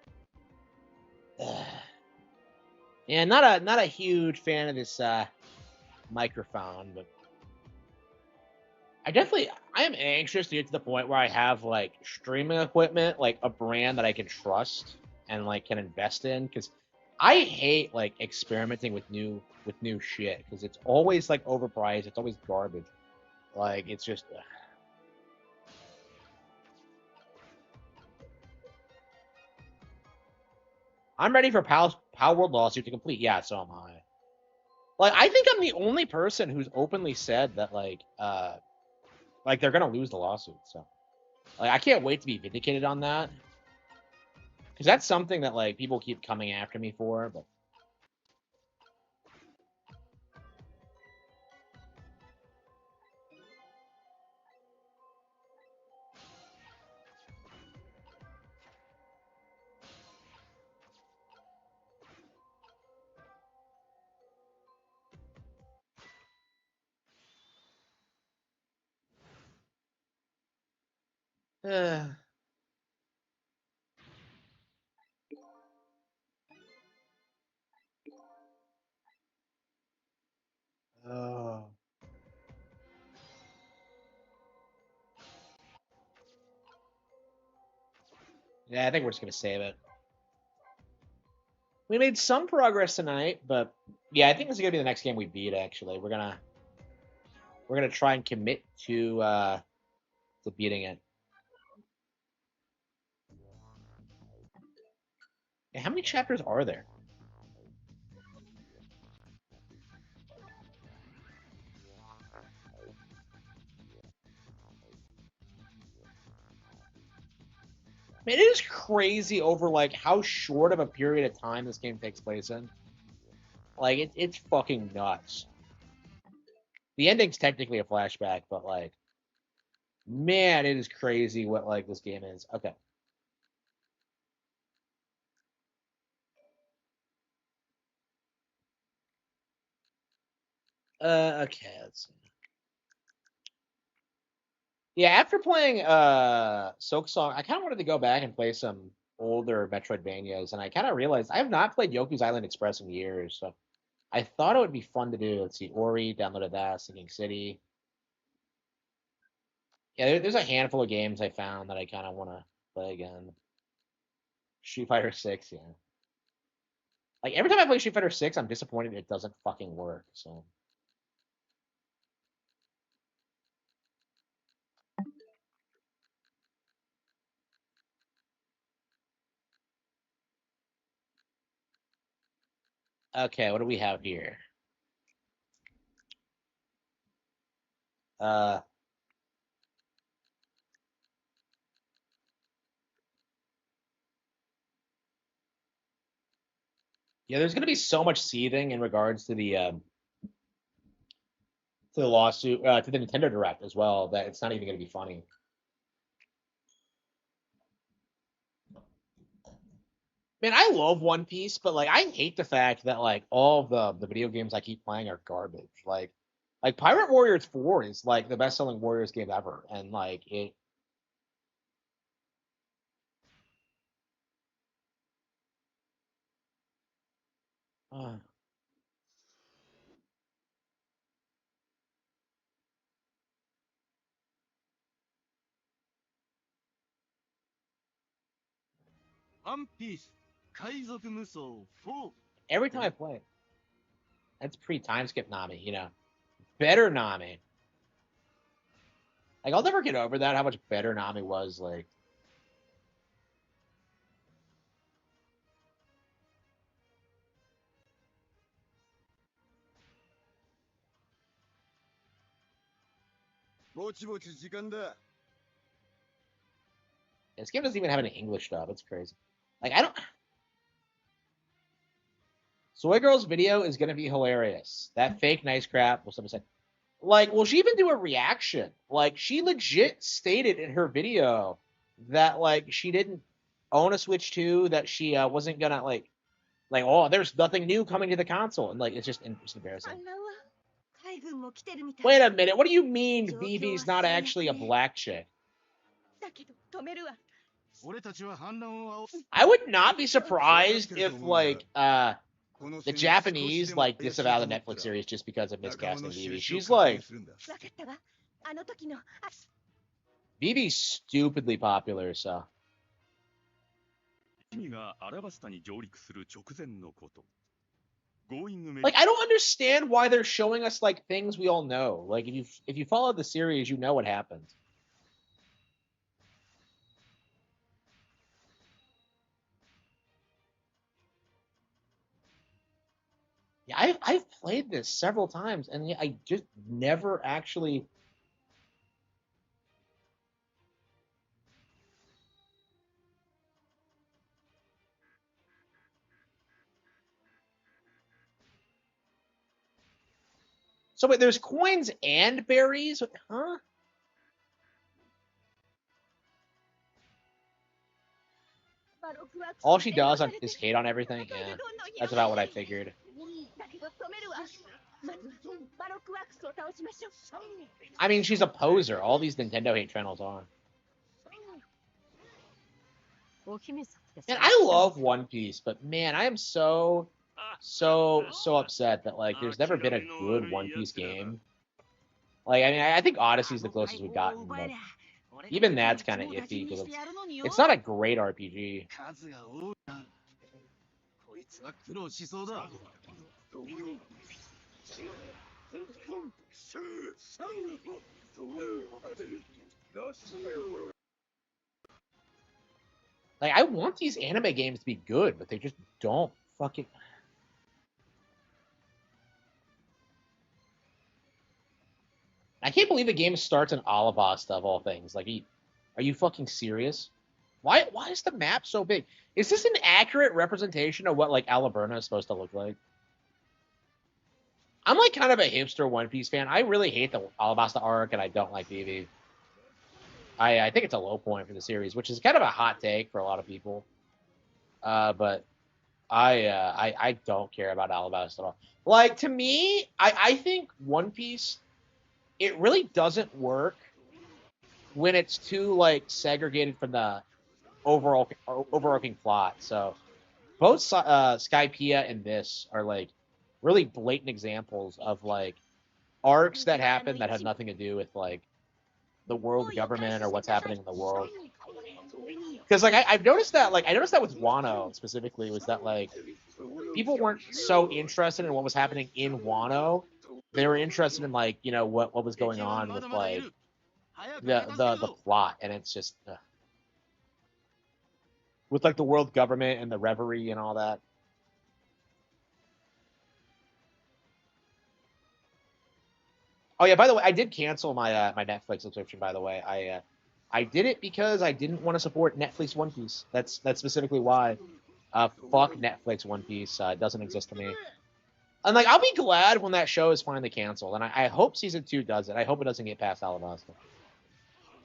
Yeah, not a huge fan of this microphone, but I am anxious to get to the point where I have like streaming equipment, like a brand that I can trust and like can invest in, because I hate like experimenting with new shit because it's always like overpriced, it's always garbage. Like it's just I'm ready for Power World lawsuit to complete. Yeah, so am I. Like I think I'm the only person who's openly said that like they're gonna lose the lawsuit. So like I can't wait to be vindicated on that, because that's something that like people keep coming after me for. But uh, oh. Yeah, I think we're just gonna save it. We made some progress tonight, but yeah, I think this is gonna be the next game we beat. Actually, we're gonna try and commit to beating it. How many chapters are there? Man, it is crazy over like how short of a period of time this game takes place in. Like it's fucking nuts. The ending's technically a flashback, but like, man, it is crazy what like this game is. Okay. Okay, let's see. Yeah, after playing Silksong, I kind of wanted to go back and play some older Metroidvanias, and I kind of realized I have not played Yoku's Island Express in years, so I thought it would be fun to do. Let's see, Ori, downloaded that, Sinking City. Yeah, there's a handful of games I found that I kind of want to play again. Street Fighter 6, yeah. Like every time I play Street Fighter 6, I'm disappointed it doesn't fucking work. So okay, what do we have here? Uh, yeah, there's gonna be so much seething in regards to the lawsuit, to the Nintendo Direct as well, that it's not even gonna be funny. Man, I love One Piece, but like I hate the fact that like all of the video games I keep playing are garbage. Like Pirate Warriors 4 is like the best selling Warriors game ever, and like it. Uh, every time I play it, that's pre time skip Nami, better Nami. Like I'll never get over that how much better Nami was. Like this game doesn't even have any English stuff. It's crazy. Like I don't. Soy Girl's video is gonna be hilarious. That fake nice crap. Will someone say? Like, will she even do a reaction? Like, she legit stated in her video that like she didn't own a Switch 2, that she wasn't gonna like oh, there's nothing new coming to the console, and like it's just embarrassing. Wait a minute, what do you mean Vivi's not actually a black chick? I would not be surprised if like the Japanese like disavow the Netflix series just because of miscasting Vivi. She's like Vivi's stupidly popular, so like I don't understand why they're showing us like things we all know. Like if you follow the series, you know what happens. Yeah, I've played this several times, and I just never actually. So wait, there's coins and berries, huh? All she does is hate on everything. Yeah, that's about what I figured. I mean, she's a poser. All these Nintendo hate channels are. And I love One Piece, but man, I am so upset that like there's never been a good One Piece game. Like, I mean, I think Odyssey's the closest we've gotten, but even that's kind of iffy because it's not a great RPG. Like, I want these anime games to be good, but they just don't fucking. I can't believe the game starts in Alabasta of all things. Like, are you fucking serious? Why is the map so big? Is this an accurate representation of what like Alaberna is supposed to look like? I'm like kind of a hipster One Piece fan. I really hate the Alabasta arc, and I don't like BB. I think it's a low point for the series, which is kind of a hot take for a lot of people. But I don't care about Alabasta at all. Like, to me, I think One Piece, it really doesn't work when it's too like segregated from the overarching plot. So both Skypiea and this are like really blatant examples of like arcs that happen that have nothing to do with like the world government or what's happening in the world. Because like I've noticed that, like I noticed that with Wano specifically, was that like people weren't so interested in what was happening in Wano. They were interested in like, you know, what was going on with like the plot, and it's just with like the world government and the reverie and all that. Oh yeah, by the way, I did cancel my my Netflix subscription. By the way, I did it because I didn't want to support Netflix One Piece. That's specifically why. Fuck Netflix One Piece. It doesn't exist to me. And like, I'll be glad when that show is finally canceled, and I hope season 2 does it. I hope it doesn't get past Alabasta.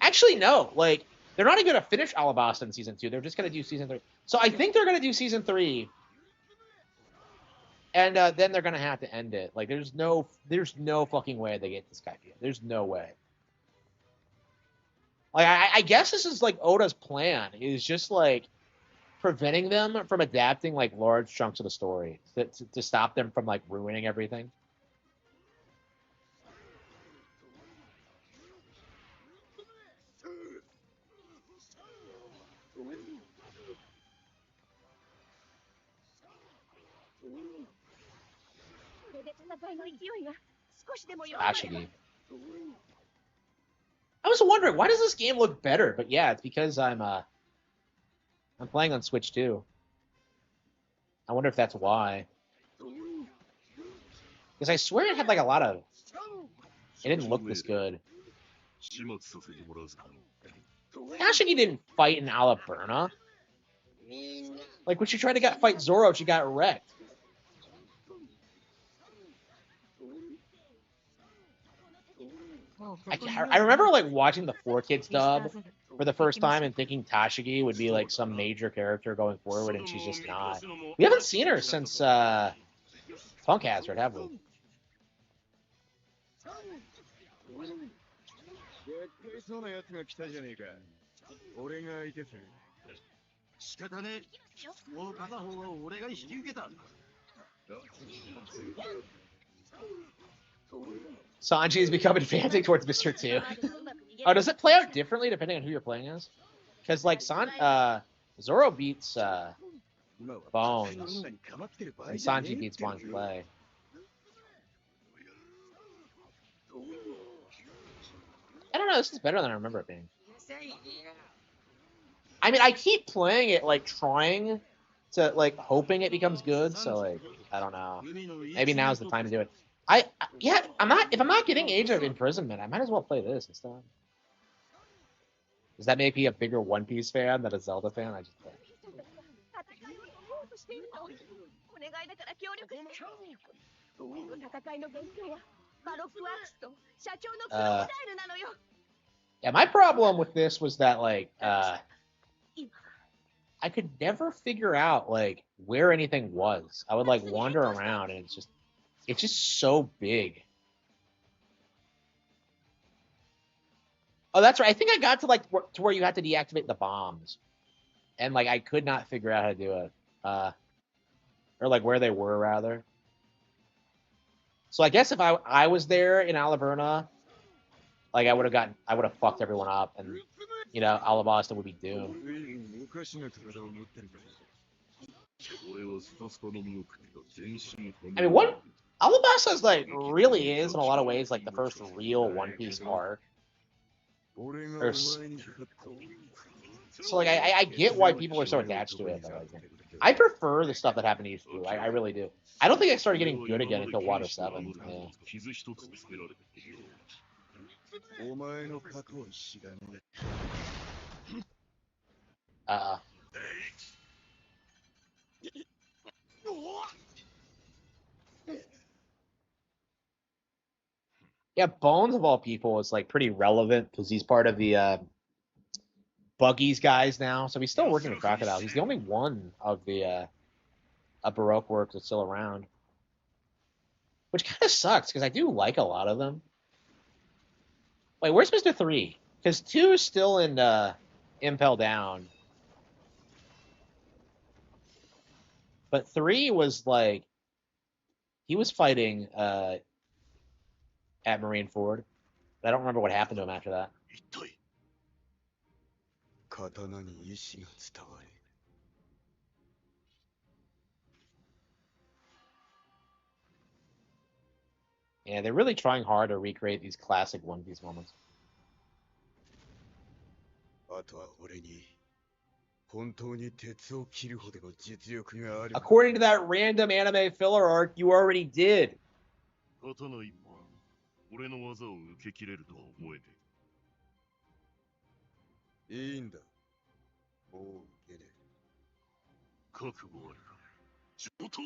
Actually, no. Like, they're not even gonna finish Alabasta in season 2. They're just gonna do season 3. So I think they're gonna do season 3. And then they're gonna have to end it. Like, there's no fucking way they get this guy. There's no way. Like, I guess this is like Oda's plan, is just like preventing them from adapting like large chunks of the story to stop them from like ruining everything. Ashigi. I was wondering, why does this game look better? But yeah, it's because I'm playing on Switch too. I wonder if that's why. Because I swear it had like a lot of. It didn't look this good. Ashigi didn't fight in Alaberna. Like when she tried to fight Zoro, she got wrecked. I remember like watching the 4Kids dub for the first time and thinking Tashigi would be like some major character going forward, and she's just not. We haven't seen her since Punk Hazard, have we? Sanji is becoming advancing towards Mr. 2. Oh, does it play out differently depending on who you're playing as? Because like Zoro beats Bones, and Sanji beats Bon Clay. I don't know. This is better than I remember it being. I mean, I keep playing it, like trying to, like hoping it becomes good. So like, I don't know. Maybe now's the time to do it. If I'm not getting Age of Imprisonment, I might as well play this instead. Does that make me a bigger One Piece fan than a Zelda fan? I just play. Yeah, my problem with this was that like I could never figure out like where anything was. I would like wander around, and it's just so big. Oh, that's right. I think I got to like to where you had to deactivate the bombs, and like I could not figure out how to do it, or like where they were rather. So I guess if I was there in Alaverna, like I would have fucked everyone up, and you know Alabasta would be doomed. I mean, what Alabasta is like really is in a lot of ways like the first real One Piece arc. So like I get why people are so attached to it. But, like, I prefer the stuff that happened to East Blue. I really do. I don't think I started getting good again until Water 7. Yeah. お前の過去を知らねえ。Uh, yeah, Bones of all people is like pretty relevant because he's part of the Buggies guys now. So he's still working with Crocodile. He's the only one of the Baroque works that's still around, which kind of sucks because I do like a lot of them. Wait, where's Mr. 3? Because 2 is still in Impel Down. But 3 was like, he was fighting at Marine Ford. But I don't remember what happened to him after that. 一体刀に意志が伝わり Yeah, they're really trying hard to recreate these classic One Piece moments. あとは俺に本当に鉄を切るほどの実力がある According to that random anime filler arc, you already did. 刀一本俺の技を受け切れるとは思えていいんだもう受けね覚悟あるか上等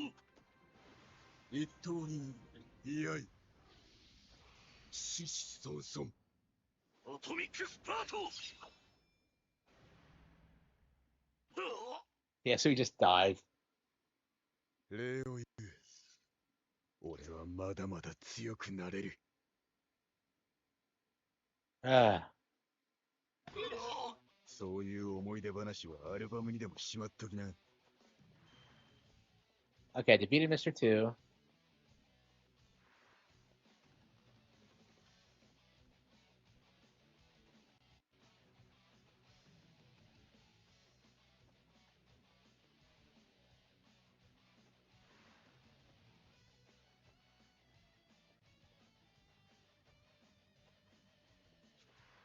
え一刀に居合獅子孫孫 アトミックスパート Yeah, so he just died. 礼を言う俺はまだまだ強くなれる そういう思い出話はアルバムにでもしまっときな Okay, defeated Mr. 2.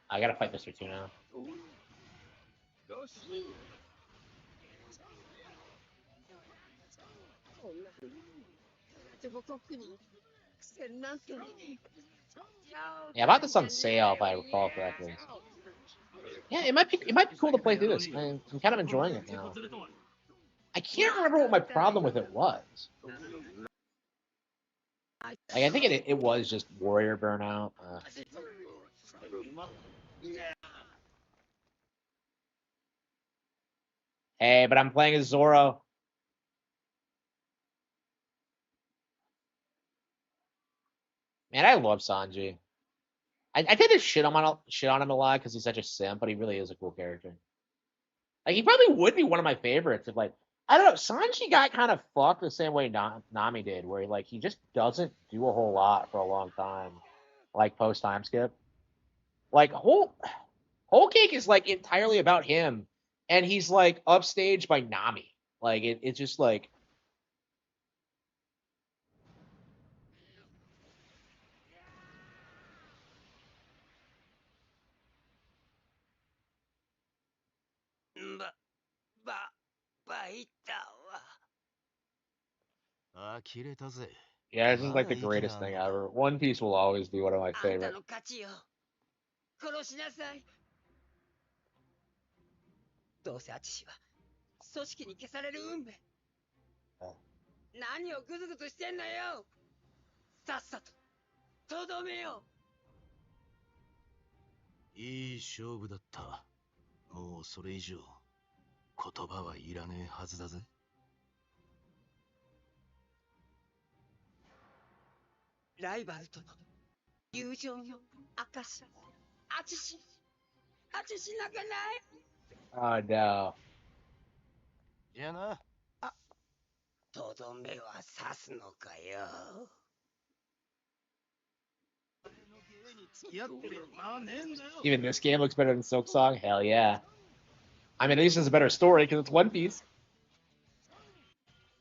I gotta fight Mr. 2 now. 地獄に苦戦なんて Yeah, I bought this on sale if I recall correctly. Yeah, it might be cool to play through this. I'm kind of enjoying it now. I can't remember what my problem with it was. Like, I think it was just warrior burnout. Hey, but I'm playing as Zoro. Man, I love Sanji. I tend to shit on him a lot because he's such a simp, but he really is a cool character. Like, he probably would be one of my favorites if, like, I don't know, Sanji got kind of fucked the same way Nami did, where he just doesn't do a whole lot for a long time, like post time skip. Like whole cake is like entirely about him, and he's like upstaged by Nami. Like it's just like. Yeah, this is like the greatest thing ever. One Piece will always be one of my あんた favorites. の勝ちよ殺しなさいどうせアチシは組織に消される運命あ何をグズグズしてんのよさっさととどめよいい勝負だったもうそれ以上言葉はいらねえはずだぜライバルとの友情の証アチシ泣かない Oh no. いやなとどめは刺すのかよ Even this game looks better than Silksong? Hell yeah. I mean, at least it's a better story because it's One Piece.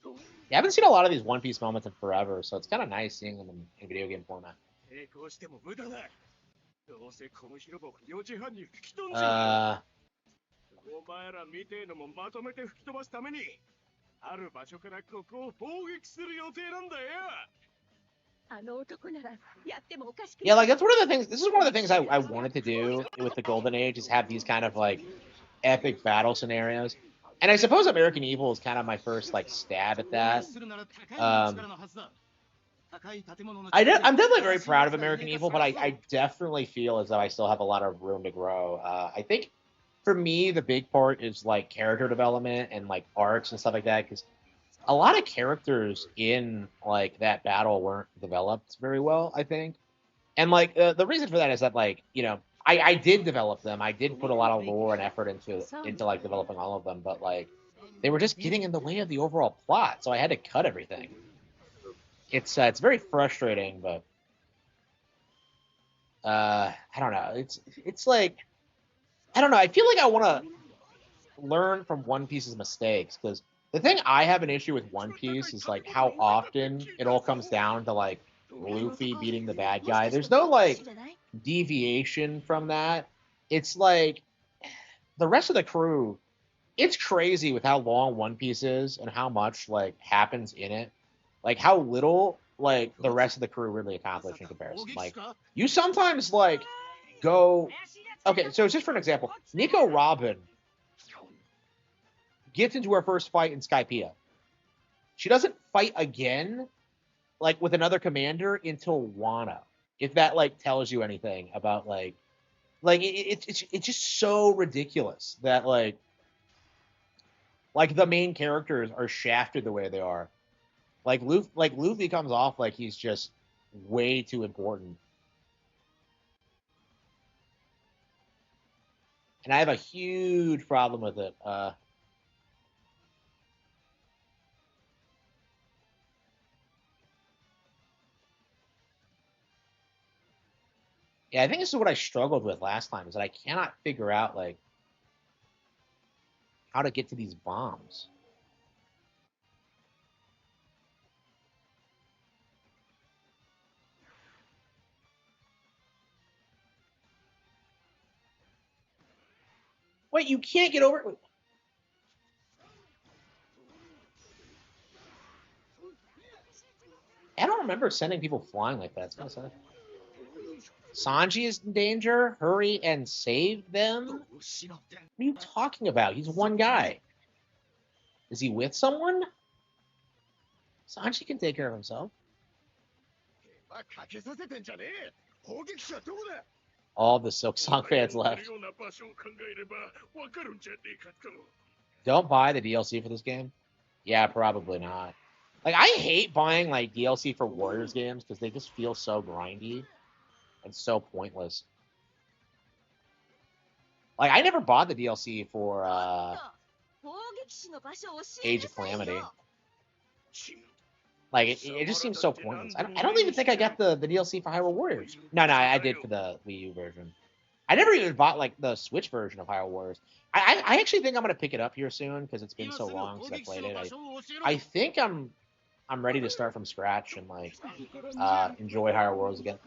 Yeah, I haven't seen a lot of these One Piece moments in forever, so it's kind of nice seeing them in video game format. 抵抗しても無駄だどうせこの広場を4時半に吹き飛んで Uh, お前らみてえのもまとめて吹き飛ばすためにある場所からここを砲撃する予定なんだよ。あの男ならやってもおかしく Yeah, like that's one of the things. This is one of the things I wanted to do with the Golden Age is have these kind of like epic battle scenarios. And I suppose American Evil is kind of my first like stab at that. I'm definitely very proud of American Evil, but I definitely feel as though I still have a lot of room to grow. I think for me, the big part is like character development and like arcs and stuff like that, because a lot of characters in like that battle weren't developed very well, I think. And like the reason for that is that like, you know, I did develop them. I did put a lot of lore and effort into like developing all of them, but like they were just getting in the way of the overall plot, so I had to cut everything. It's very frustrating, but I don't know. It's like I don't know. I feel like I want to learn from One Piece's mistakes, because the thing I have an issue with One Piece is like how often it all comes down to like Luffy beating the bad guy. There's no like deviation from that. It's like the rest of the crew. It's crazy with how long One Piece is and how much like happens in it. Like how little like the rest of the crew really accomplished in comparison. Like you sometimes like go okay, so just for an example, Nico Robin gets into her first fight in Skypiea. She doesn't fight again like with another commander until Wano. If that like tells you anything about it's just so ridiculous that like the main characters are shafted the way they are. Like Luffy comes off like he's just way too important. And I have a huge problem with it. Yeah, I think this is what I struggled with last time, is that I cannot figure out like how to get to these bombs. Wait, you can't get over it. I don't remember sending people flying like that. It's kind of sad. Sanji is in danger. Hurry and save them. What are you talking about? He's one guy. Is he with someone? Sanji can take care of himself. All the Silksong fans left. Don't buy the DLC for this game. Yeah, probably not. Like, I hate buying like DLC for Warriors games because they just feel so grindy and so pointless. Like, I never bought the DLC for Age of Calamity. Like, it just seems so pointless. I don't even think I got the DLC for Hyrule Warriors. No, I did for the Wii U version. I never even bought like the Switch version of Hyrule Warriors. I actually think I'm gonna pick it up here soon because it's been so long since I played it. I think I'm ready to start from scratch and like enjoy Hyrule Warriors again.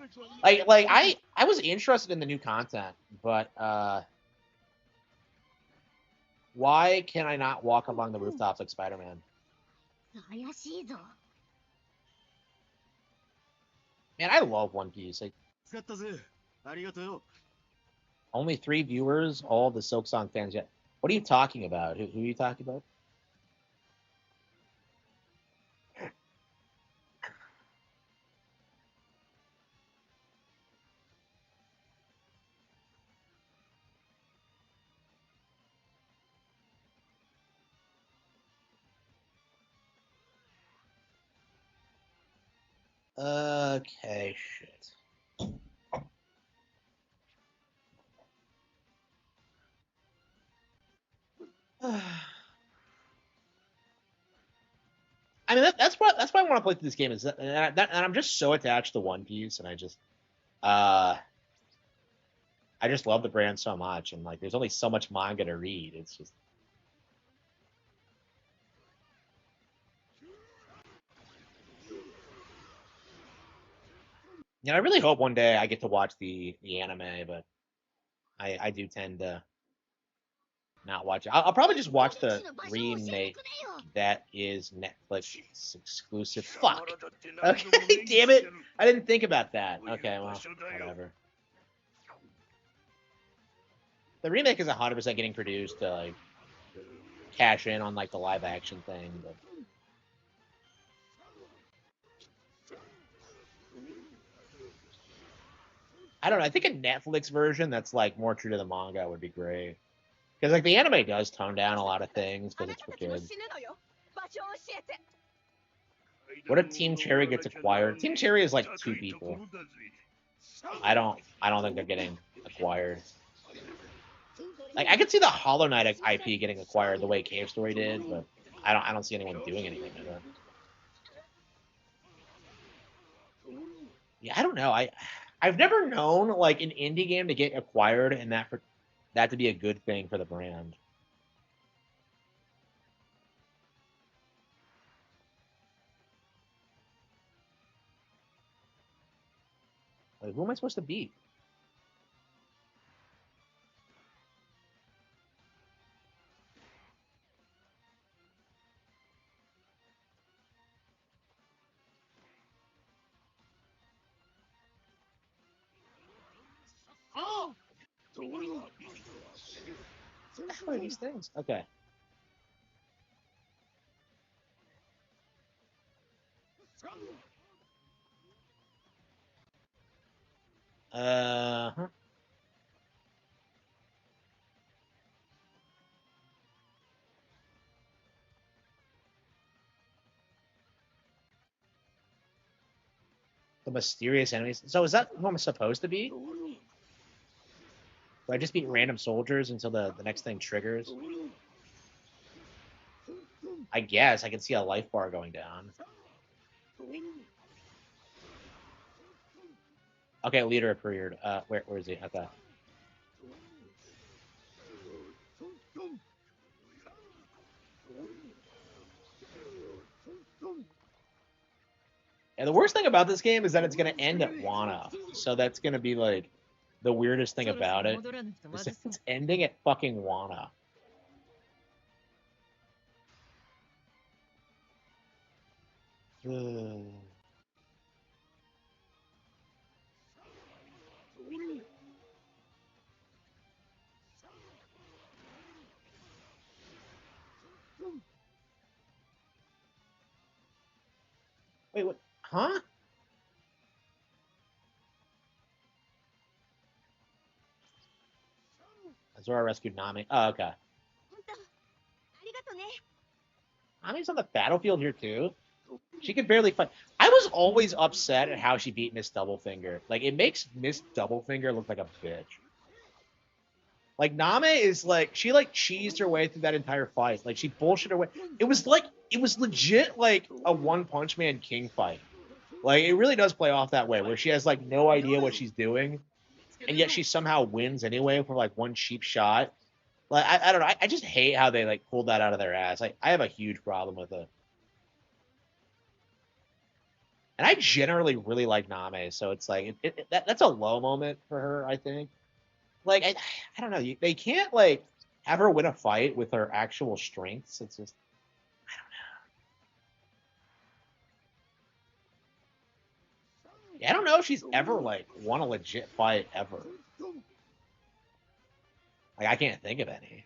Like I was interested in the new content, but why can I not walk along the rooftops like Spider-Man? Man, I love One Piece. Like, only 3 viewers, all the Silksong fans yet. What are you talking about? Who are you talking about? Okay, shit. I mean, that's why I want to play through this game is and I'm just so attached to One Piece, and uh, I just love the brand so much, and like, there's only so much manga to read. It's just. You know, I really hope one day I get to watch the anime, but I do tend to not watch it. I'll probably just watch the remake that is Netflix exclusive. Fuck. Okay, damn it. I didn't think about that. Okay, well, whatever. The remake is 100% getting produced to like cash in on like the live action thing, but I don't know. I think a Netflix version that's like more true to the manga would be great. Because like the anime does tone down a lot of things because it's for kids. What if Team Cherry gets acquired? Team Cherry is like 2 people. I don't think they're getting acquired. Like I could see the Hollow Knight IP getting acquired the way Cave Story did, but I don't see anyone doing anything with it. Yeah, I don't know. I've never known like an indie game to get acquired and that to be a good thing for the brand. Like, who am I supposed to beat? What the hell are these things? Okay. Huh. The mysterious enemies. So is that who I'm supposed to be? Do I just beat random soldiers until the next thing triggers? I guess I can see a life bar going down. Okay, leader appeared. Where is he? Okay. And the worst thing about this game is that it's going to end at Wana. So that's going to be like the weirdest thing about it. Is it's ending at fucking Wana. Wait, what? Huh? Zora rescued Nami. Oh, okay. Nami's on the battlefield here too. She can barely fight. I was always upset at how she beat Miss Doublefinger. Like it makes Miss Doublefinger look like a bitch. Like Name is like she like cheesed her way through that entire fight. Like she bullshit her way. It was legit like a One Punch Man King fight. Like it really does play off that way, where she has like no idea what she's doing, and yet she somehow wins anyway for like one cheap shot. Like I don't know. I just hate how they like pulled that out of their ass. I have a huge problem with it. And I generally really like Name, so it's like that's a low moment for her, I think. Like I don't know, they can't like have her win a fight with her actual strengths. It's just I don't know. Yeah, I don't know if she's ever like won a legit fight ever. Like I can't think of any.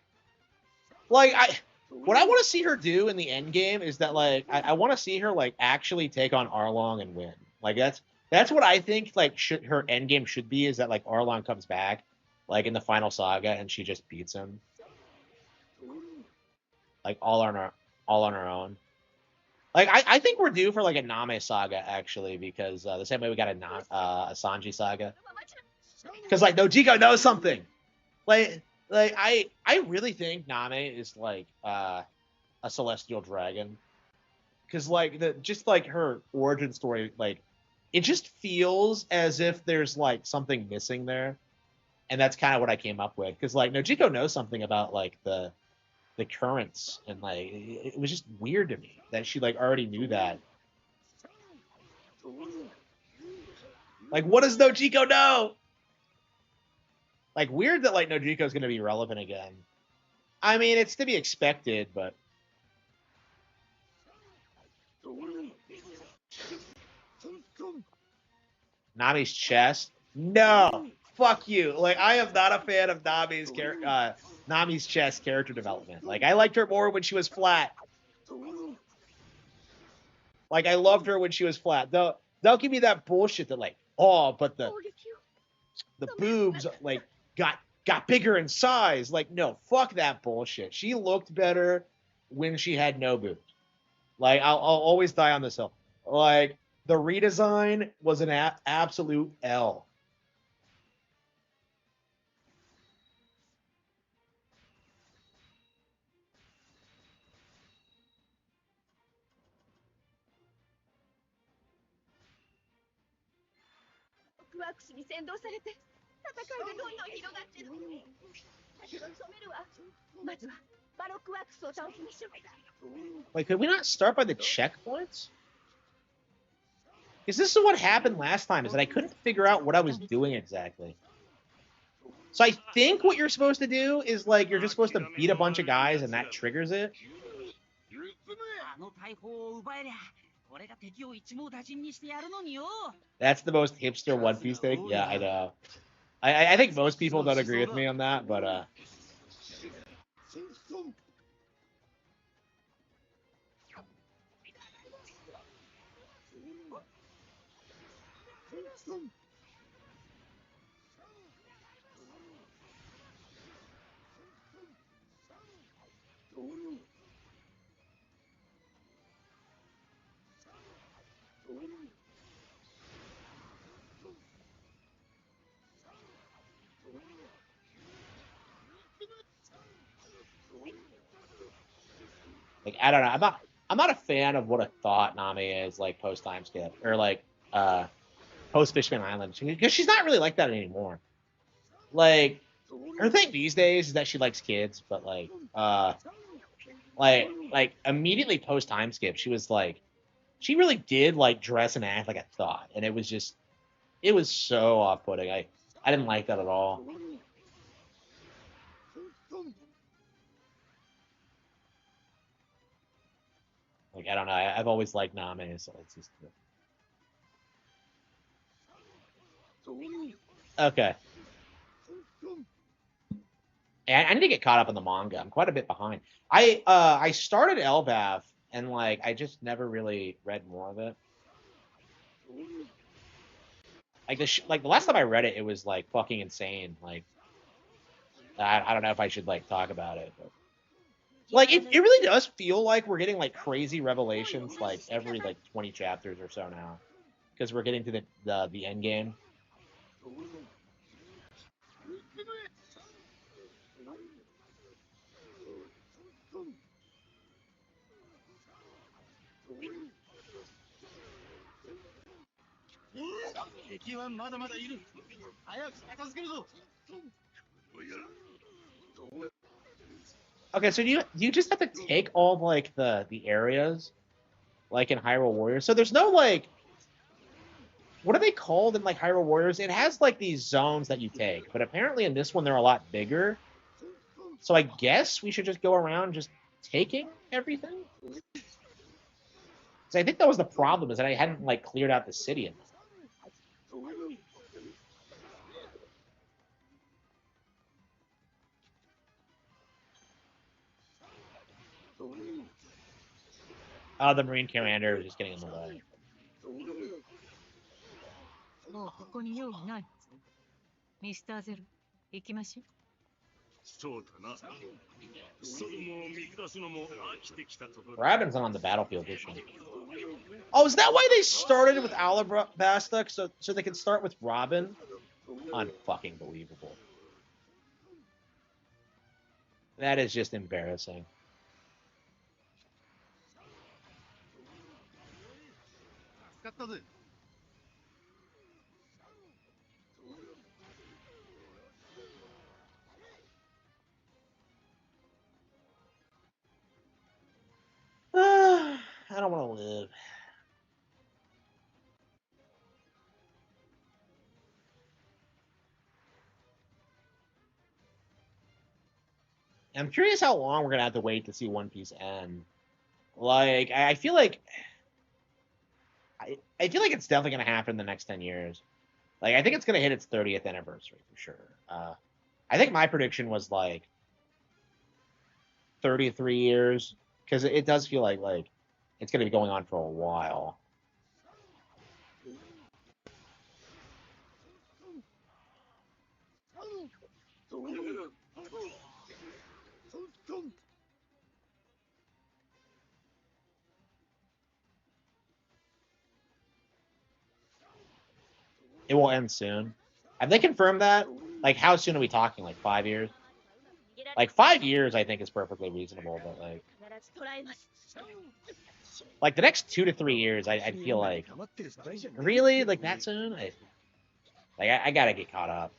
Like what I want to see her do in the end game is that like I want to see her like actually take on Arlong and win. Like that's what I think like her end game should be, is that like Arlong comes back like in the final saga and she just beats him. Like all on her own. Like I think we're due for like a Name saga actually, because the same way we got a Sanji saga. Because like Nojiko knows something. Like I really think Name is like a celestial dragon. Because like just like her origin story, like it just feels as if there's like something missing there, and that's kind of what I came up with. Because like Nojiko knows something about like the currents, and like it was just weird to me that she like already knew that. Like, what does Nojiko know? Like, weird that like Nojiko is going to be relevant again. I mean, it's to be expected, but Nami's chest? No. Fuck you. Like, I am not a fan of Nami's chest character development. Like, I liked her more when she was flat. Like, I loved her when she was flat. Don't give me that bullshit that like, oh, but the boobs like got bigger in size. Like, no, fuck that bullshit. She looked better when she had no boobs. Like, I'll always die on this hill. Like, the redesign was an absolute L. Like, could we not start by the checkpoints? Because this is what happened last time, is that I couldn't figure out what I was doing exactly. So I think what you're supposed to do is, like, you're just supposed to beat a bunch of guys and that triggers it. That's the most hipster One Piece thing? Yeah, I know. I think most people don't agree with me on that, but like, I don't know. I'm not a fan of what a thought Nami is, like, post time skip or like post Fishman Island, because she's not really like that anymore. Like, her thing these days is that she likes kids, but like immediately post time skip, she was like, she really did like dress and act like a thought, and it was so off putting. I didn't like that at all. Like, I don't know. I've always liked Nami, so it's just okay. And I need to get caught up in the manga. I'm quite a bit behind. I started Elbaf and like I just never really read more of it. Like the last time I read it, it was like fucking insane. Like, I don't know if I should like talk about it, but like it really does feel like we're getting like crazy revelations like every like 20 chapters or so now, because we're getting to the end game. Okay, so do you just have to take all like the areas like in Hyrule Warriors? So there's no like, what are they called in like Hyrule Warriors? It has like these zones that you take, but apparently in this one they're a lot bigger. So I guess we should just go around just taking everything. So I think that was the problem, is that I hadn't like cleared out the city enough. Oh, the Marine Commander was just getting in the way. もうここに用意ない。ミスターゼル、行きましょう。そうだな。それも見下すのも飽きてきたところ。 Robin's not on the battlefield this one. Oh, is that why they started with Alabasta? So they can start with Robin? Unfucking believable. That is just embarrassing. I don't want to live. I'm curious how long we're gonna have to wait to see One Piece end. Like, I feel like I feel like it's definitely gonna happen in the next 10 years. Like, I think it's gonna hit its 30th anniversary for sure. I think my prediction was like 33 years because it does feel like it's gonna be going on for a while. It will end soon. Have they confirmed that? Like, how soon are we talking? Like 5 years? Like 5 years, I think is perfectly reasonable. But like the next 2 to 3 years, I'd feel like really like that soon. I gotta get caught up.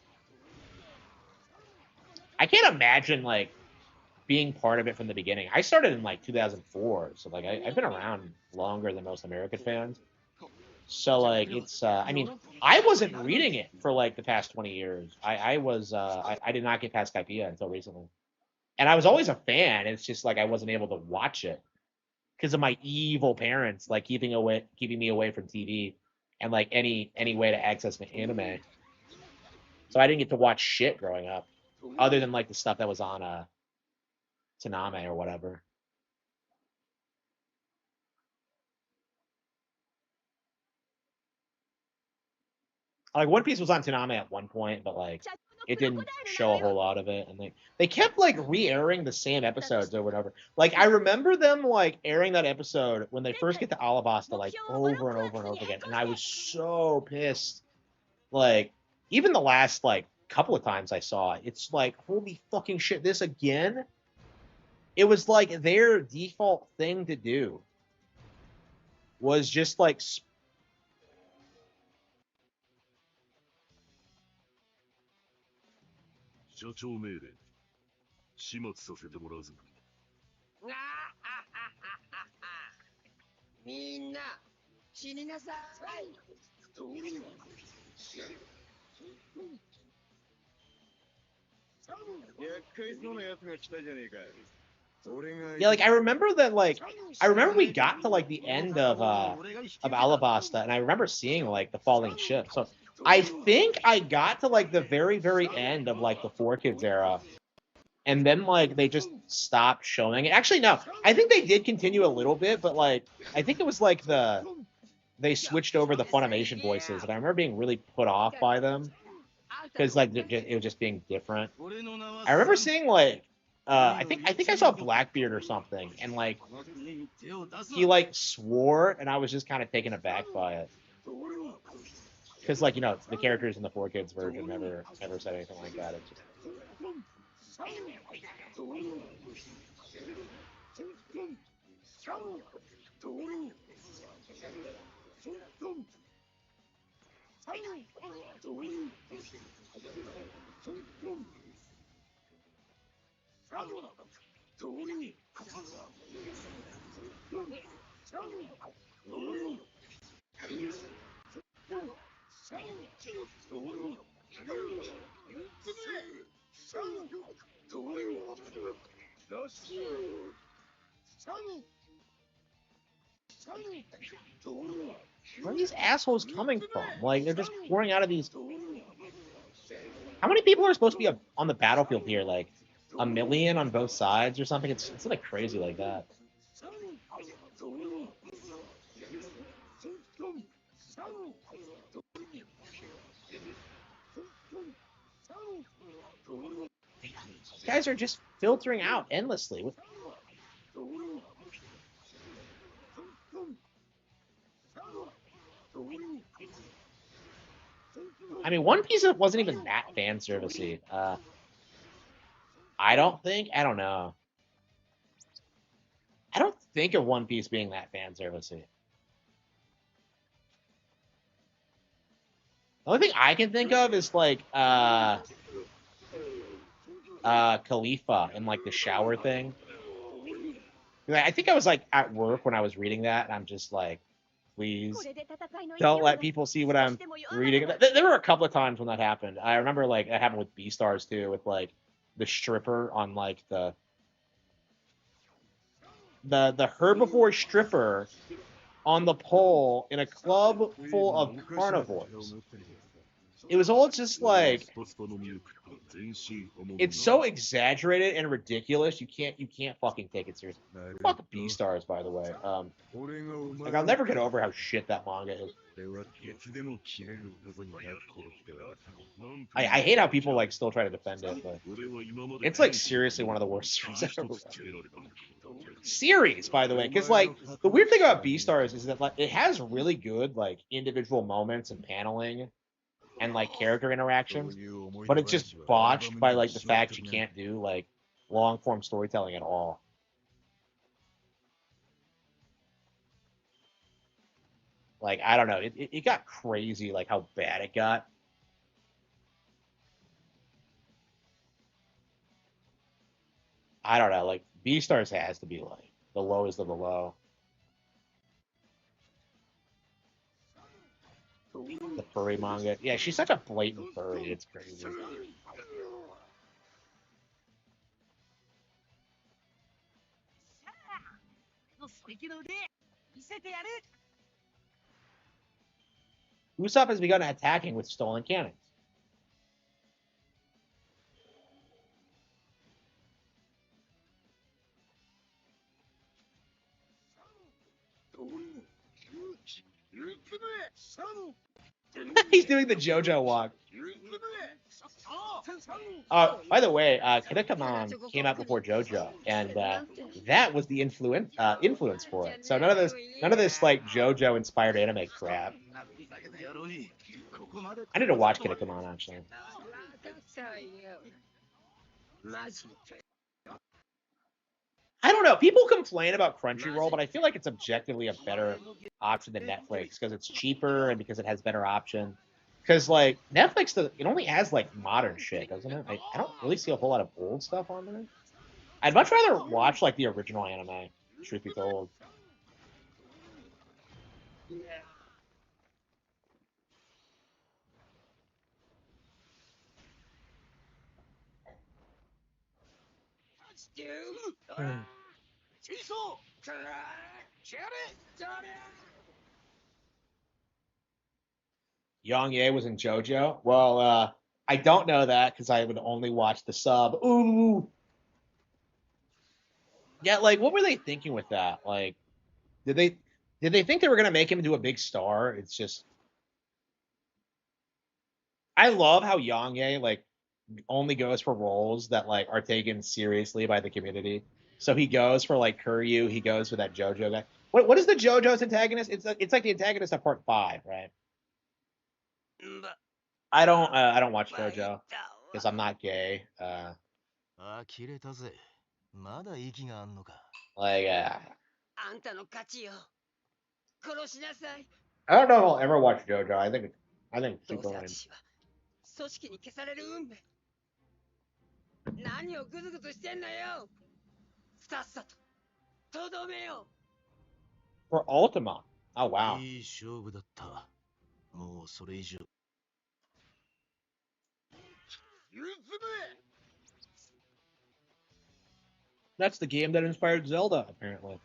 I can't imagine like being part of it from the beginning. I started in like 2004, so like I've been around longer than most American fans. So like it's I mean I wasn't reading it for like the past 20 years. I did not get past Skypiea until recently. And I was always a fan. It's just like I wasn't able to watch it because of my evil parents like keeping me away from TV and like any way to access my anime. So I didn't get to watch shit growing up other than like the stuff that was on Taname or whatever. Like One Piece was on Taname at one point, but like it didn't show a whole lot of it, and they kept like re-airing the same episodes over and over. Like I remember them like airing that episode when they first get to Alabasta like over and over and over again, and I was so pissed. Like even the last like couple of times I saw it, it's like holy fucking shit, this again. It was like their default thing to do was just like yeah, like I remember that like I remember we got to like the end of Alabasta and I remember seeing like the falling ship. So I think I got to like the very end of like the Four Kids era. And then like they just stopped showing it. Actually no, I think they did continue a little bit, but like I think it was like they switched over the Funimation voices and I remember being really put off by them because like it was just being different. I remember seeing like I think I saw Blackbeard or something, and like he like swore, and I was just kind of taken aback by it because like the characters in the Four Kids version never said anything like that. It's just where are these assholes coming from? Like they're just pouring out of these. How many people are supposed to be on the battlefield here? Like a million on both sides or something? It's like crazy like that. These guys are just filtering out endlessly. I mean, One Piece wasn't even that fan servicey. I don't think. I don't know. I don't think of One Piece being that fan servicey. The only thing I can think of is like Khalifa and like the shower thing. I think I was like at work when I was reading that, and I'm just like, please don't let people see what I'm reading. There were a couple of times when that happened. I remember like that happened with B-Stars too, with like the stripper on like the the herbivore stripper on the pole in a club full of carnivores. It was all just like it's so exaggerated and ridiculous. You can't fucking take it seriously. Fuck B-Stars, by the way. Like I'll never get over how shit that manga is. I hate how people like still try to defend it, but it's like seriously one of the worst series I've ever read. Series, by the way, because like the weird thing about B-Stars is that like it has really good like individual moments and paneling and like character interactions, but it's just botched by like the fact you can't do like long form storytelling at all. Like I don't know, it got crazy like how bad it got. I don't know, like B-Stars has to be like the lowest of the low. The furry manga. Yeah, she's such a blatant furry. It's crazy. 素敵な腕見せてやる Usopp has begun attacking with stolen cannons. He's doing the JoJo walk. By the way, Kinnikuman came out before JoJo, and that was the influence for it. So none of this like JoJo inspired anime crap. I need to watch Kinnikuman actually. I don't know. People complain about Crunchyroll, but I feel like it's objectively a better option than Netflix because it's cheaper and because it has better options. Because like Netflix, it only has like modern shit, doesn't it? I don't really see a whole lot of old stuff on there. I'd much rather watch like the original anime. Truth be told. Yang Ye was in JoJo. Well, I don't know that because I would only watch the sub. Ooh. Yeah, like what were they thinking with that? Like, did they think they were gonna make him into a big star? It's just, I love how Yang Ye like only goes for roles that like are taken seriously by the community. So he goes for like Kuryu, he goes for that JoJo guy. What is the JoJo's antagonist? It's like the antagonist of part 5, right? I don't watch JoJo because I'm not gay. Like I don't know if I'll ever watch JoJo. I think it's super lame. 組織に消される運命何をグズグズしてんのよさっさととどめよ For Ultima. Oh wow. いい勝負だった。もうそれ以上。That's the game that inspired Zelda, apparently.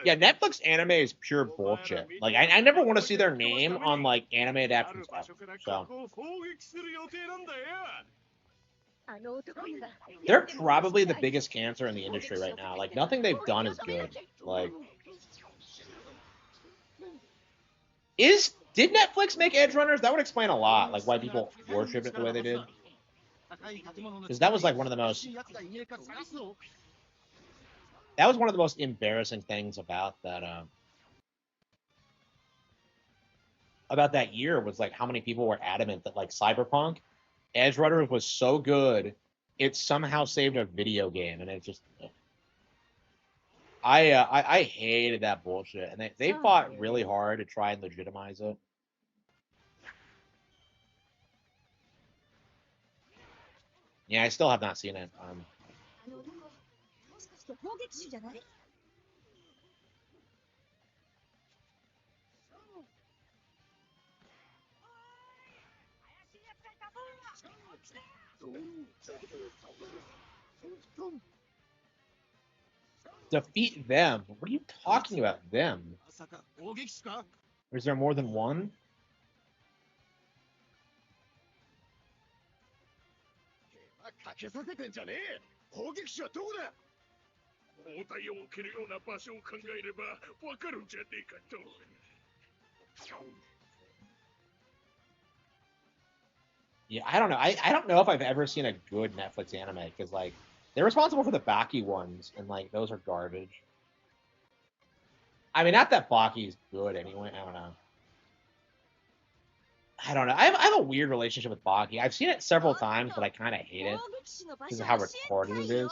Yeah, Netflix anime is pure bullshit. Like, I never want to see their name on like anime adaptations. So they're probably the biggest cancer in the industry right now. Like, nothing they've done is good. Like, did Netflix make Edge Runners? That would explain a lot, like why people worship it the way they did. Because that was like one of the most. That was one of the most embarrassing things about that year was like how many people were adamant that like Cyberpunk Edge Runners was so good it somehow saved a video game, and it just I hated that bullshit, and they fought really hard to try and legitimize it. Yeah, I still have not seen it. Defeat them? What are you talking about, them? まさか攻撃手か Or is there more than one? かけさせてんじゃねえ攻撃手はどこだ包帯を置けるような場所を考えればわかるんじゃねえかと Yeah, I don't know. I don't know if I've ever seen a good Netflix anime because like they're responsible for the Baki ones and like those are garbage. I mean, not that Baki's good anyway. I don't know. I don't know. I have a weird relationship with Baki. I've seen it several times, but I kind of hate it because of how recorded it is.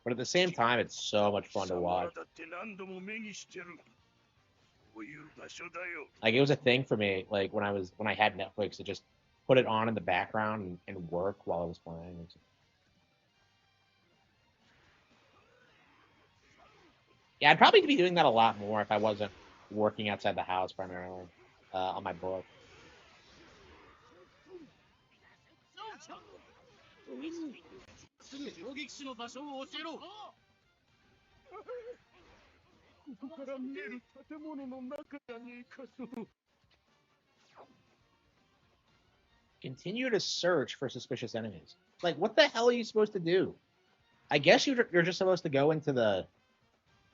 But at the same time, it's so much fun to watch. だって何度も目にしてるそういう場所だよ Like it was a thing for me. Like when I had Netflix to just put it on in the background and work while I was playing. Yeah, I'd probably be doing that a lot more if I wasn't working outside the house primarily on my book. すぐ攻撃手の場所を教えろここから見える建物の中じゃねえかと Continue to search for suspicious enemies. Like, what the hell are you supposed to do? I guess you're just supposed to go into the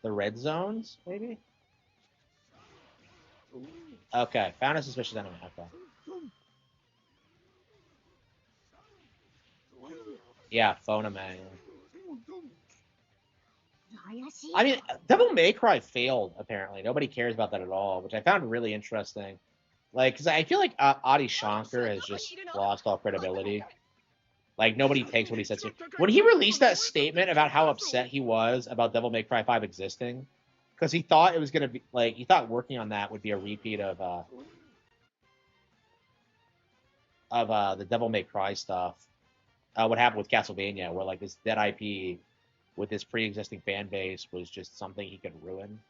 red zones, maybe? Okay, found a suspicious enemy. Okay. Yeah, phone a man. I mean, Devil May Cry failed, apparently. Nobody cares about that at all, which I found really interesting. Like, because I feel like Adi Shankar has just lost all credibility. Like, nobody takes what he says. When he released that statement about how upset he was about Devil May Cry 5 existing, because he thought it was going to be, like, he thought working on that would be a repeat of the Devil May Cry stuff. What happened with Castlevania, where, like, this dead IP with this pre-existing fan base was just something he could ruin.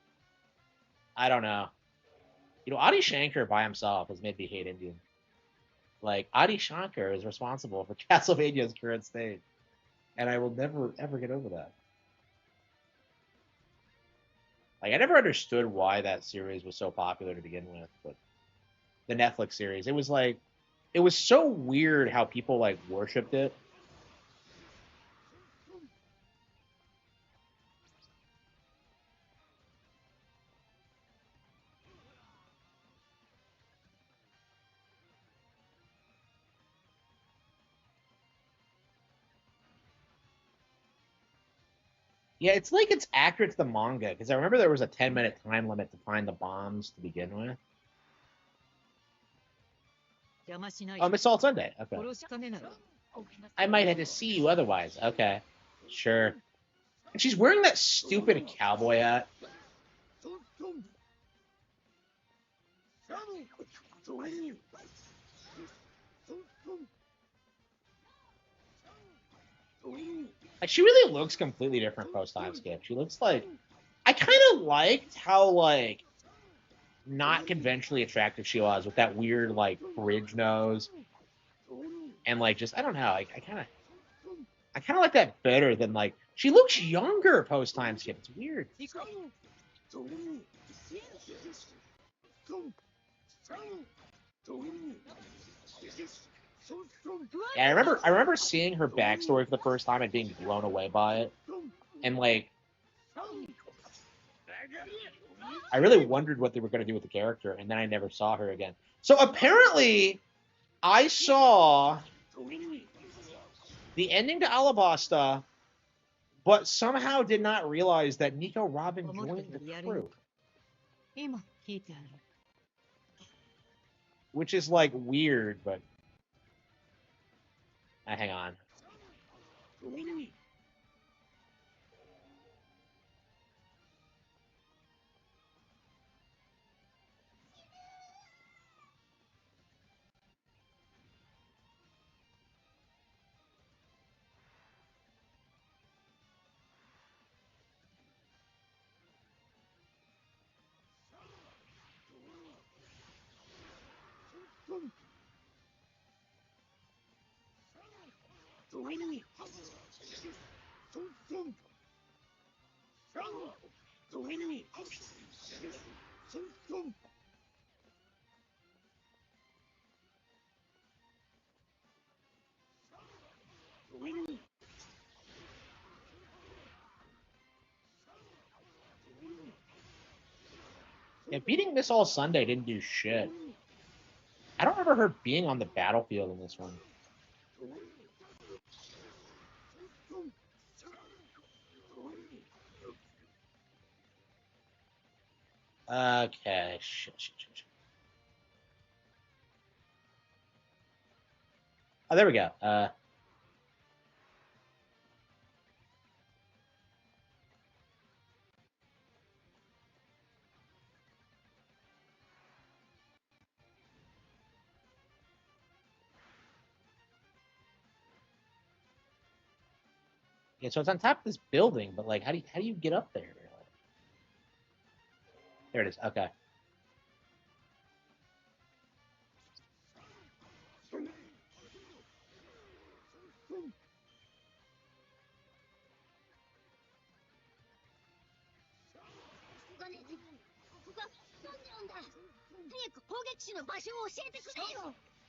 I don't know. You know, Adi Shankar by himself has made me hate Indian. Like, Adi Shankar is responsible for Castlevania's current state. And I will never, ever get over that. Like, I never understood why that series was so popular to begin with, but the Netflix series, it was like, it was so weird how people, like, worshipped it. Yeah, it's like it's accurate to the manga, because I remember there was a 10-minute time limit to find the bombs to begin with. Oh, Miss Salt Sunday. Okay. I might have to see you otherwise. Okay. Sure. And she's wearing that stupid cowboy hat. Like, she really looks completely different post time skip. She looks like, I kind of liked how like not conventionally attractive she was with that weird like bridge nose, and like just I don't know. I kind of like that better than like she looks younger post time skip. It's weird. Yeah, I remember seeing her backstory for the first time and being blown away by it, and like I really wondered what they were going to do with the character, and then I never saw her again. So apparently, I saw the ending to Alabasta, but somehow did not realize that Nico Robin joined the crew. Which is like weird, but hang on. Yeah, beating Miss All Sunday didn't do shit. I don't remember her being on the battlefield in this one. Okay, shit. Oh, there we go. Yeah, so it's on top of this building, but like, how do you get up there? There it is. Okay.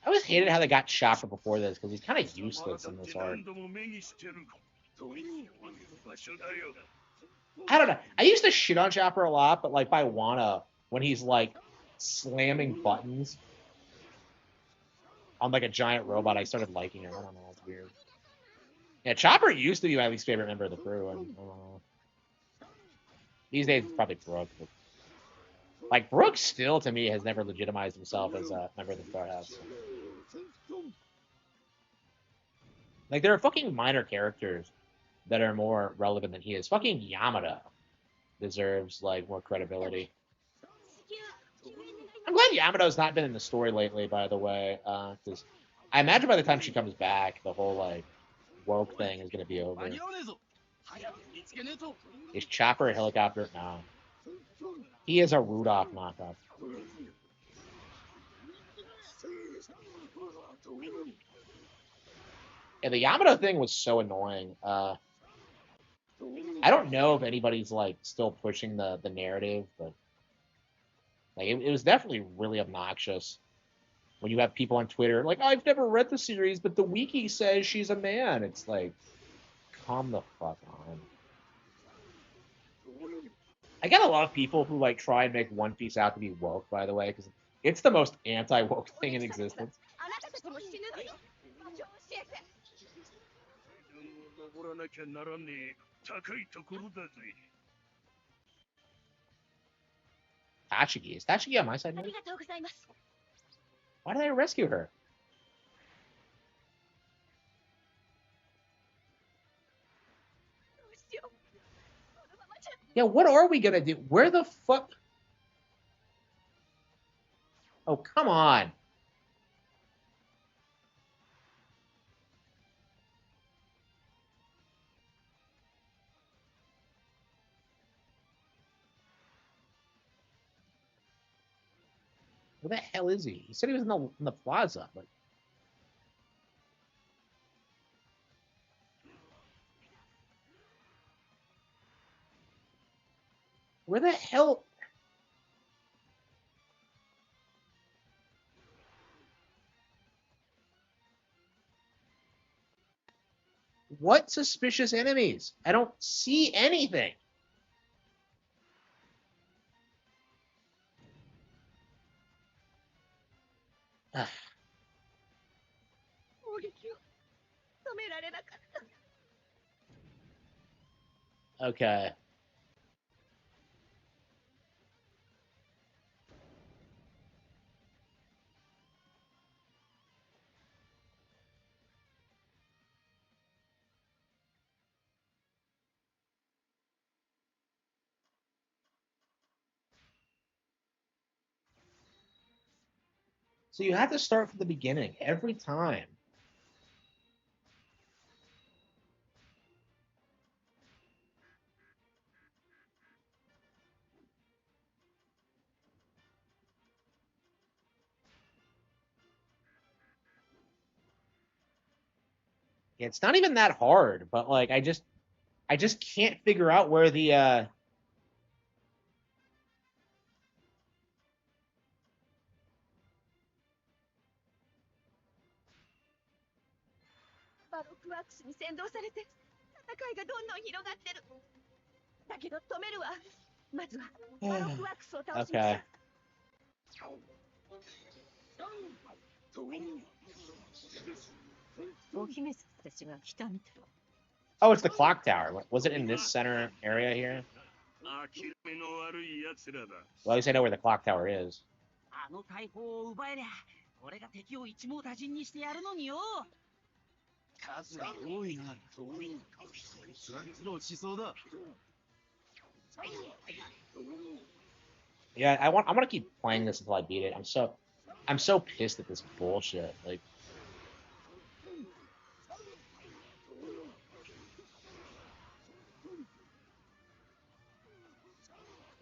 I always hated how they got Chopper before this because he's kind of useless in this arc. I don't know. I used to shit on Chopper a lot, but like by Wano, when he's like slamming buttons on like a giant robot, I started liking him. I don't know. It's weird. Yeah, Chopper used to be my least favorite member of the crew, and I don't know. These days it's probably Brooke. But, like Brooke still to me has never legitimized himself as a member of the Star House. Like there are fucking minor characters that are more relevant than he is. Fucking Yamada deserves like more credibility. I'm glad Yamada's not been in the story lately, by the way, because I imagine by the time she comes back, the whole like woke thing is gonna be over. Is Chopper a helicopter? No. He is a Rudolph knockoff. Yeah, the Yamada thing was so annoying. I don't know if anybody's like still pushing the narrative, but like it was definitely really obnoxious when you have people on Twitter like, I've never read the series, but the wiki says she's a man. It's like, calm the fuck on. I got a lot of people who like try and make One Piece out to be woke, by the way, because it's the most anti-woke thing in existence. Tachigi. Is Tachigi on my side now? Why did I rescue her? Yeah, what are we gonna do? Where the fuck? Oh, come on. Where the hell is he? He said he was in the plaza, but where the hell? What suspicious enemies? I don't see anything. Okay. So you have to start from the beginning every time. It's not even that hard, but like I just can't figure out where the バロックワークスに先導されて戦いがどんどん広がってる。だけど止めるわ。まずはバロックワークスを倒しましょ Okay. う。お姫様たちが来たみたい。 Oh, it's the clock tower. Was it in this center area here? 諦めの悪い奴らだ。 Well, at least I know where the clock tower is. あの大砲を奪えりゃ、俺が敵を一網打尽にしてやるのによ。数が多いな。苦労しそうだ。Yeah, I'm gonna keep playing this until I beat it. I'm so pissed at this bullshit. Like,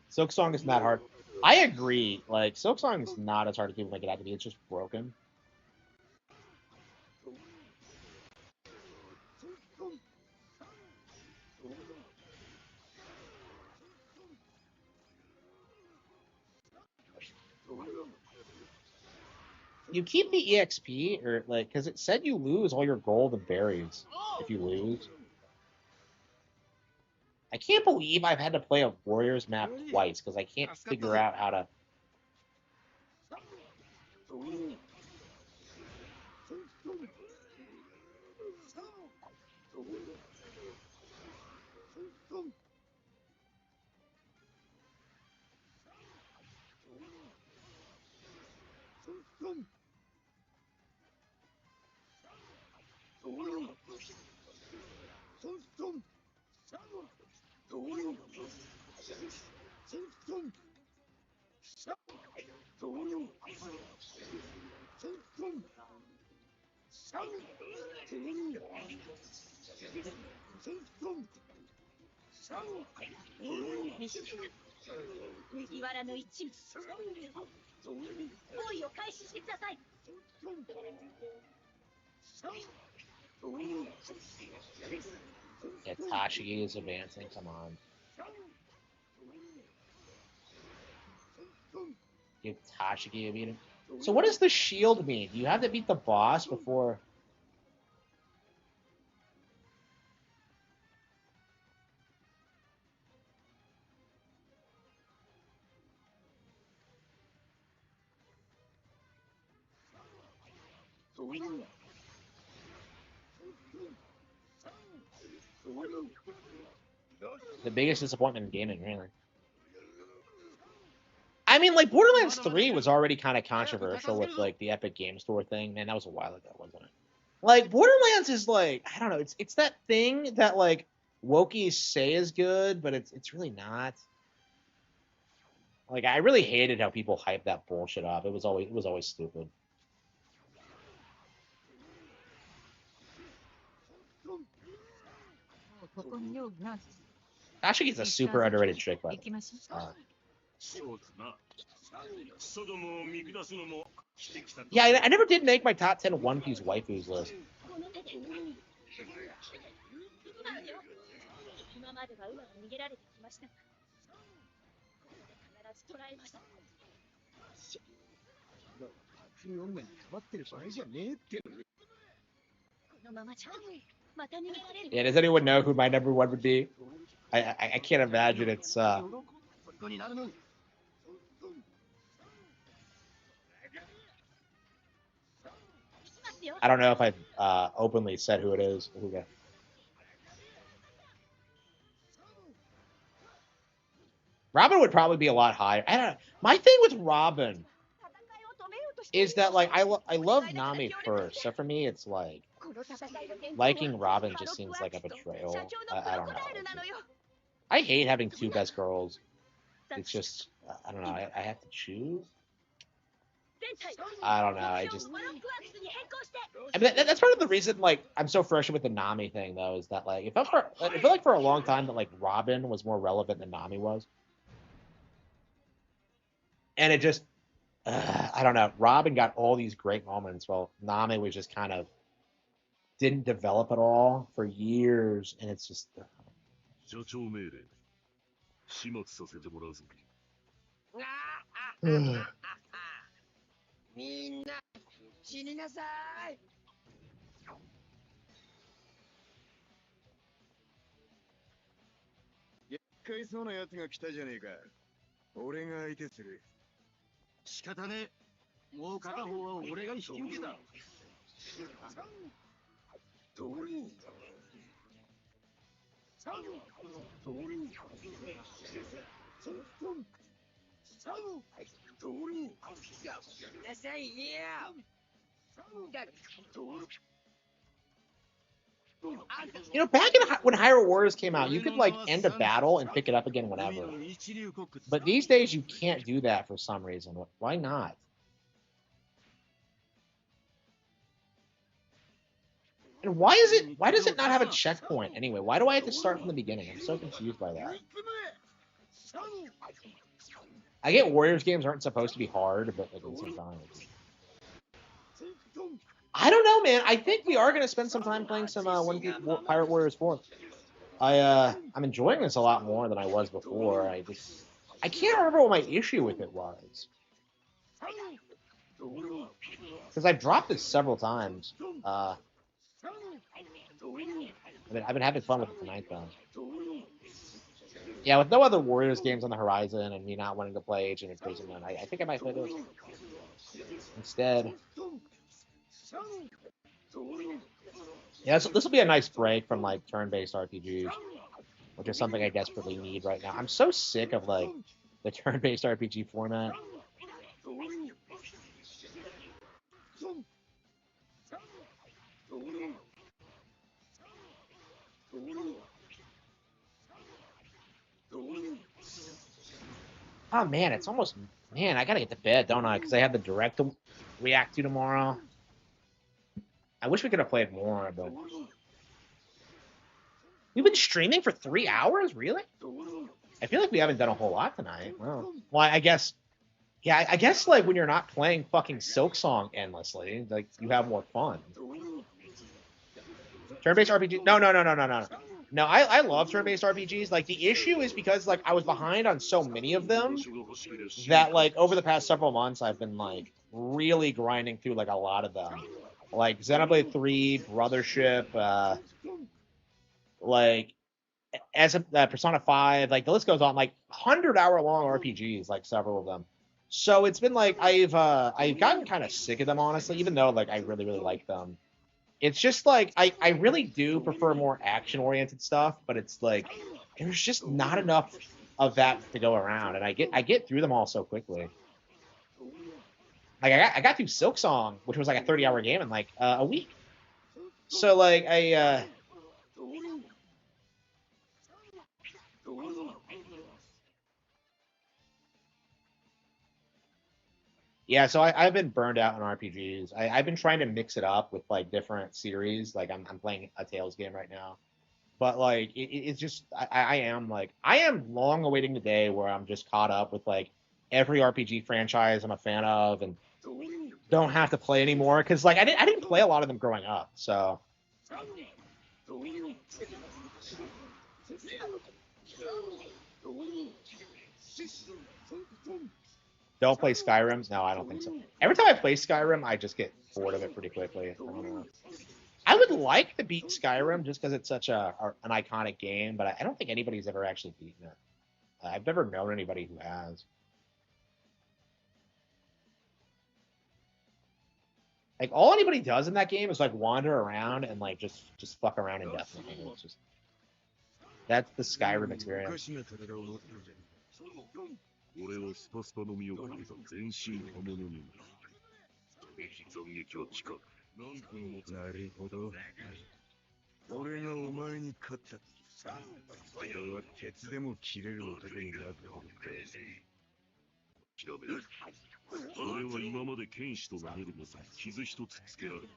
Silksong is not hard. I agree. Like, Silksong is not as hard as people make it out to be. It's just broken. You keep the EXP, or like, because it said you lose all your gold and berries if you lose. I can't believe I've had to play a Warriors map twice because I can't figure out how to. Yeah, Tashigi is advancing. Come on. Give Tashigi a beating. So what does the shield mean? You have to beat the boss before. The biggest disappointment in gaming, really. I mean, like, Borderlands 3 was already kind of controversial with, like, the Epic Game Store thing. Man, that was a while ago, wasn't it? Like, Borderlands is, like, I don't know, it's that thing that, like, Wokies say is good, but it's really not. Like, I really hated how people hyped that bullshit up. It was always stupid. Actually, it's a super underrated trick, by the way. そうだな。ソドムを見下すのもしてきたと。 Yeah, I never did make my top 10 One Piece waifus list. 今まではうまく逃げられてきましたが、必ず捕らえます。女にかばってる場合じゃねえって。このままじゃまた逃げられる。 Yeah, does anyone know who my number one would be? I can't imagine it's I don't know if I've openly said who it is. Okay. Robin would probably be a lot higher. I don't know. My thing with Robin is that, like, I love Nami first. So for me, it's like liking Robin just seems like a betrayal. I don't know. I hate having two best girls. It's just, I don't know. I have to choose. I don't know. I mean, that's part of the reason, like, I'm so frustrated with the Nami thing, though, is that, like, I feel like for a long time that, like, Robin was more relevant than Nami was. And it just, I don't know. Robin got all these great moments, while Nami was just kind of didn't develop at all for years, and it's just 社長命令始末させてもらうぞ。みんな死になさい。厄介そうな奴が来たじゃねえか。俺が相手する。仕方ねえ。もう片方は俺が引き受けた。You know, back in when Hyrule Warriors came out, you could like end a battle and pick it up again whenever. But these days, you can't do that for some reason. Why not? And why is it? Why does it not have a checkpoint anyway? Why do I have to start from the beginning? I'm so confused by that. I get Warriors games aren't supposed to be hard, but like, at the same time, I don't know, man. I think we are gonna spend some time playing some Pirate Warriors 4. I'm enjoying this a lot more than I was before. I can't remember what my issue with it was, because I've dropped this several times. I've been having fun with it tonight, though. Yeah, with no other Warriors games on the horizon and me not wanting to play Agent of Crazy Man, I think I might play those instead. Yeah, this will be a nice break from like turn-based RPGs, which is something I desperately need right now. I'm so sick of like the turn-based RPG format. Oh man, it's almost I gotta get to bed, don't I? Because I have the direct to react to tomorrow. I wish we could have played more, but we've been streaming for 3 hours, really? I feel like we haven't done a whole lot tonight. Well, I guess, yeah, I guess like when you're not playing fucking Silksong endlessly, like you have more fun. Turn-based RPG? No. No, I love turn-based RPGs. Like, the issue is because, like, I was behind on so many of them that, like, over the past several months, I've been, like, really grinding through, like, a lot of them. Like, Xenoblade 3, Brothership, like, as Persona 5, like, the list goes on, like, 100-hour-long RPGs, like, several of them. So it's been, like, I've gotten kind of sick of them, honestly, even though, like, I really, really like them. It's just like I really do prefer more action-oriented stuff, but it's like there's just not enough of that to go around, and I get through them all so quickly. Like I got through Silksong, which was like a 30-hour game in like a week. So like yeah, so I've been burned out on RPGs. I've been trying to mix it up with like different series. Like I'm playing a Tales game right now, but like it's just I am long awaiting the day where I'm just caught up with like every RPG franchise I'm a fan of and don't have to play anymore because like I didn't play a lot of them growing up. So don't play Skyrim? No, I don't think so. Every time I play Skyrim, I just get bored of it pretty quickly. I don't know. I would like to beat Skyrim just because it's such an iconic game, but I don't think anybody's ever actually beaten it. I've never known anybody who has. Like all anybody does in that game is like wander around and like just fuck around indefinitely. It's just that's the Skyrim experience. 俺はスパスパの実をかけた全身刃物になる。斬撃は近く。何分もなるほど。俺がお前に勝った。俺は鉄でも切れる男になっておるか。調べる。俺は今まで剣士となれるのさ、傷一つつけられる。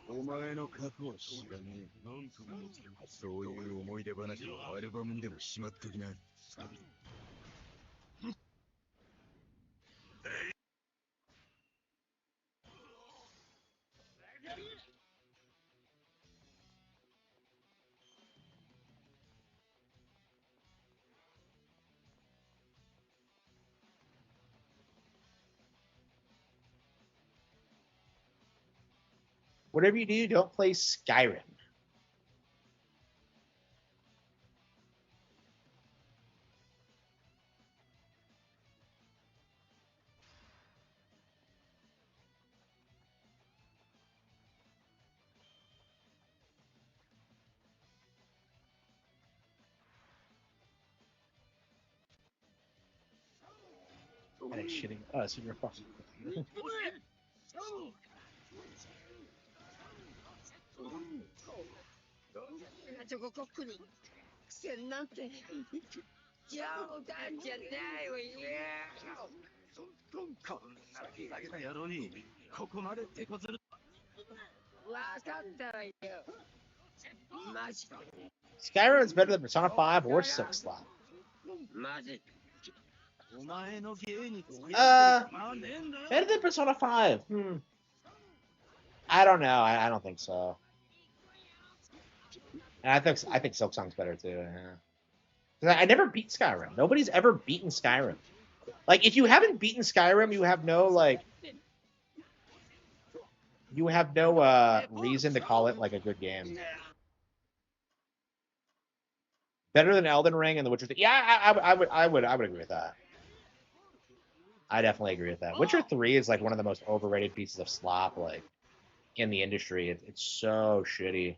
お前の過去は知らねえ。なんともそういう思い出話をアルバムにでもしまっときな。Whatever you do, don't play Skyrim. That is shitting us in your fucking. チョココックに苦戦なんて冗談じゃないわよ。こんなふざけた野郎にここまで手こずる。わかったわよ。マジ Skyrim is better than Persona 5 or Silksong. マジ。お前の芸に Better than Persona 5. I don't know. I don't think so. And I think Silksong's better too. Yeah. 'Cause I never beat Skyrim. Nobody's ever beaten Skyrim. Like, if you haven't beaten Skyrim, you have no reason to call it like a good game. Better than Elden Ring and The Witcher 3. Yeah, I would agree with that. I definitely agree with that. Witcher 3 is like one of the most overrated pieces of slop like in the industry. It's so shitty.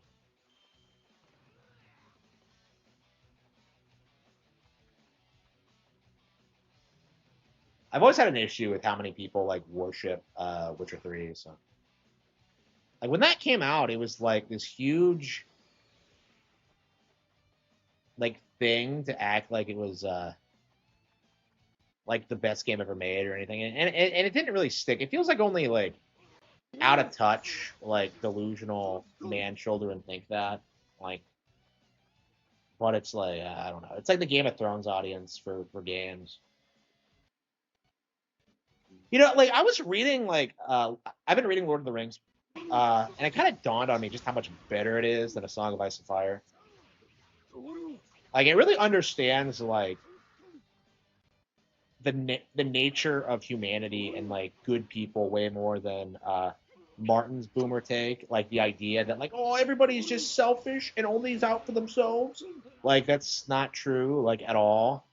I've always had an issue with how many people like worship Witcher 3. So, like when that came out, it was like this huge like thing to act like it was like the best game ever made or anything, and it didn't really stick. It feels like only like out of touch, like delusional man children think that, like, but it's like I don't know. It's like the Game of Thrones audience for games. You know, like I was reading like I've been reading Lord of the Rings, and it kind of dawned on me just how much better it is than A Song of Ice and Fire. Like it really understands like the nature of humanity and like good people way more than Martin's boomer take. Like the idea that like, oh, everybody's just selfish and only is out for themselves. Like that's not true, like at all.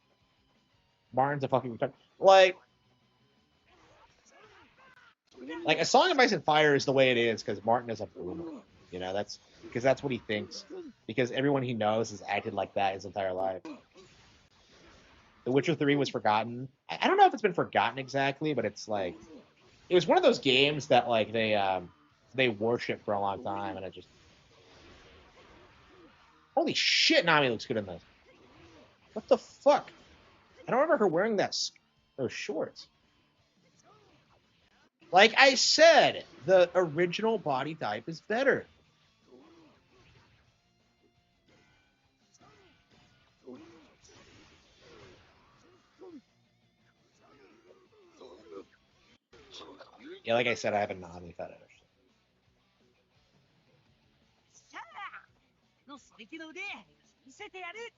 Martin's a fucking like A Song of Ice and Fire is the way it is because Martin is a boomer. You know, that's because that's what he thinks. Because everyone he knows has acted like that his entire life. The Witcher 3 was forgotten. I don't know if it's been forgotten exactly, but it's like it was one of those games that like they worship for a long time, and it just holy shit, Nami looks good in this. What the fuck? I don't remember her wearing those shorts. Like I said, the original body type is better. Yeah, like I said, I have a Nami fetish. さあのそり手の腕見せてやる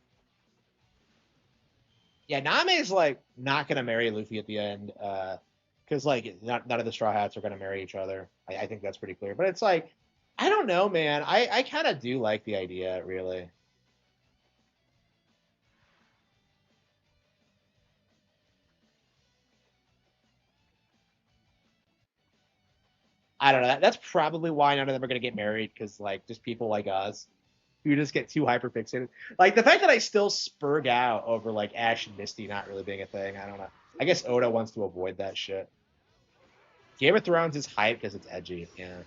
Yeah, Name's like not gonna marry Luffy at the end, because like none of the Straw Hats are gonna marry each other. I think that's pretty clear. But it's like, I don't know, man. I kind of do like the idea, really. I don't know. That's probably why none of them are gonna get married, because like just people like us who just get too hyper fixated. Like the fact that I still spurg out over like Ash and Misty not really being a thing. I don't know. I guess Oda wants to avoid that shit. Game of Thrones is hype because it's edgy. Yeah.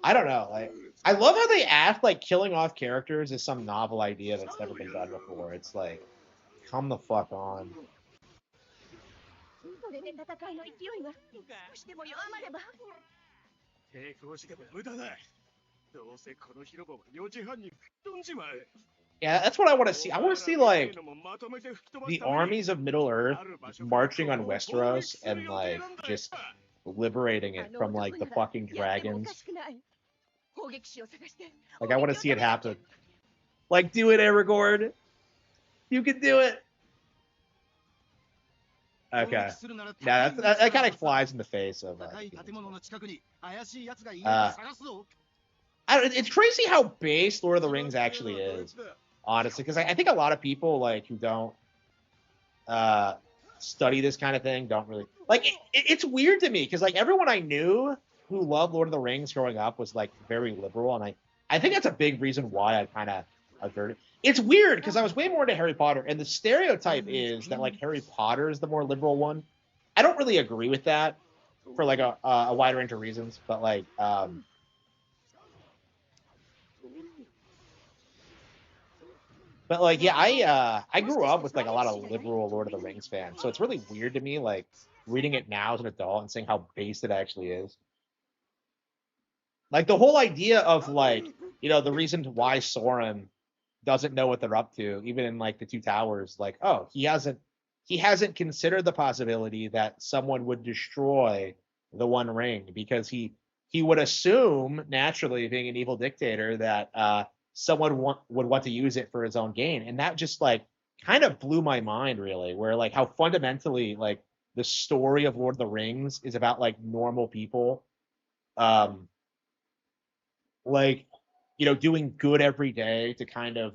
I don't know. Like I love how they act like killing off characters is some novel idea that's never been done before. It's like, come the fuck on. それで戦いの勢いが少しでも弱まれば。抵抗しても無駄だ。どうせこの広場は4時半に吹っ飛んじまえ。 Yeah, that's what I want to see. I want to see like the armies of Middle Earth marching on Westeros and like just liberating it from like the fucking dragons. Like I want to see it happen. Like do it, Aragorn. You can do it. Okay. Yeah, that kind of flies in the face of. It's crazy how base Lord of the Rings actually is, honestly, because I think a lot of people like who don't study this kind of thing don't really like. It's weird to me because like everyone I knew who loved Lord of the Rings growing up was like very liberal, and I think that's a big reason why I kind of averted. It's weird because I was way more into Harry Potter, and the stereotype is that like Harry Potter is the more liberal one. I don't really agree with that for like a wide range of reasons, but like yeah, I grew up with like a lot of liberal Lord of the Rings fans, so it's really weird to me like reading it now as an adult and seeing how base it actually is. Like the whole idea of like, the reason why Sauron doesn't know what they're up to, even in like the Two Towers, like, oh, he hasn't considered the possibility that someone would destroy the One Ring because he would assume naturally, being an evil dictator, that someone would want to use it for his own gain, and that just like kind of blew my mind, really, where like how fundamentally like the story of Lord of the Rings is about like normal people, um, like doing good every day to kind of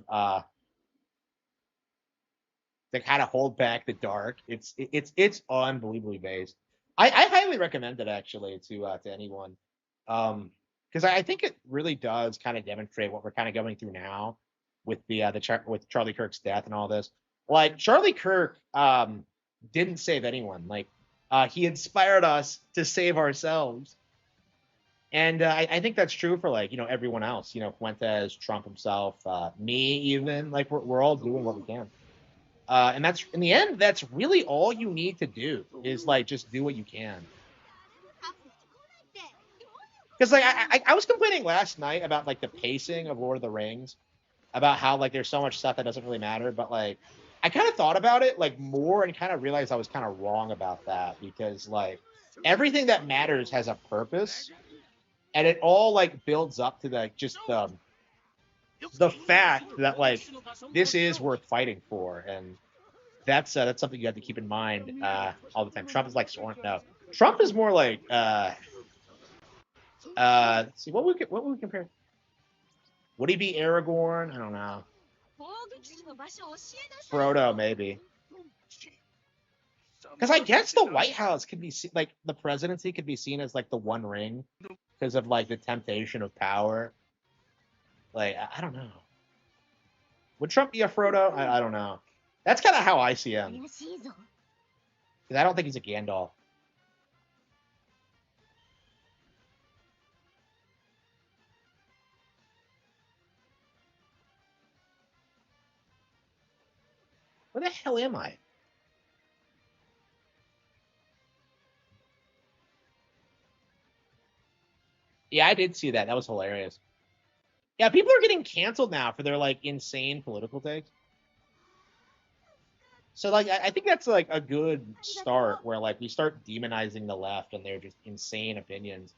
hold back the dark. It's unbelievably based. I highly recommend it actually to anyone, because I think it really does kind of demonstrate what we're kind of going through now with with Charlie Kirk's death and all this. Like Charlie Kirk didn't save anyone. Like he inspired us to save ourselves. And I think that's true for like everyone else. Fuentes, Trump himself, me even. Like we're all doing what we can. And that's in the end, that's really all you need to do is like just do what you can. Because like I was complaining last night about like the pacing of Lord of the Rings, about how like there's so much stuff that doesn't really matter, but like I kind of thought about it like more and kind of realized I was kind of wrong about that because like everything that matters has a purpose, and it all like builds up to like just the fact that like this is worth fighting for, and that's something you have to keep in mind all the time. Trump is like Soren. No, Trump is more like let's see what would we compare? Would he be Aragorn? I don't know. Frodo maybe. Because I guess the White House could be like the presidency could be seen as like the One Ring because of like the temptation of power. Like I don't know. Would Trump be a Frodo? I don't know. That's kind of how I see him. Because I don't think he's a Gandalf. Where the hell am I? Yeah, I did see that. That was hilarious. Yeah, people are getting canceled now for their like insane political takes. So like I think that's like a good start where like we start demonizing the left and their just insane opinions.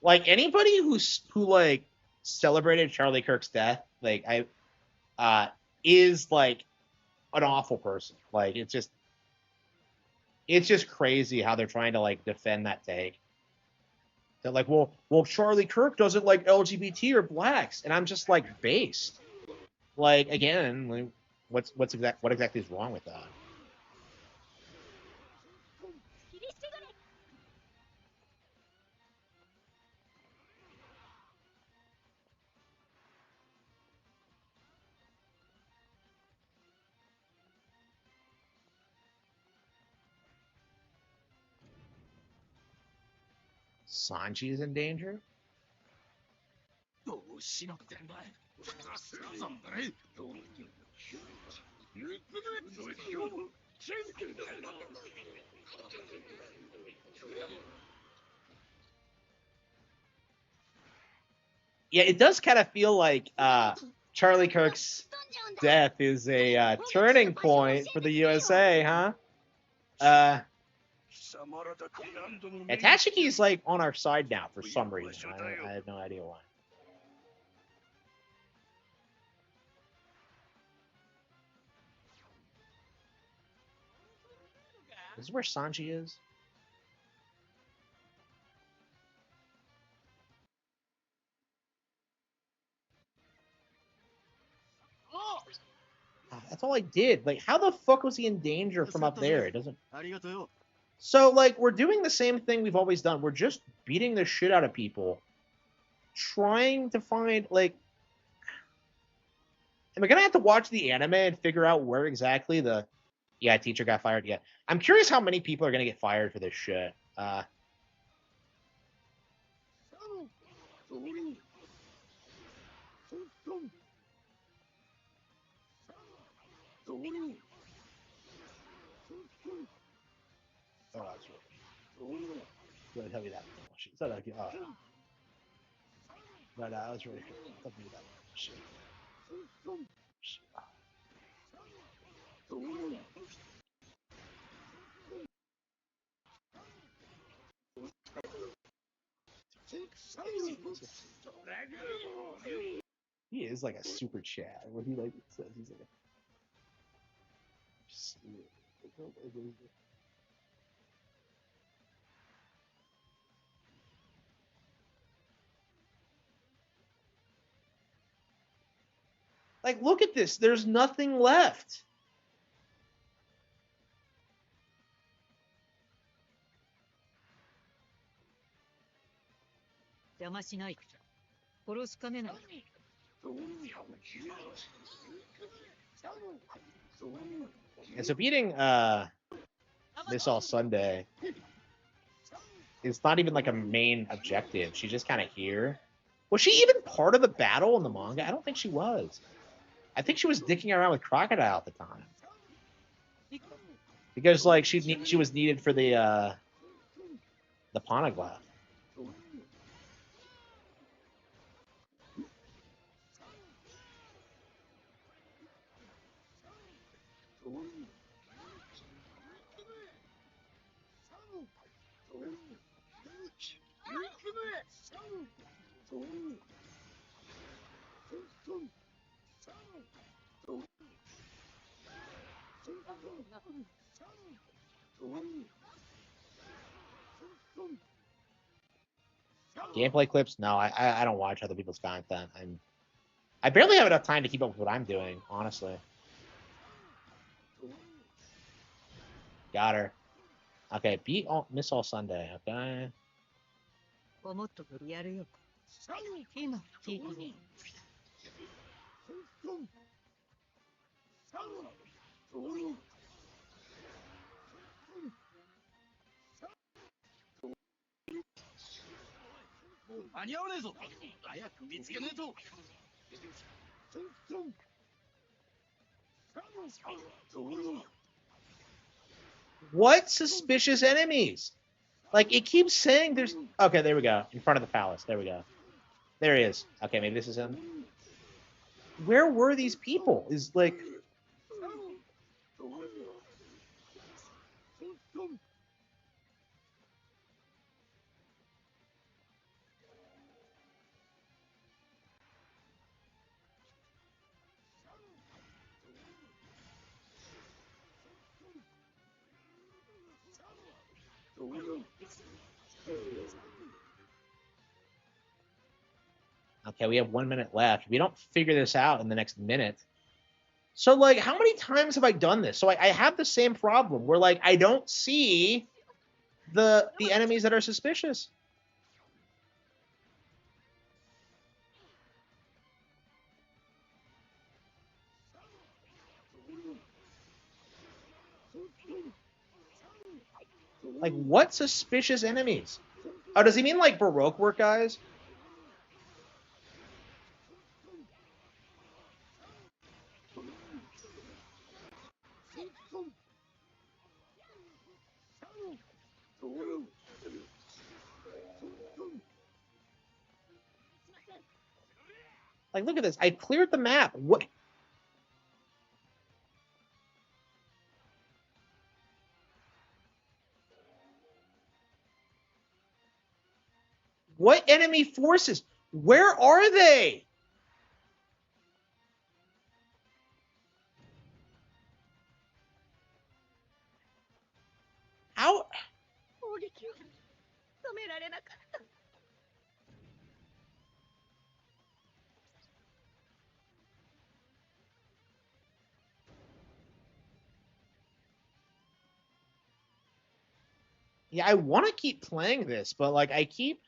Like anybody who like celebrated Charlie Kirk's death, like is like an awful person. Like it's just crazy how they're trying to like defend that take. They're like, well, Charlie Kirk doesn't like LGBT or blacks, and I'm just like based. Like again, like, what exactly is wrong with that? Sanji is in danger? Yeah, it does kind of feel like Charlie Kirk's death is a turning point for the USA, huh? And Tashiki's like on our side now for some reason. I have no idea why. This is where Sanji is. That's all I did. Like, how the fuck was he in danger from up there? It doesn't. So, like, we're doing the same thing we've always done. We're just beating the shit out of people, trying to find, like, am I gonna have to watch the anime and figure out where exactly the teacher got fired? Yeah, I'm curious how many people are gonna get fired for this shit. Oh, that's really. Really tell me that shit. It's not like, no, that was really cool. Tell me that shit. He is like a super chat where he like says he's like a. Like, look at this. There's nothing left. And so beating this all Sunday is not even like a main objective. She's just kind of here. Was she even part of the battle in the manga? I don't think she was. I think she was dicking around with Crocodile at the time. Because like she was needed for the Poneglyph. Gameplay clips? No, I don't watch other people's content. I barely have enough time to keep up with what I'm doing, honestly. Got her. Okay, beat Miss All Sunday, okay? What suspicious enemies? Like, it keeps saying there's... Okay, there we go. In front of the palace. There we go. There he is. Okay, maybe this is him. Where were these people? Is, like... Okay, we have 1 minute left. If we don't figure this out in the next minute... So, like, how many times have I done this? So I have the same problem where, like, I don't see the enemies that are suspicious. Like, what suspicious enemies? Oh, does he mean, like, Baroque work guys? Like, look at this. I cleared the map. What enemy forces? Where are they? れなかった。Yeah, I want to keep playing this, but like I keep.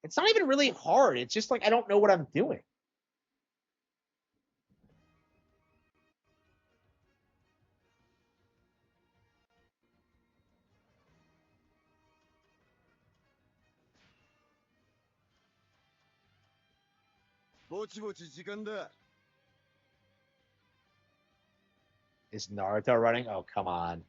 It's not even really hard. It's just like I don't know what I'm doing. Is Naruto running? Oh, come on.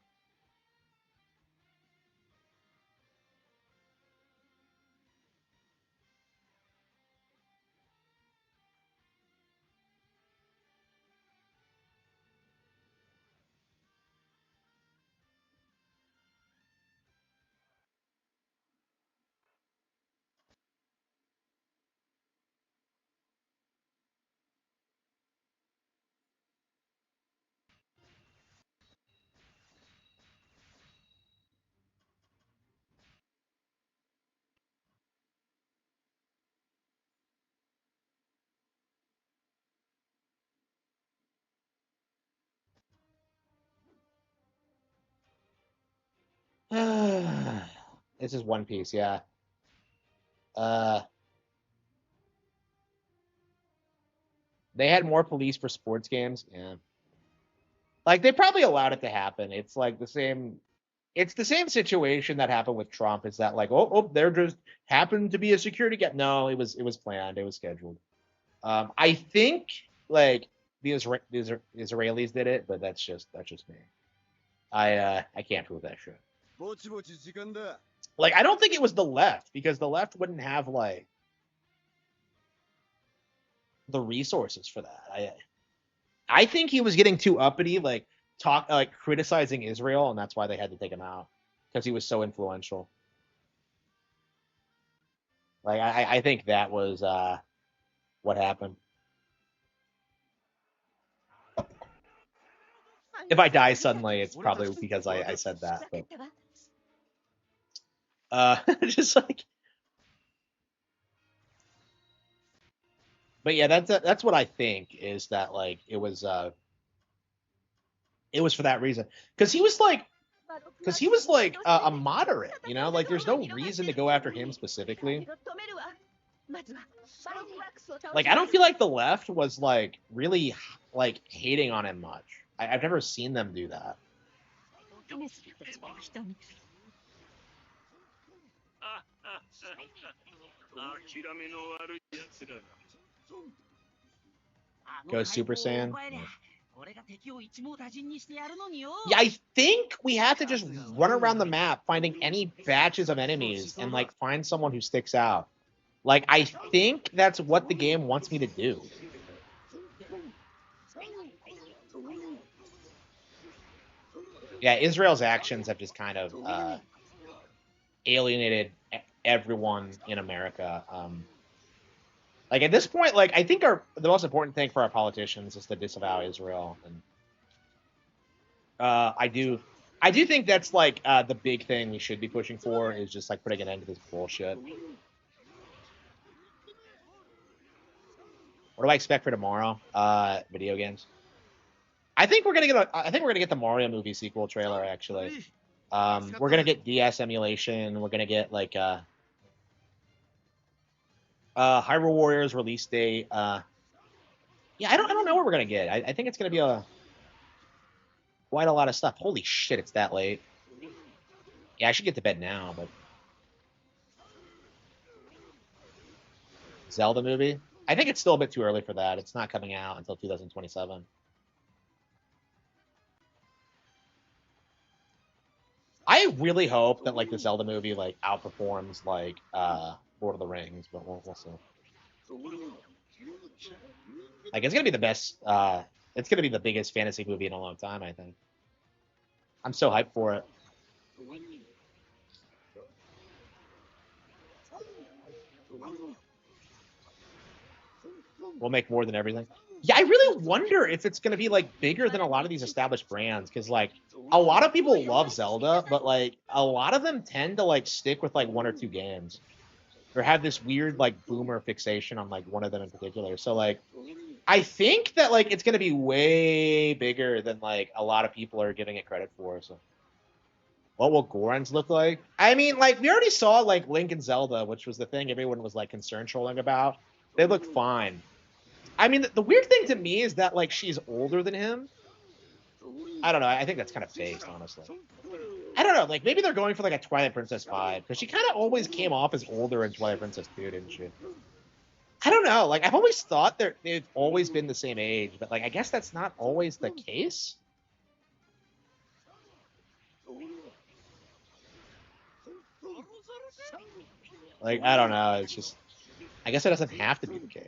This is One Piece, yeah. Uh, they had more police for sports games, yeah. Like they probably allowed it to happen. It's like the same. It's the same situation that happened with Trump. Is that like, oh, there just happened to be a security gap? No, it was planned. It was scheduled. I think like the Israelis did it, but that's just me. I can't prove that shit. Like I don't think it was the left because the left wouldn't have like the resources for that. I think he was getting too uppity, like criticizing Israel, and that's why they had to take him out because he was so influential. Like I think that was what happened. If I die suddenly, it's probably because I said that. But just like, but yeah, that's what I think is that like it was for that reason because he was like a moderate, you know, like there's no reason to go after him specifically. Like I don't feel like the left was like really like hating on him much. I've never seen them do that. Go Super Saiyan. Yeah, I think we have to just run around the map finding any batches of enemies and like find someone who sticks out. Like I think that's what the game wants me to do. Yeah, Israel's actions have just kind of alienated everyone in America. Like at this point, like I think the most important thing for our politicians is to disavow Israel, and I do think that's like the big thing we should be pushing for is just like putting an end to this bullshit. What do I expect for tomorrow? Video games. I think we're gonna get the Mario movie sequel trailer actually. We're gonna get DS emulation. We're gonna get like Hyrule Warriors release date. Yeah, I don't know what we're gonna get. I think it's gonna be quite a lot of stuff. Holy shit, it's that late. Yeah, I should get to bed now, but Zelda movie. I think it's still a bit too early for that. It's not coming out until 2027. I really hope that like the Zelda movie like outperforms like Lord of the Rings, but we'll see. Like it's gonna be the best. It's gonna be the biggest fantasy movie in a long time, I think. I'm so hyped for it. We'll make more than everything. Yeah, I really wonder if it's going to be like bigger than a lot of these established brands, because like a lot of people love Zelda, but like a lot of them tend to like stick with like one or two games, or have this weird like boomer fixation on like one of them in particular. So like I think that like it's going to be way bigger than like a lot of people are giving it credit for. So what will Gorons look like? I mean, like we already saw like Link and Zelda, which was the thing everyone was like concerned trolling about. They look fine. I mean, the weird thing to me is that like she's older than him. I don't know. I think that's kind of based, honestly. I don't know. Like maybe they're going for like a Twilight Princess vibe, because she kind of always came off as older in Twilight Princess 2, didn't she? I don't know. Like I've always thought they've always been the same age, but like I guess that's not always the case. Like I don't know. It's just I guess it doesn't have to be the case.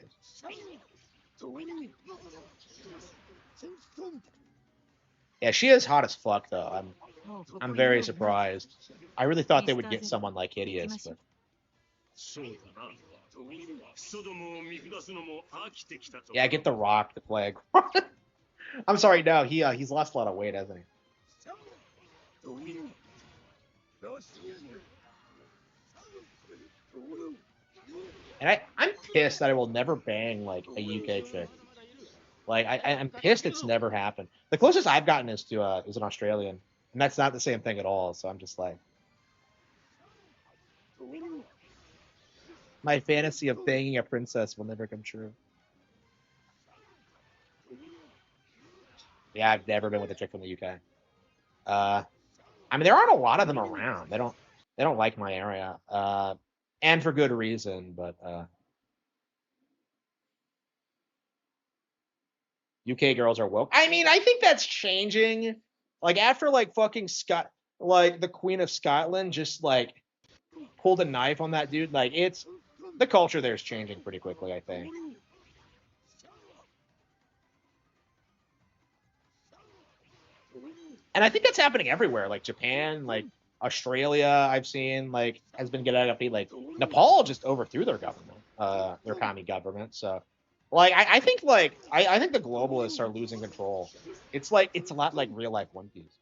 Yeah, she is hot as fuck though. I'm very surprised. I really thought they would get someone like Hideous, but そうだな。クソどもを見下すのも飽きてきたと。 yeah, get The Rock to play. I'm sorry, no, he's lost a lot of weight, hasn't he? And I'm pissed that I will never bang like a UK chick. Like I'm pissed it's never happened. The closest I've gotten is to is an Australian, and that's not the same thing at all. So I'm just like, my fantasy of banging a princess will never come true. Yeah, I've never been with a chick from the UK. I mean, there aren't a lot of them around. They don't like my area, and for good reason. But UK girls are woke. I mean, I think that's changing. Like after like fucking Scott, like the Queen of Scotland just like pulled a knife on that dude. Like it's the culture there is changing pretty quickly, I think. And I think that's happening everywhere. Like Japan, like Australia, I've seen like has been getting up. Like Nepal just overthrew their government, their commie government. So, like I think like I think the globalists are losing control. It's like it's a lot like real life One Piece.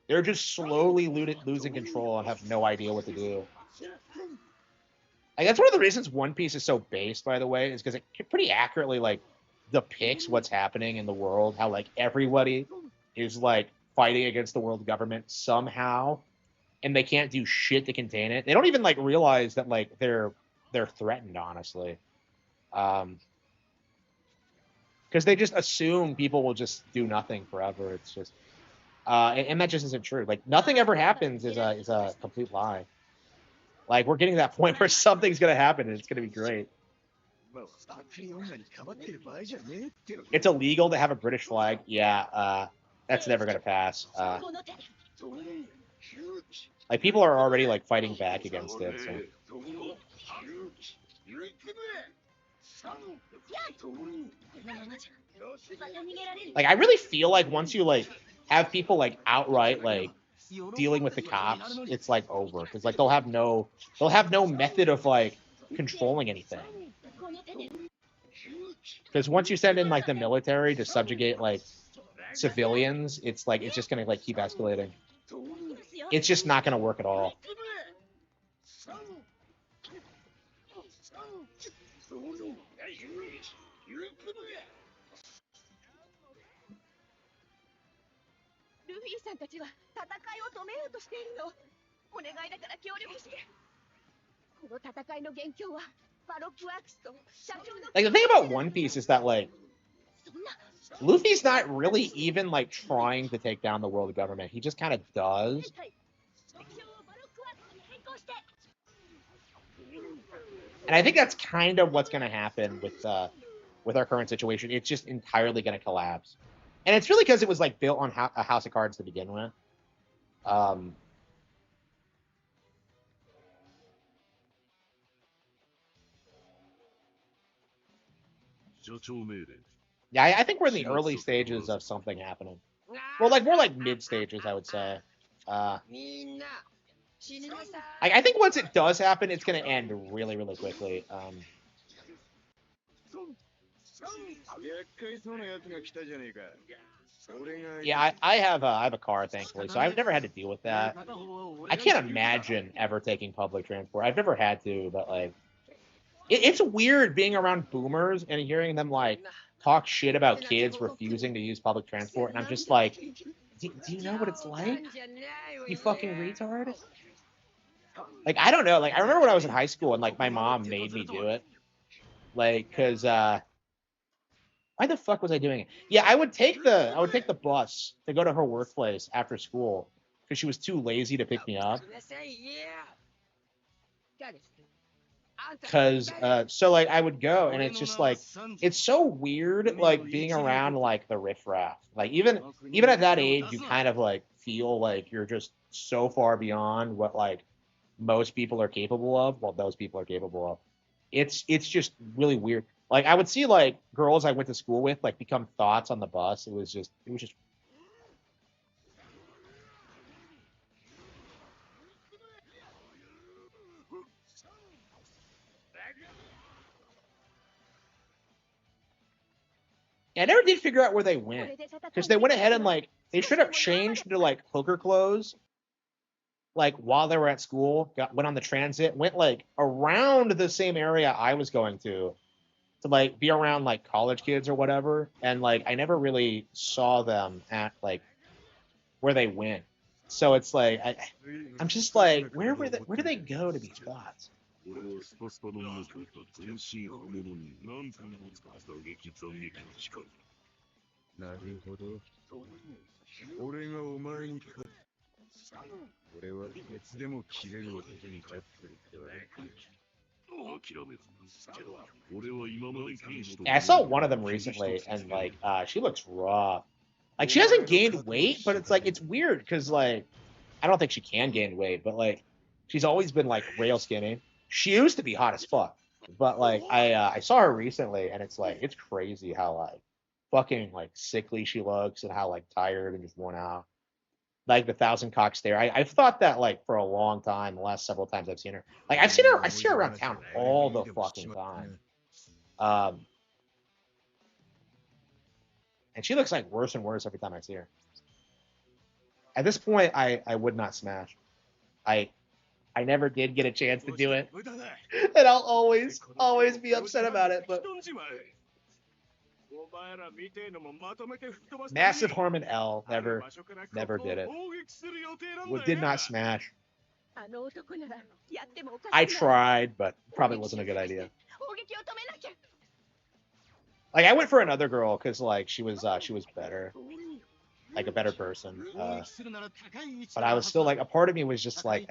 They're just slowly losing control and have no idea what to do. Like that's one of the reasons One Piece is so based, by the way, is because it pretty accurately like depicts what's happening in the world. How like everybody is like fighting against the world government somehow, and they can't do shit to contain it. They don't even like realize that like they're threatened, honestly, because they just assume people will just do nothing forever. It's just, and that just isn't true. Like nothing ever happens is a complete lie. Like we're getting to that point where something's gonna happen and it's gonna be great. It's illegal to have a British flag. Yeah, that's never gonna pass. Like people are already like fighting back against it. So. Like I really feel like once you like have people like outright like dealing with the cops, it's like over because like they'll have no method of like controlling anything. Because once you send in like the military to subjugate like civilians, it's like it's just gonna like keep escalating. It's just not gonna work at all. Like the thing about One Piece is that like Luffy's not really even like trying to take down the world government. He just kind of does. And I think that's kind of what's going to happen with our current situation. It's just entirely going to collapse. And it's really because it was like built on a house of cards to begin with. Yeah, I think we're in the early stages of something happening. Well, like more like mid stages, I would say. I think once it does happen, it's gonna end really, really quickly. Yeah, I have a car, thankfully, so I've never had to deal with that. I can't imagine ever taking public transport. I've never had to, but like, it's weird being around boomers and hearing them like talk shit about kids refusing to use public transport, and I'm just like, do you know what it's like? You fucking retard. Like, I don't know. Like, I remember when I was in high school and like my mom made me do it, like, cause why the fuck was I doing it? Yeah, I would take the bus to go to her workplace after school because she was too lazy to pick me up. Cause so like I would go and it's just like it's so weird like being around like the riffraff. Like even at that age you kind of like feel like you're just so far beyond what like most people are capable of, what those people are capable of. It's just really weird. Like I would see like girls I went to school with like become thoughts on the bus. It was just I never did figure out where they went because they went ahead and like they should have changed to like hooker clothes like while they were at school. Went on the transit, went like around the same area I was going to like be around like college kids or whatever, and like I never really saw them at like where they went. So it's like I'm just like where do they go to these spots? 俺はスパスパの猛虎と全身刃物に何分も使った撃斬撃の力。なるほど。俺がお前に勝つ。俺は別でも切れる男に勝ってるってわけ。諦めず。俺は今まで剣士と。I saw one of them recently, and like she looks rough. Like she hasn't gained weight, but it's like it's weird because like I don't think she can gain weight, but like she's always been like rail skinny. She used to be hot as fuck, but like I saw her recently, and it's like it's crazy how like fucking like sickly she looks and how like tired and just worn out. Like the thousand cock stare. I've thought that like for a long time. The last several times I've seen her, like I see her around town all the fucking time. And she looks like worse and worse every time I see her. At this point, I would not smash. I never did get a chance to do it, and I'll always be upset about it. But massive Harman L never did it. Did not smash. I tried, but probably wasn't a good idea. Like I went for another girl because like she was better, like a better person. But I was still like a part of me was just like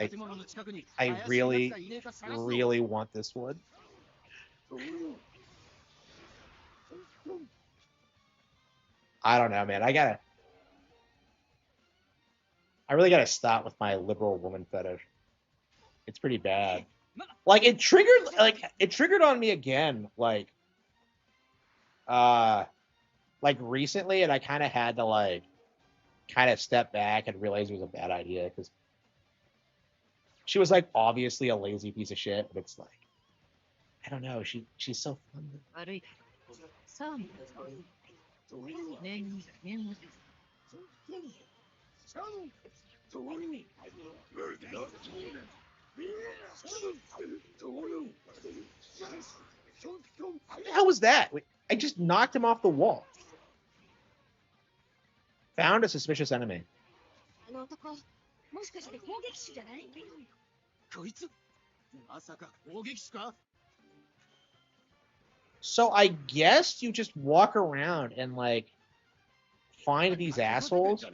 I really want this one. I don't know, man. I really gotta stop with my liberal woman fetish. It's pretty bad. Like it triggered on me again, like recently, and I kind of had to like kind of step back and realize it was a bad idea because she was like obviously a lazy piece of shit, but it's like I don't know, she's so fun. What the hell was that? I just knocked him off the wall. Found a suspicious enemy. So I guess you just walk around and like find these assholes.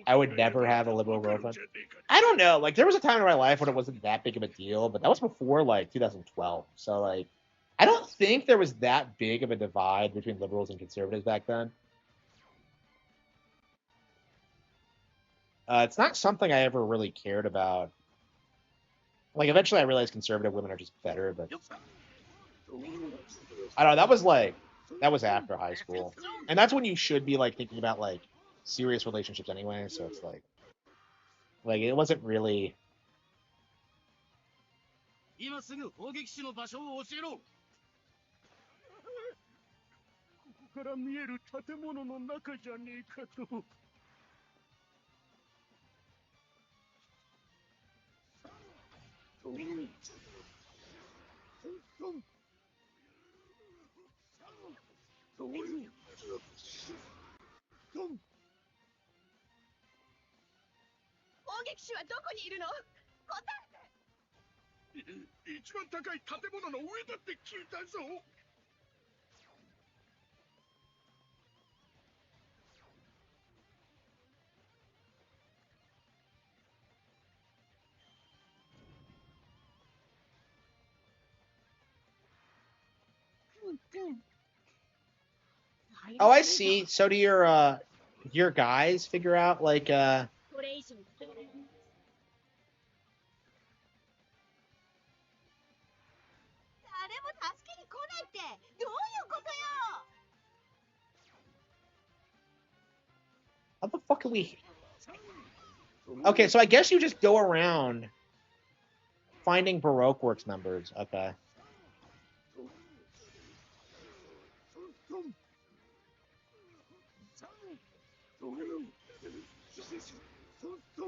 I would never have a liberal girlfriend. I don't know. Like there was a time in my life when it wasn't that big of a deal, but that was before like 2012. So like I don't think there was that big of a divide between liberals and conservatives back then. It's not something I ever really cared about. Like eventually I realized conservative women are just better, but I don't know, that was like That was after high school, and that's when you should be like thinking about like serious relationships anyway. So it's like it wasn't really. 今すぐ砲撃手の場所を教えろ。ここから見える建物の中じゃねえかと。砲撃手はどこにいるの？答えて。一番高い建物の上だって聞いたぞ。Oh, I see. So do your guys figure out like これ以上誰も助けに来ないってどういうことよ。 how the fuck can we? Okay, so I guess you just go around finding Baroque Works members. Okay.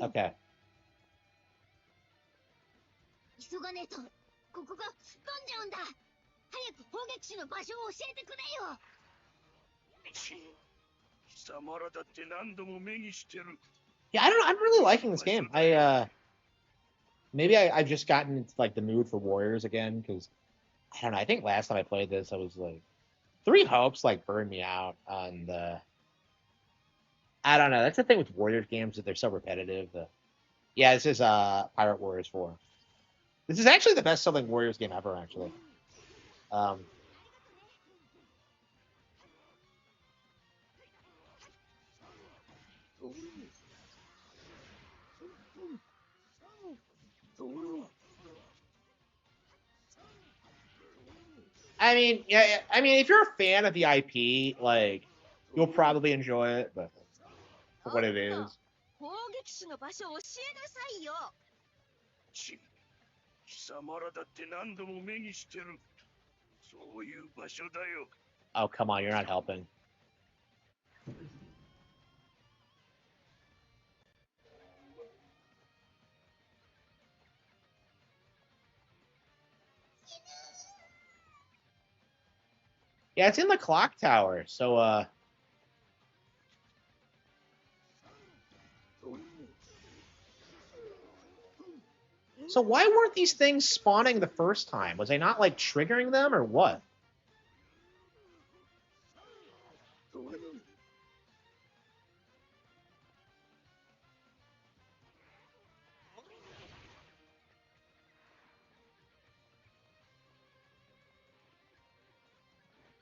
Okay. 急がねえとここが吹っ飛んじゃうんだ。早く砲撃手の場所を教えてくれよ。貴様らだって何度も目にしてる。 Yeah, I don't know. I'm really liking this game. Maybe I've just gotten into like the mood for Warriors again because I don't know. I think last time I played this, I was like, Three Hopes like burned me out on the. I don't know. That's the thing with Warriors games that they're so repetitive. Yeah, this is Pirate Warriors 4. This is actually the best selling Warriors game ever, actually. I mean, yeah, I mean, if you're a fan of the IP, like, you'll probably enjoy it, but for what it is. 砲撃手の場所を教えなさいよ。貴様らだって何度も目にしてる。そういう場所だよ。 Oh, come on, you're not helping. Yeah, it's in the clock tower, so So why weren't these things spawning the first time? Was I not like triggering them or what?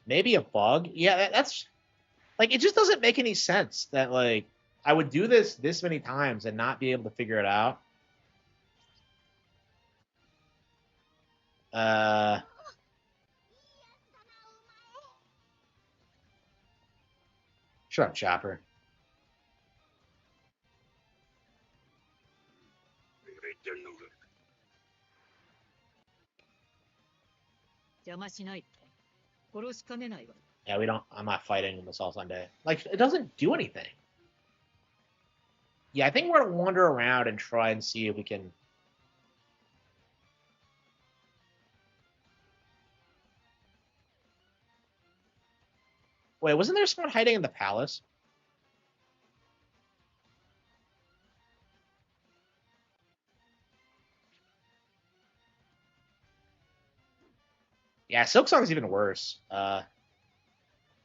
Maybe a bug? Yeah, that's like it just doesn't make any sense that like I would do this many times and not be able to figure it out. Shut up, Chopper. 邪魔しないって。殺しかねないわ。 Yeah, I'm not fighting with Assault Sunday. Like, it doesn't do anything. Yeah, I think we're gonna wander around and try and see if we can. Wait, wasn't there someone hiding in the palace? Yeah, Silksong is even worse. I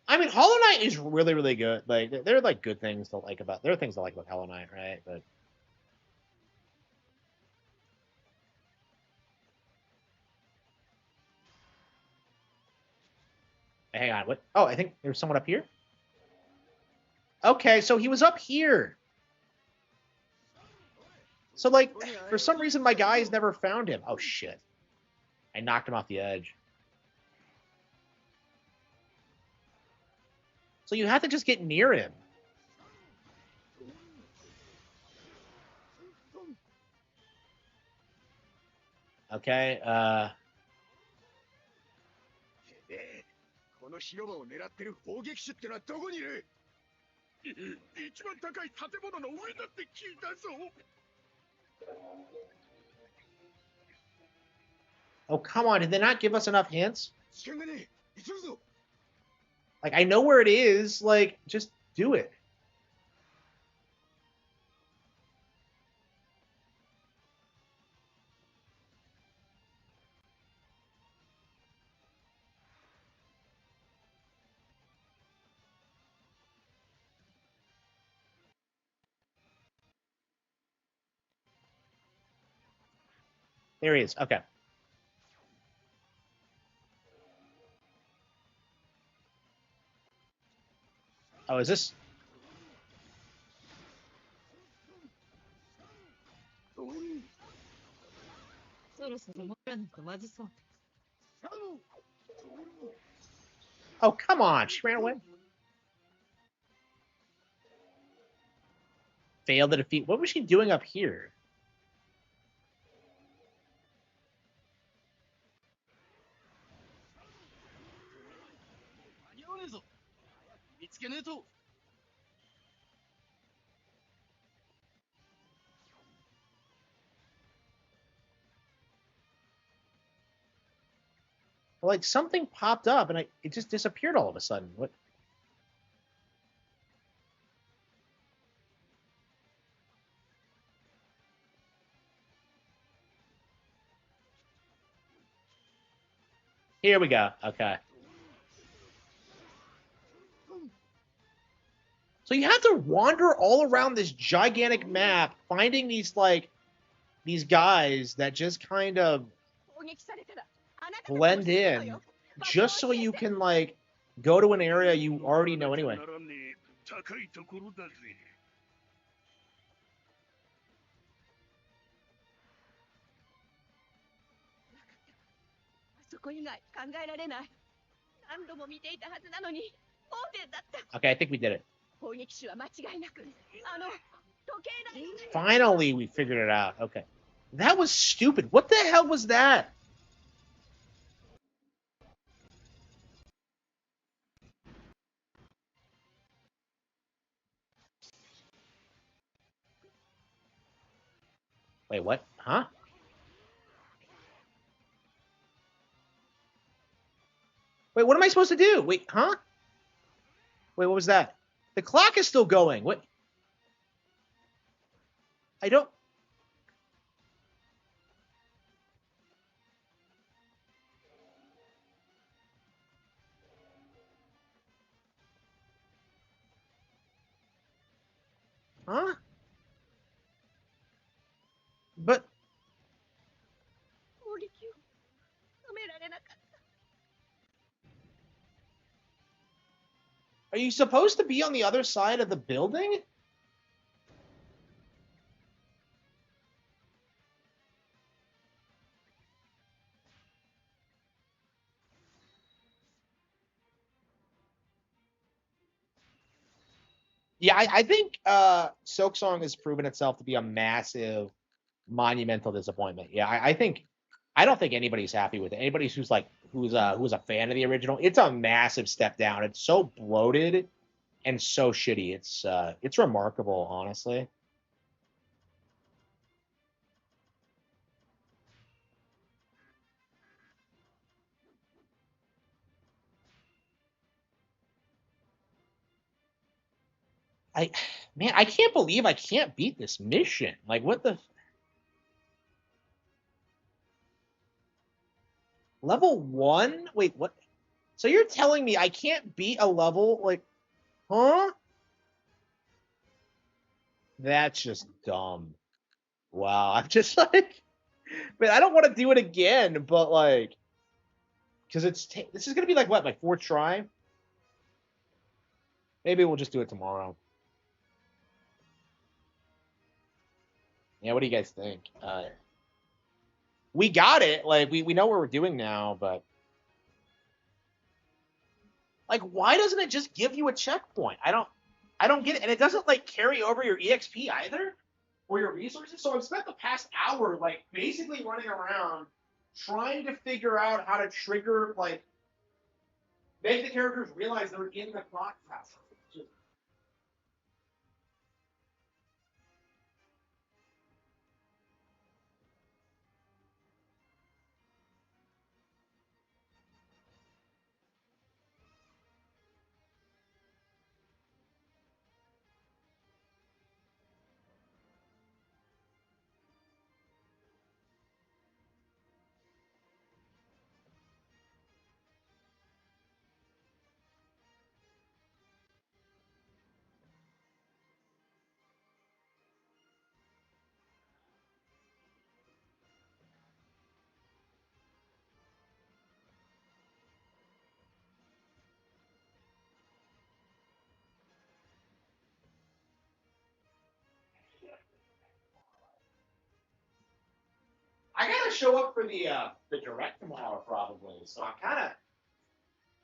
mean, Hollow Knight is really, really good. Like, there are like good things to like about. There are things to like about Hollow Knight, right? But hang on, what? Oh, I think there's someone up here. Okay, so he was up here. So like, for some reason, my guys never found him. Oh shit! I knocked him off the edge. So you have to just get near him. Okay, この広場を狙ってる砲撃手ってのはどこにいる？一番高い建物の上だって聞いたぞ。oh, come on. Did they not give us enough hints? 時間がねえ。急ぐぞ。Like, I know where it is. Like, just do it. There he is. Okay. Oh, is this? そろそろ戻らないとまずそう。 Oh, come on. She ran away. Failed to defeat. What was she doing up here? 間に合わねえぞ。見つけねえと。 Like, something popped up and it just disappeared all of a sudden. What? Here we go. Okay. So you have to wander all around this gigantic map, finding these, like, these guys that just kind of 攻撃されたらあなたたちも blend 死ぬの in よ。 just so you can, like, go to an area you already know anyway. ならねえ高いところだぜ。あそこ以外考えられない。何度も見ていたはずなのに盲点だった。 Okay, I think we did it. 攻撃手は間違いなく時計台。 Finally, we figured it out. Okay. That was stupid. What the hell was that? Wait, what? Huh? Wait, what am I supposed to do? Wait, huh? Wait, what was that? The clock is still going. What? I don't... Huh? But... 攻撃を止められなかった。 Are you supposed to be on the other side of the building? Yeah, I think Silksong has proven itself to be a massive, monumental disappointment. Yeah, I don't think anybody's happy with it. Anybody who's a fan of the original, it's a massive step down. It's so bloated and so shitty. It's remarkable, honestly. Man, I can't believe I can't beat this mission. Like, what the... Level 1? Wait, what? So you're telling me I can't beat a level, like... Huh? That's just dumb. Wow, I'm just like... Man, I don't want to do it again, but, like... Because this is going to be, like, what, my 4th try? Maybe we'll just do it tomorrow. Yeah, what do you guys think? We got it. Like, we know what we're doing now, but... Like, why doesn't it just give you a checkpoint? I don't get it. And it doesn't like carry over your EXP either or your resources. So I've spent the past hour like basically running around trying to figure out how to trigger like make the characters realize they're in the clock tower. I gotta show up for the direct tomorrow probably. So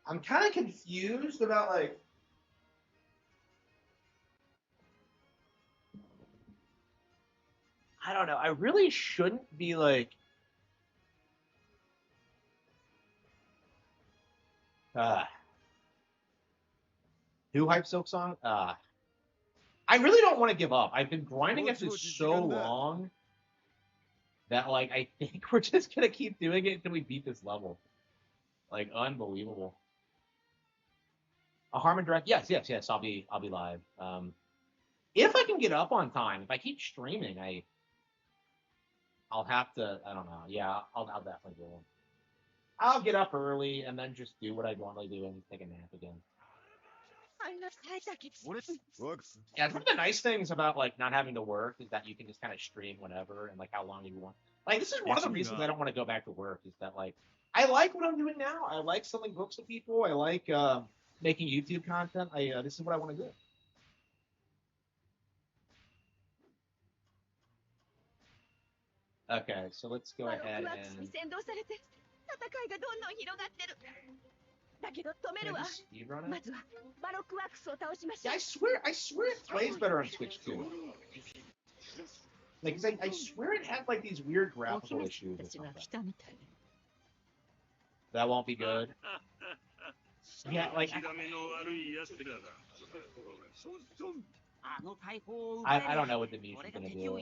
I'm kind of confused about like I don't know. I really shouldn't be like uh who hype Silksong? I really don't want to give up. I've been grinding at this so long that like I think we're just gonna keep doing it until we beat this level. Like unbelievable. A Harman direct? Yes. I'll be live. If I can get up on time, if I keep streaming, I'll have to. I don't know. Yeah, I'll definitely do it. I'll get up early and then just do what I normally do and take a nap again. Yeah, one of the nice things about like not having to work is that you can just kind of stream whenever and like how long you want. Like this is one of the reasons I don't want to go back to work is that like I like what I'm doing now. I like selling books to people. I like making YouTube content. This is what I want to do. Okay, so let's go ahead and. 先導されて戦いがどんどん広がってる。だけど止めるわ。まずはバロックワークスを倒しましょ Yeah, う。I swear it plays better on Switch too. Like, 'cause I swear it had like these weird graphical issues or something. That won't be good. Yeah, like I don't know what the Mish is gonna do.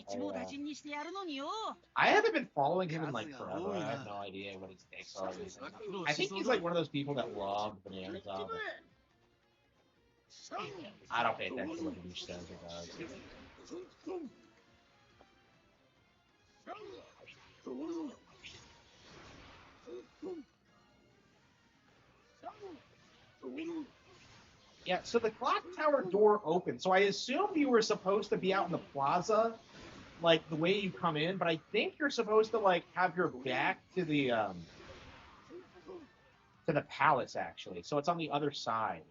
I haven't been following him in like forever. I have no idea what his takes are. I think he's like one of those people that love bananas off. I don't pay attention to what the Mish says or does. Yeah, so the clock tower door opened. So I assumed you were supposed to be out in the plaza, like the way you come in, but I think you're supposed to like have your back to the palace actually. So it's on the other side.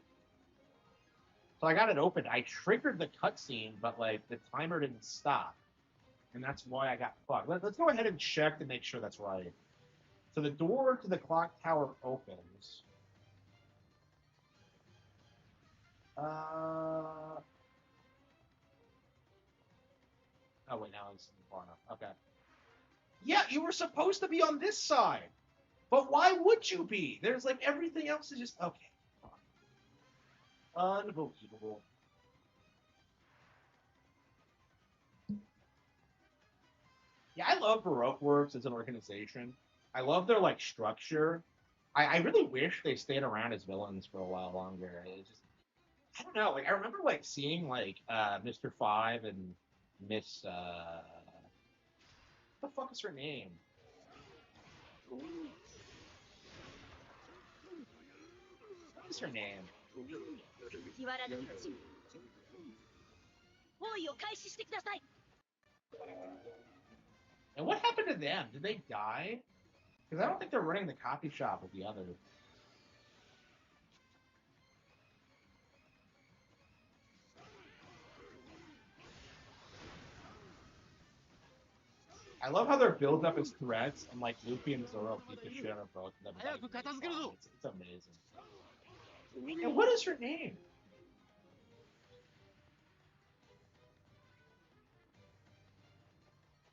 So I got it open. I triggered the cutscene, but like the timer didn't stop. And that's why I got fucked. Let's go ahead and check to make sure that's right. So the door to the clock tower opens. Oh wait, now it's far enough. Okay. Yeah, you were supposed to be on this side. But why would you be? There's like everything else is just okay. Unbelievable. Yeah, I love Baroque Works as an organization. I love their like structure. I really wish they stayed around as villains for a while longer. It's just I don't know. Like I remember like seeing like Mr. Five and Miss what the fuck is her name? What is her name? 麦わらの一包囲を開始してください。 And what happened to them? Did they die? Because I don't think they're running the copy shop with the others. I love how their build up is threats and like Luffy and Zoro beat the shit out of both of them. It's amazing. And what is her name?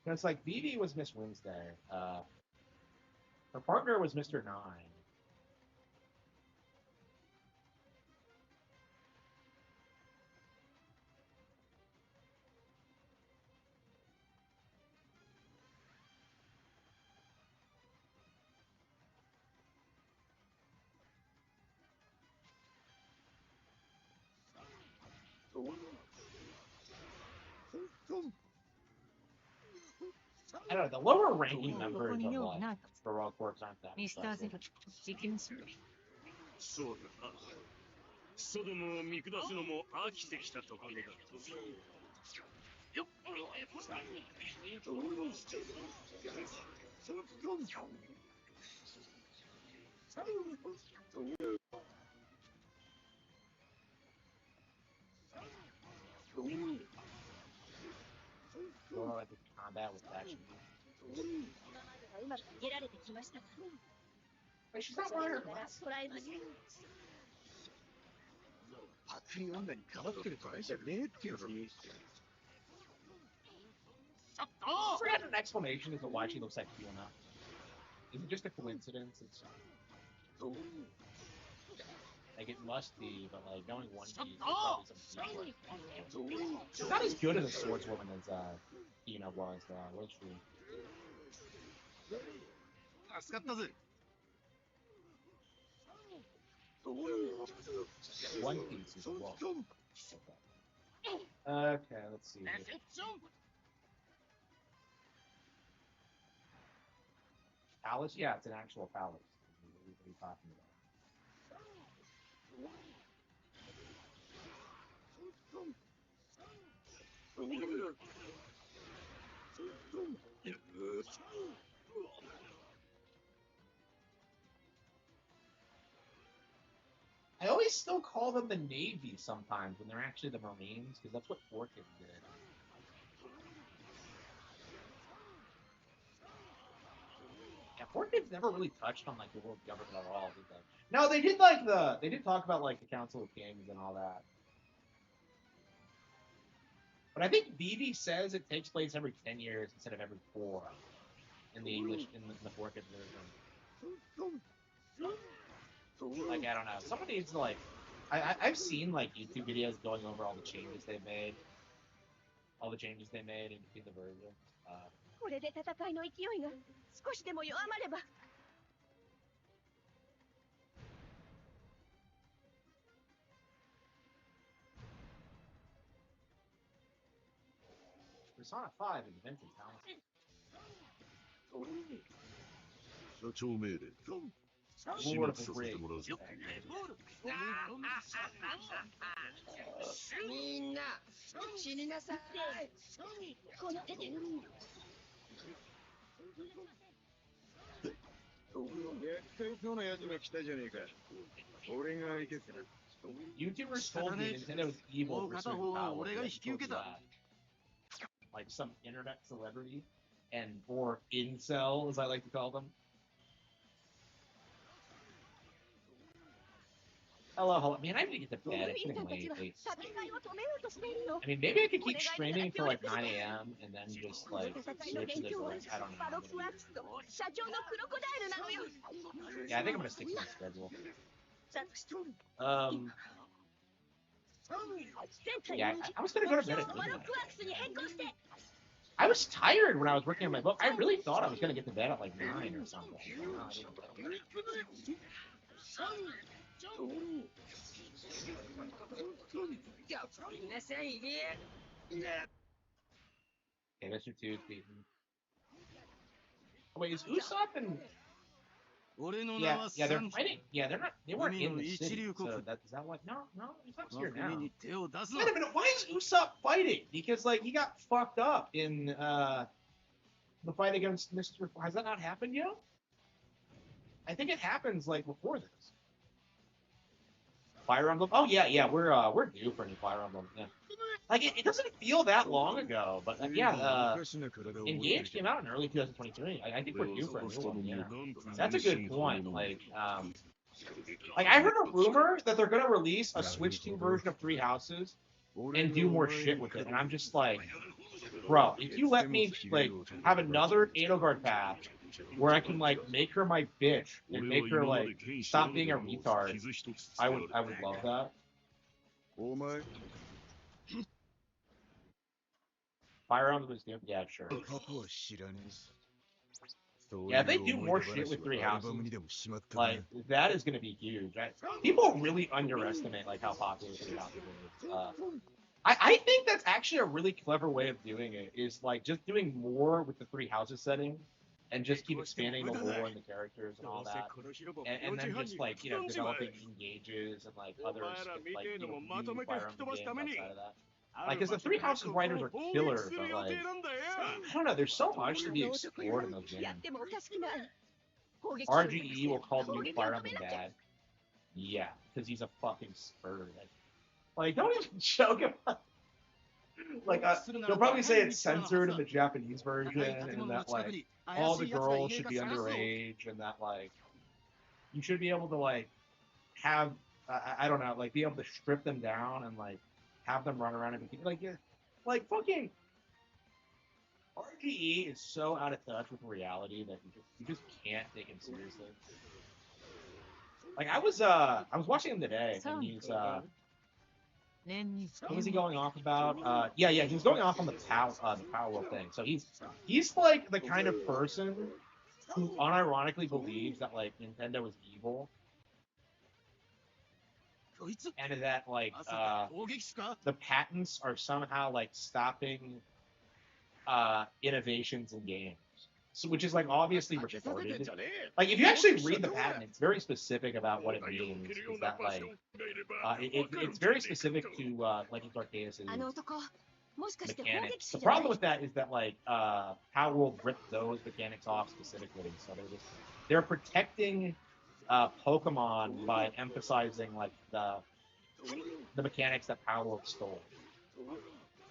Because like Vivi was Miss Wednesday. Her partner was Mr. Nine. I don't know. The lower ranking members of like Baroque works aren't that ミスターゼimpressive. ロ、事件する。そうだな。ソドムを見下すのも飽きてきたところだ。よっ。Or like the combat with action. うまく逃げられてきました。 Wait, she's not wearing her から glasses. 捉えました。パクリ女にかばってる場合じゃねえっていうのに。ちょっ I と forgot an explanation as to why she looks like Fiona. Is it just a coincidence? It's like it must be, but like knowing one piece, there's probably some. She's not as good as a swordswoman as Fiona was, was she? 助かったぜ。 One piece is a wolf. Okay, let's see. レセプション Palace? Yeah, it's an actual palace. What are you talking about? I always still call them the Navy sometimes when they're actually the Marines, because that's what Forkin did. Yeah, Forkin's never really touched on like the world government at all, did they? No, they did they did talk about like the Council of Kings and all that. But I think Vivi says it takes place every 10 years instead of every 4 in the English in the Forkin version. Like I don't know. Someone needs to like I've seen like YouTube videos going over all the changes they made. All the changes they made in between the versions. これで戦いの勢いが少しでも弱まれば。 Persona 5 is Vincent's house. 社長命令。始 Lord 末 of さ the せてもらう Rings. ぞ。レボールみんな死になさい。この手で。厄介そうな奴が来たじゃねえか。俺が相手する。 YouTubers told me Nintendo's evil for certain power. Like some internet celebrity and or incel, as I like to call them. Hello. Man, I need to get to bed. It's getting late. 戦いを止めようとしているの。 I mean, maybe I could keep streaming till like 9 a.m. and then just like 戦いの switch 勉 to 強は like, I don't バロ know. クワークスと社長のクロコダイルなのよ。 Yeah, I think I'm gonna stick to my schedule. だとしても Yeah, I was gonna go to bed at バロ midnight. クワークスに変更して。 I was tired when I was working on my book. I really thought I was gonna get to bed at like 9 or something. No, I didn't. みんなさんいね。 Okay, Mr. Two's beaten. Oh, wait, is Usopp and 俺の名 yeah, は yeah, they're サンジ。 fighting. Yeah, they're not. They weren't in the海の city. 一流国。 So that is that what? No, Usopp's here 国 now. に手を出すな Wait a minute, why is Usopp fighting? Because like he got fucked up in the fight against Mr. Has that not happened yet? I think it happens like before this. Fire Emblem. Oh yeah, we're due for a new Fire Emblem. Yeah. Like it doesn't feel that long ago, but yeah, Engage came out in early 2022. I think we're due for a new one. Yeah. That's a good point. Like Like, I heard a rumor that they're gonna release a Switch 2 version of Three Houses and do more shit with it, and I'm just like, bro, if you let me like have another Edelgard path where I can like make her my bitch and make her like stop being a retard, I would love that. お前 Fire on the Wisdom, yeah, sure. 過去は知らねえ。そうい Yeah, if they う do 思い more 出 shit 話 with Three はアルバ Houses, ムにでもしまったかな。 like that is gonna be huge. People really underestimate like how popular Three Houses is. I think that's actually a really clever way of doing it. Is like just doing more with the Three Houses setting, and just keep expanding the lore and the characters and all that, and then just like developing engages and like other like new Fire Emblem games outside of that. Like, because the Three Houses writers are killer, but like I don't know. There's so much to be explored in those やっ games. てもおかしくない攻撃 RGE will call the new Fire Emblem bad. Yeah, because he's a fucking spur. Like, don't even joke about. Like, they'll probably say it's censored in the Japanese version, and that like all the girls should be underage, and that like you should be able to like have I don't know, like be able to strip them down and like have them run around and be like, yeah, like fucking RGE is so out of touch with reality that you just can't take him seriously. Like I was watching him today, and he's what was he going off about? Yeah, he was going off on the Power World thing. So he's like the kind of person who unironically believes that like Nintendo is evil, and that like the patents are somehow like stopping innovations in games. So, which is like obviously retarded. Like if you actually read the patent, it's very specific about what it means. Is that like it's very specific to Legends Arceus' あの男もしかして砲撃 mechanics. 手 The じゃない problem with that is that like Power World ripped those mechanics off specifically, so they're protecting Pokemon by emphasizing like the mechanics that Power World stole.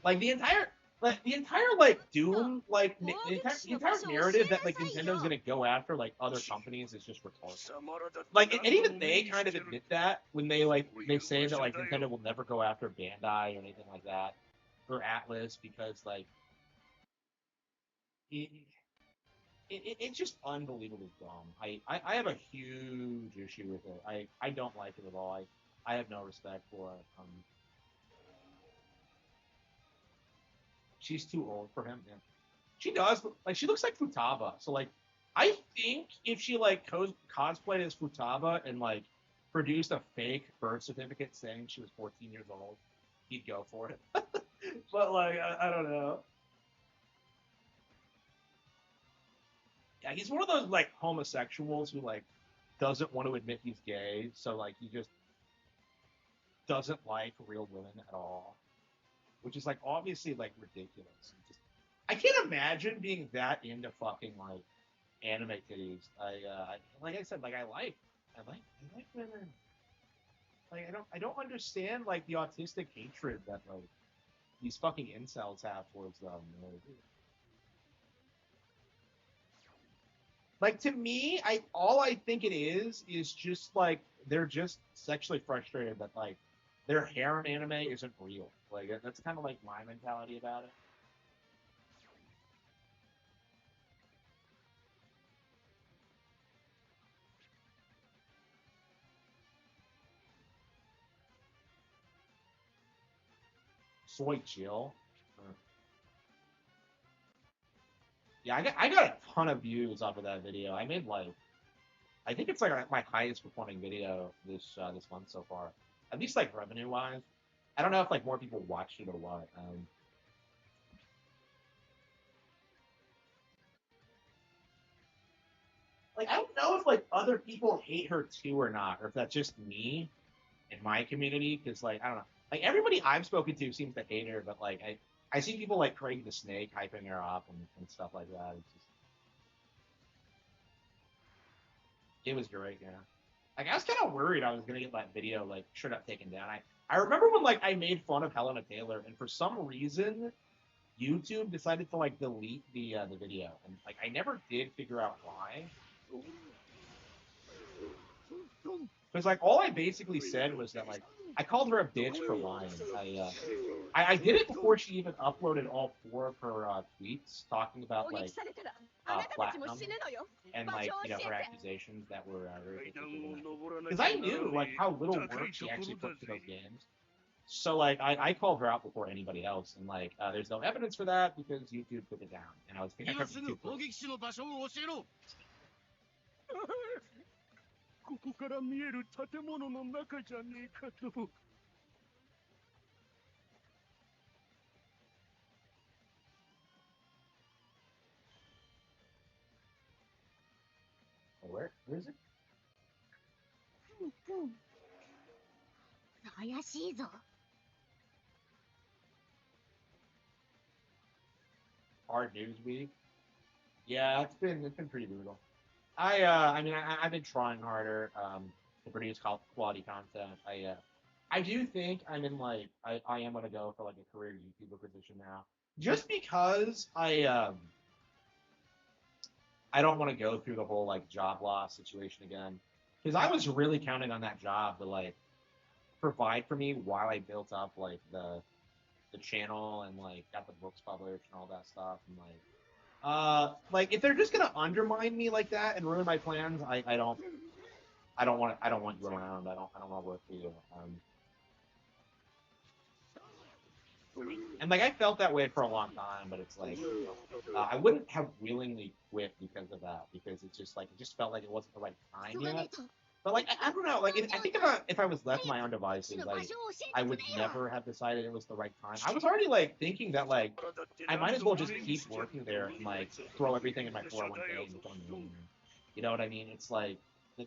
Like the entire like Doom the entire narrative that like Nintendo's gonna go after like other companies is just retarded. Like and even they kind of admit that when they say that like Nintendo will never go after Bandai or anything like that or Atlas because like it's just unbelievably dumb. I have a huge issue with it. I don't like it at all. I have no respect for it. She's too old for him. Yeah. She does, but like she looks like Futaba. So like, I think if she like cosplayed as Futaba and like produced a fake birth certificate saying she was 14 years old, he'd go for it. But like, I don't know. Yeah, he's one of those like homosexuals who like doesn't want to admit he's gay, so like he just doesn't like real women at all. Which is like obviously like ridiculous. I can't imagine being that into fucking like anime titties. Like I said, like I like women. Like I don't understand like the autistic hatred that like these fucking incels have towards them. Like to me, all I think it is just like they're just sexually frustrated that like their harem anime isn't real. Like that's kind of like my mentality about it. Soy Jill. Yeah, I got a ton of views off of that video. I made like, I think it's like my highest performing video this month so far, at least like revenue wise. I don't know if like more people watched it or what. Like I don't know if like other people hate her too or not, or if that's just me in my community. Because like I don't know, like everybody I've spoken to seems to hate her, but like I see people like Craig the Snake hyping her up and stuff like that. It was great, yeah. Like I was kind of worried I was gonna get that video like straight up taken down. I remember when like I made fun of Helena Taylor, and for some reason YouTube decided to like delete the video, and like I never did figure out why. Because like all I basically said was that like I called her a bitch for lying. I did it before she even uploaded all 4 of her tweets talking about 攻撃 like されたらあなたたちも platinum 死ぬのよ and 場 like 所を you know 教 her えて accusations that were very 階段 particular. を登らな Because きゃ I なら knew ね like え how little 高 work い she とこ actually ろだ put to ぜ those games. So like I called her out before anybody else, and like there's no evidence for that because YouTube took it down, and I was I 今 tried す to ぐ砲撃手の場所を教えろ。ここから見える建物の中じゃねえかと。 where is it? 怪しいぞ Hard news week. Yeah, it's been pretty brutal. I mean I've been trying harder to produce quality content. I do think I'm in like I am gonna go for like a career YouTuber position now, just because I don't want to go through the whole like job loss situation again, because I was really counting on that job to like provide for me while I built up like the channel and like got the books published and all that stuff, and like if they're just gonna undermine me like that and ruin my plans, I don't want you around. I don't want to work for you. And like I felt that way for a long time, but it's like I wouldn't have willingly quit because of that, because it's just like it just felt like it wasn't the right time 急がねえ yet. と But like I don't know, like I think if I was left to my own devices, 場 like 所を教 I えて would くれよ never have decided it was the right time. I was already like thinking that like I might as well just keep working there and like throw everything in my 401k and become a millionaire. You know what I mean? It's like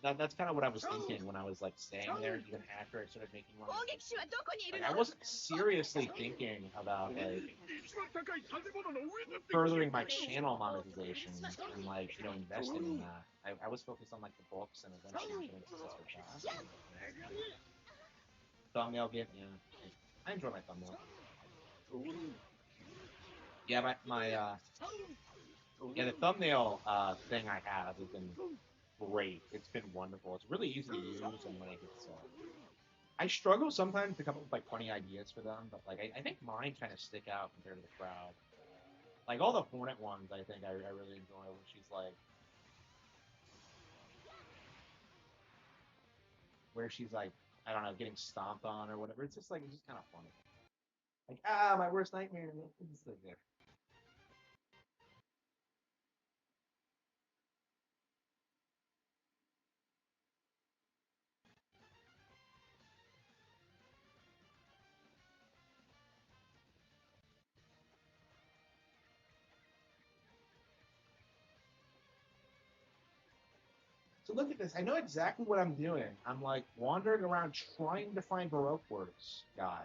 that's kind of what I was thinking when I was like staying there even after I started making 攻 money. 撃手はどこにいる Like の I wasn't seriously thinking about like 一番高い建物の上だって furthering my channel monetization and like you know investing in that. I was focused on like the books and eventually getting successful fast. Thumbnail game, yeah. I enjoy my thumbnail. Yeah, yeah, the thumbnail thing I have has been great. It's been wonderful. It's really easy to use and like it's. I struggle sometimes to come up with like funny ideas for them, but like I think mine kind of stick out compared to the crowd. Like all the Hornet ones, I think I really enjoy when she's like, where she's like, I don't know, getting stomped on or whatever. It's just like it's just kind of funny. Like my worst nightmare. It's like there. So look at this. I know exactly what I'm doing. I'm like wandering around trying to find Baroque works, guys.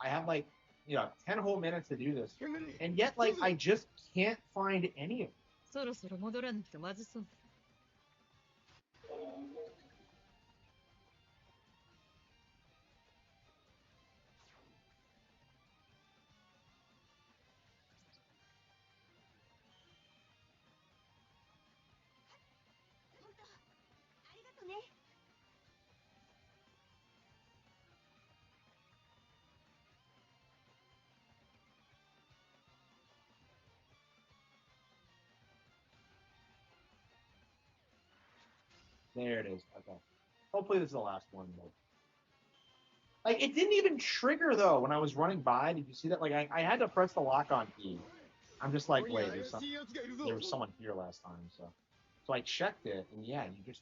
I have like, 10 whole minutes to do this. And yet, like, I just can't find any of them. そろそろ戻らなくてまずそう There it is. Okay. Hopefully this is the last one. But... Like, it didn't even trigger, though, when I was running by. Did you see that? Like, I had to press the lock-on key. I'm just like, wait, there was someone here last time, so I checked it, and yeah, you just...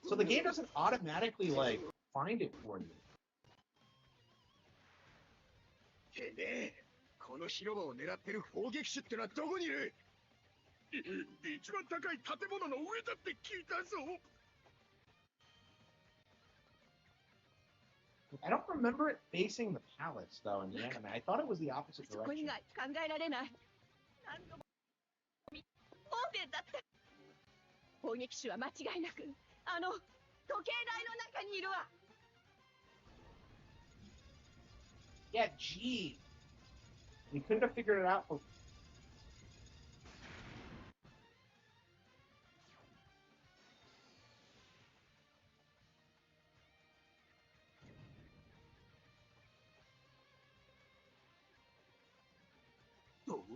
So the game doesn't automatically, like, find it for you. てめえこの広場を狙ってる砲撃手ってのはどこにいる一番高い建物の上だって聞いたぞ I don't remember it facing the palace, though, in the anime. I thought it was the opposite そこ以 direction. 外考えられない何度も門殿だった攻撃手は間違いなくあの時計台の中にいるわ Yeah, gee. We couldn't have figured it out.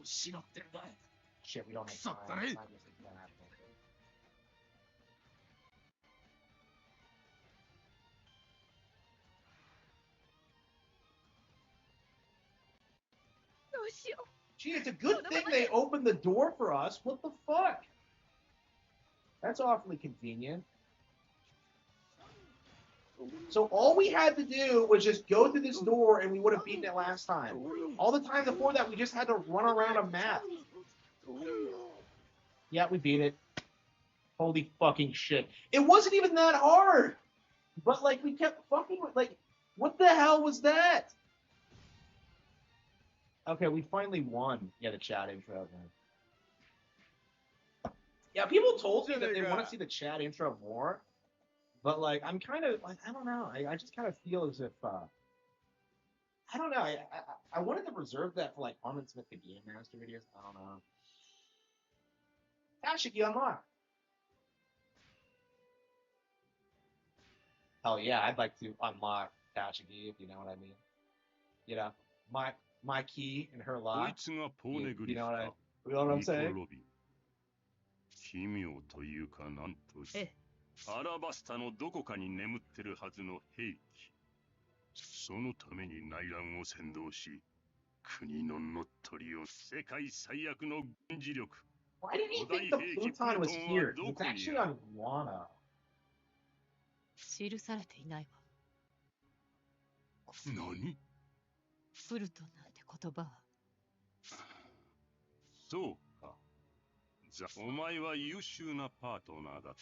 しろってんだ。 Shit, we don't have Suck time. that in. Time isn't gonna happen. どうしよう。 Gee, it's a good thing they opened the door for us. What the fuck? That's awfully convenient. So all we had to do was just go through this door and we would have beaten it last time. All the time before that, we just had to run around a map. Yeah, we beat it. Holy fucking shit. It wasn't even that hard. But, like, we kept fucking with, like, what the hell was that? Okay, we finally won. Yeah, the chat intro, man. Yeah, people told me that they want to see the chat intro more. But, like, I'm kind of, like, I don't know. I just kind of feel as if, I don't know. I wanted to reserve that for, like, Harman Smith the Game Master videos. I don't know. Tashiki unlocked. Hell yeah, I'd like to unlock Tashiki, if you know what I mean. You know, my key and her こ lock. いつがポーネグ You リフ know what か I, you know what I'm ニコ saying? ロビン奇妙というかなんとしええ。アラバスタのどこかに眠ってるはずの兵器そのために内乱を扇動し国の乗っ取りを世界最悪の軍事力 Why did he think the Pluton was here? It's actually on Guana. 記されていないわ。何プルトンなんて言葉は。そうかお前は優秀なパートナーだ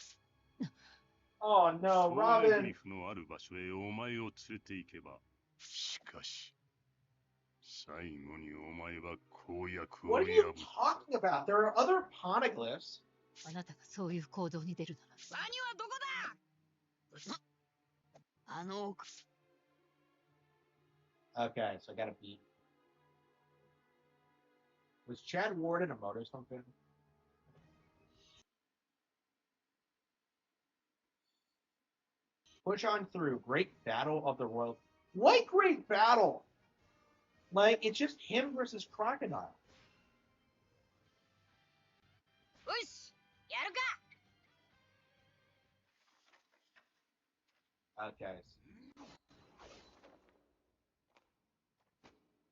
Oh no, ポーネグ Robin. リフのある場所へお前を連れて行けばしかし最後にお前は公約を What are 破 you っ talking about? There are other poneglyphs. あなたがそういう行動に出るなら。兄はどこだ。あの奥。 Okay, so I gotta beat. Was Chad Ward in a motor something? Push on through. Great battle of the royal. What great battle? Like, it's just him versus Crocodile. よし、やるか。 Okay.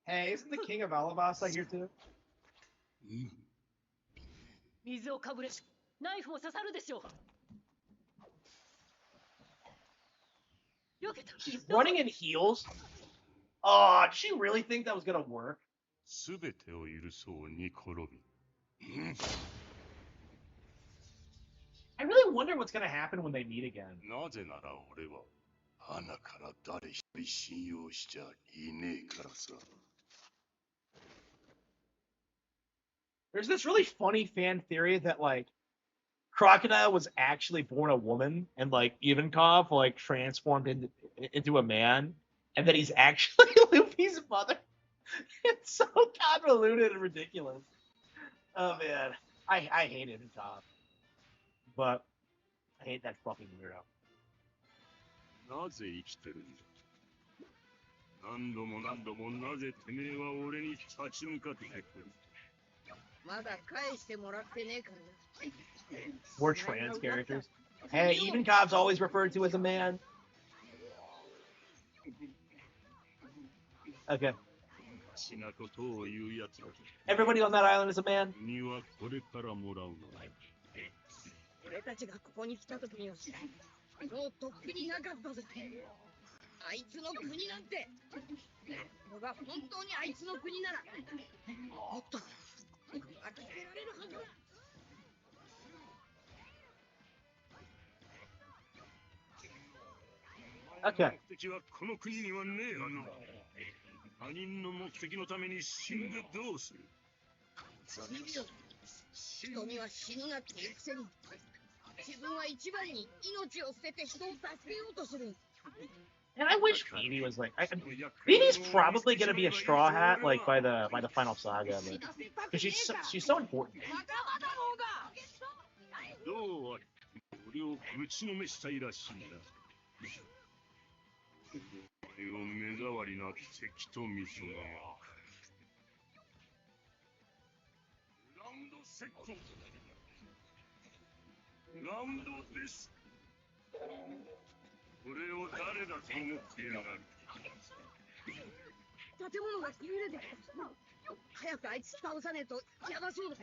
Hey, isn't the king of Alabasta here too? 水をかぶれ。ナイフも刺さるでしょう。避けた。 She's running in heels? Oh, did she really think that was gonna work? すべてを許そうニコロビン I really wonder what's gonna happen when they meet again. なぜなら俺は花から誰一人信用しちゃいねえからさ There's this really funny fan theory that, like, Crocodile was actually born a woman and, like, Ivankov, like, transformed into a man, and that he's actually Luffy's mother. It's so convoluted and ridiculous. Oh, man. I hate Ivankov. But I hate that fucking weirdo. なぜ生きてるんだ何度も何度もなぜてめえは俺に立ち向かってくる まだ返してもらってねえからな。 More trans characters. Hey, Ivankov's always referred to as a man. Okay. しなことを言うやつだ Everybody on that island is a man. 国はこれからもらうのだ 俺たちがここに来た時にはもうとっくになかったぜ。あいつの国なんて。ここが本当にあいつの国ならもっと開けられるはずだ。 Okay. 目的はこの国にはねえはな他人の目的のために死んでどうする人には死ぬなって言うくせに自分は一番に命を捨てて人を助けようとする。 And I wish Phoebe was like. Phoebe's probably gonna be a Straw Hat, like by the final saga, because she's so important. どうあれ俺をぶちのめしたいらしいんだ俺を目障りな敵と見そが石膏何度です。これを誰だと思ってやがる。建物が揺れてきた。早くあいつ倒さねえとやばそうだ。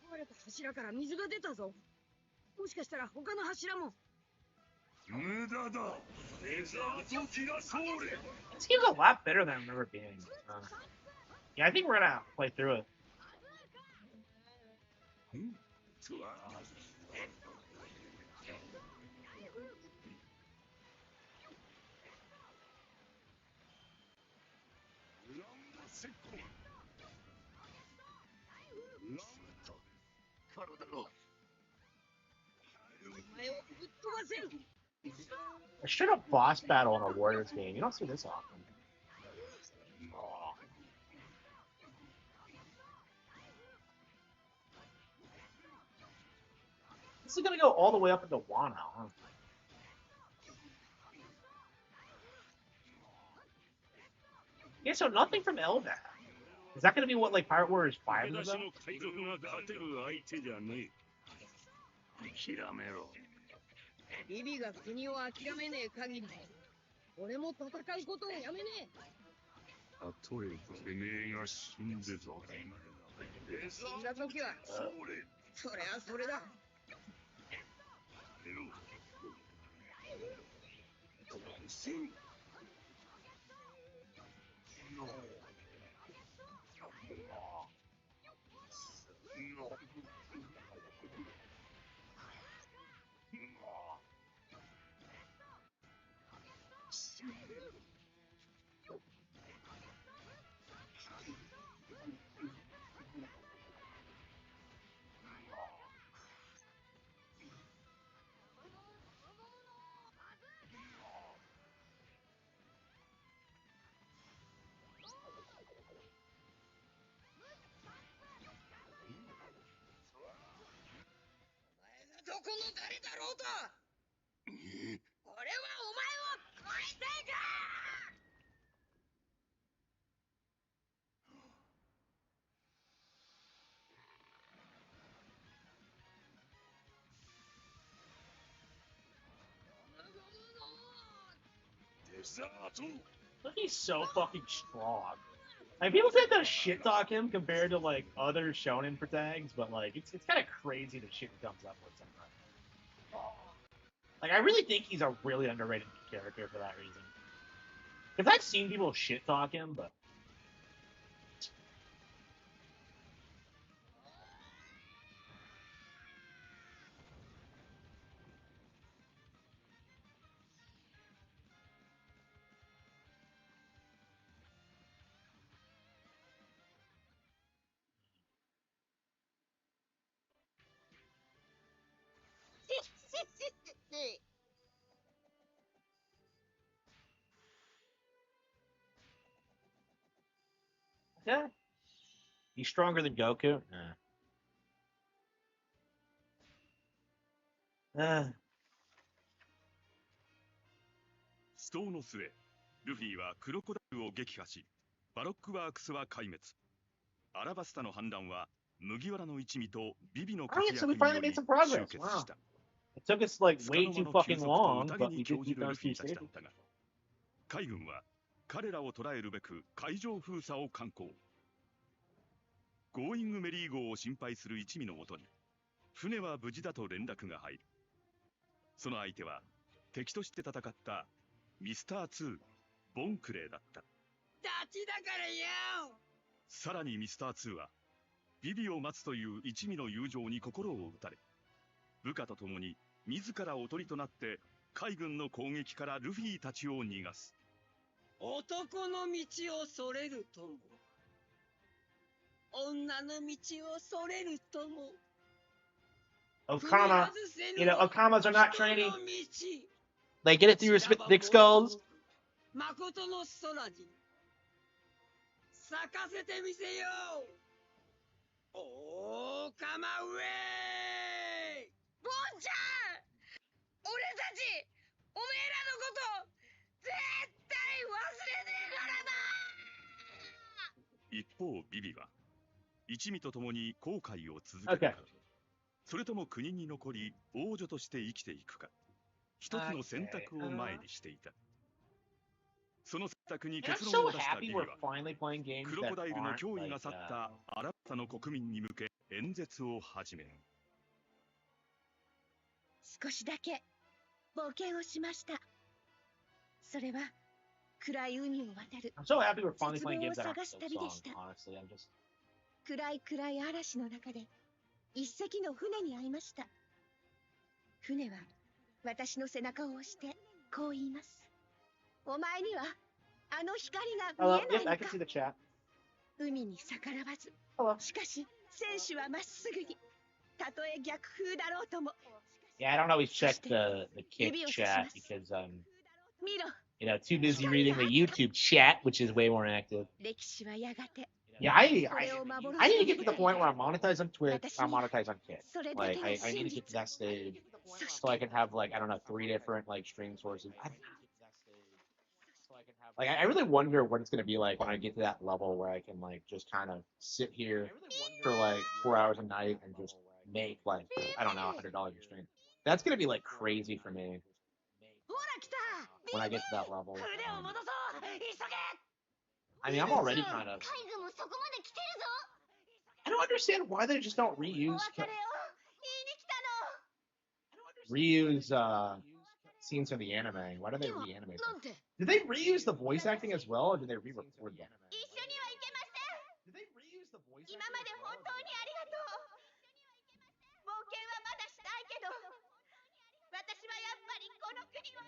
壊れた柱から水が出たぞ。もしかしたら他の柱も。無駄だ。デザートティラソーレ。 This game's a lot better than I remember it being. Yeah, I think we're gonna play through it. 体の A straight up boss battle in a Warriors game. You don't see this often. This is gonna go all the way up into Wano, huh? Yeah, so nothing from Elbaf. Is that gonna be what, like, Pirate Warriors 5 is about? 海賊が勝てる相手じゃねえ。諦めろ。ビビが国を諦めねえ限り、俺も戦うことをやめねえ。たとえてめえが死んでぞ。死んだ時は、それはそれだ。どこの誰だろうと、俺はお前を殺していく。デザート。 Look, he's so fucking strong. Like, people say that shit talk him compared to, like, other shonen protags, but, like, it's kind of crazy the shit he comes up with sometimes. Like, I really think he's a really underrated character for that reason. Because I've seen people shit talk him, but... Yeah. He's stronger than Goku? Nah. 死闘の末、ルフィはクロコダイルを撃破し、バロックワークスは壊滅。アラバスタの反乱は麦わらの一味とビビの活 Alright, so 躍 we に finally より made some 集 progress. 結 Wow. した。 It took us, like, つかの way 間 too の fucking 休息と long, 宴 but に we 興 did じ beat るル those フィ two たちだっ stages. たが、海軍は彼らを捕らえるべく海上封鎖を敢行。ゴーイングメリー号を心配する一味のもとに、船は無事だと連絡が入る。その相手は敵として戦ったミスター2、ボンクレーだった。ダチだからよ。さらにミスター2はビビを待つという一味の友情に心を打たれ、部下と共に自らおとりとなって海軍の攻撃からルフィたちを逃がす。男の道をそれるとも、女の道をそれるとも。 Okama, you know, Okamas are not training. They get it through his thick skulls. 誠の空に咲かせてみせよう。オカマウェイ。ボンちゃん、俺たちおめえらのこと絶対忘れねえからな。一方ビビは一味と共に後悔を続けるか、それとも国に残り王女として生きていくか、一つの選択を前にしていた。その選択に I'm 結 so 論を出した happy ビビ we're は、 finally playing games クロコ that ダイルの aren't 脅威が like 去ったあなたの国民に向け演説を始める。少しだけ冒険をしました。それは暗い海を渡る I'm so happy we're finally playing games that aren't 絶望を探す旅でした。 Silksong, honestly. I'm just 暗い嵐の中で一隻の船に会いました。船は私の背中を押してこう言います。お前にはあの光が見えない Yep, I の can か。 see the chat. 海に逆らわず、 Hello. しかし選手はまっすぐに、たとえ逆風だろうとも。 Yeah, I don't always check the kick chat because too busy reading the YouTube chat, which is way more active. 歴史はやがて Yeah, I need to get to the point where I'm monetized on Twitch, I'm monetized on Kick. Like, I need to get to that stage so I can have, like, I don't know, 3 different, like, stream sources. I really wonder what it's going to be like when I get to that level where I can, like, just kind of sit here for, like, 4 hours a night and just make, like, I don't know, $100 a stream. That's going to be, like, crazy for me when I get to that level. I mean, I'm already kind of... I don't understand why they just don't reuse scenes from the anime. Why do they reanimate them? Did they reuse the voice acting as well, or did they re-record them? Did they reuse the voice acting as well? 冒険はまだしたいけど、私はやっぱりこの国を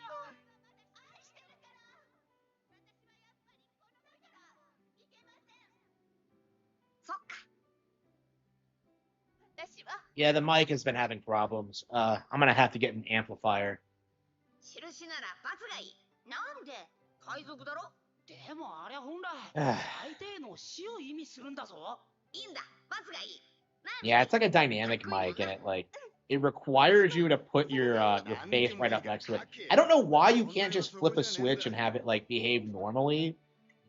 愛してるから。そっか。私は Yeah, the mic has been having problems. I'm gonna have to get an amplifier. 印なら罰がいい。なんで海賊だろ。でもあれは本来相手への死を意味するんだぞ。いいんだ、罰がいい。 Yeah, it's like a dynamic mic, and it requires you to put your face right up next to it. I don't know why you can't just flip a switch and have it like behave normally,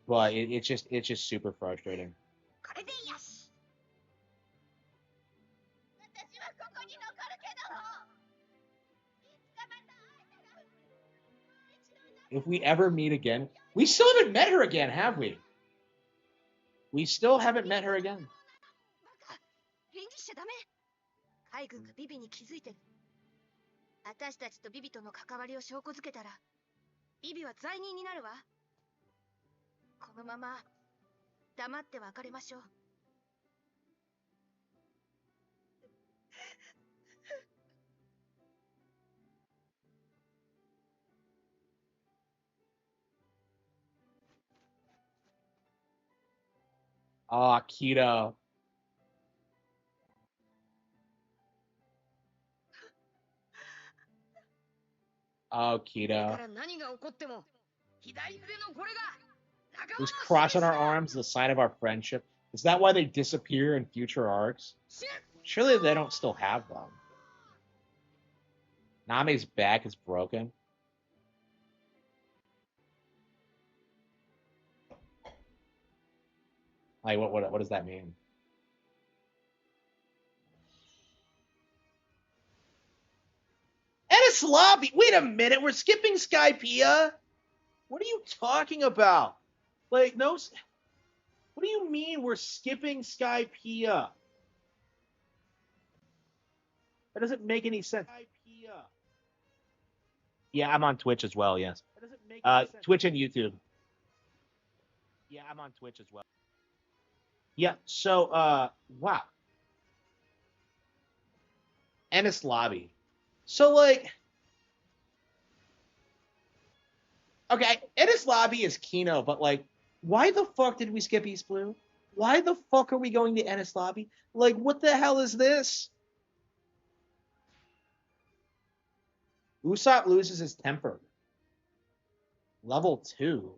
but it's just super frustrating. これでよし。私はここに残るけど、いつかまた会えたら。 If we ever meet again, we still haven't met her again, have we? We still haven't met her again. 返事しちゃダメ。海軍がビビに気づいてる。私たちとビビとの関わりを証拠づけたら、ビビは罪人になるわ。このまま黙って別れましょう。Ah, Keto. Oh, だ Keto. から何が起こっても、左腕のこれが This cross on our arms is a sign of our friendship. Is that why they disappear in future arcs? Surely they don't still have them. Name's back is broken. Like, what does that mean? Ennis Lobby! Wait a minute, we're skipping Skypea? What are you talking about? Like, no... What do you mean we're skipping Skypea? That doesn't make any sense. Yeah, I'm on Twitch as well, yes. Twitch and YouTube. Yeah, I'm on Twitch as well. Yeah, so, wow. Ennis Lobby. So, like... Okay, Ennis Lobby is Kino, but, like, why the fuck did we skip East Blue? Why the fuck are we going to Ennis Lobby? Like, what the hell is this? Usopp loses his temper. Level 2.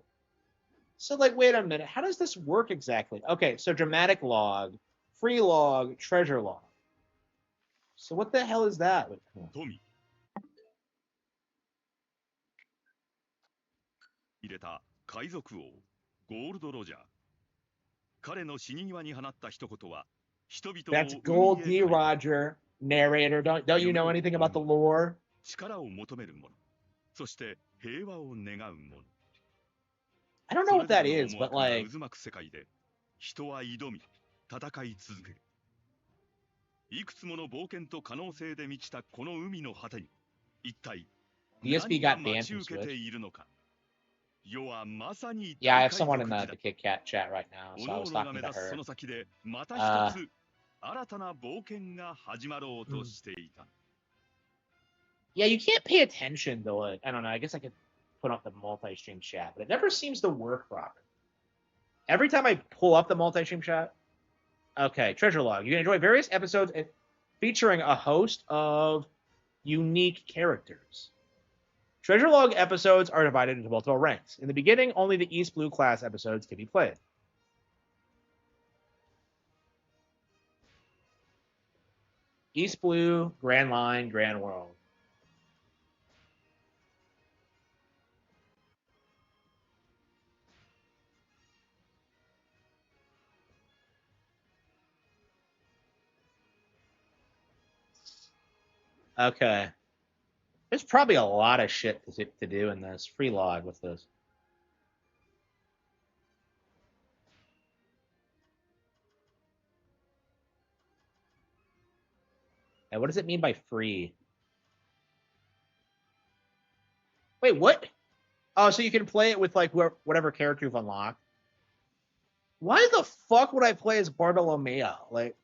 So, like, wait a minute. How does this work exactly? Okay, so dramatic log, free log, treasure log. So what the hell is that? 富入れた海賊王ゴールド・ロジャー。彼の死に際に放った一言は人々 That's を Gold 海へ D. 駆り Roger, narrator. Don't you know anything about the lore? 力を求める者、そして平和を願う者。 I don't know そ what れぞ that れの is, 思 but 惑が like, 渦巻く世界で、人は挑み、戦い続ける。いくつもの冒険と可能性で満ちたこの海の果てに、一体 DSP 何が got 待 banned ち from 受けて Switch. いるのか。世はまさに Yeah, I 大 have 海 someone 賊 in 時 the 代。 Kit Kat chat right now, お so I のお was のが talking 目 to 指すそ her. の先で、また一つ、新たな冒険が始まろうとしていた。Yeah, you can't pay attention to it. I don't know. I guess I could put up the multi-stream chat, but it never seems to work properly. Every time I pull up the multi-stream chat, okay, Treasure Log. You can enjoy various episodes featuring a host of unique characters. Treasure Log episodes are divided into multiple ranks. In the beginning, only the East Blue class episodes can be played. East Blue, Grand Line, Grand World. Okay. There's probably a lot of shit to do in this free log with this. And what does it mean by free? Wait, what? Oh, so you can play it with like whatever character you've unlocked. Why the fuck would I play as Bartolomeo? Like,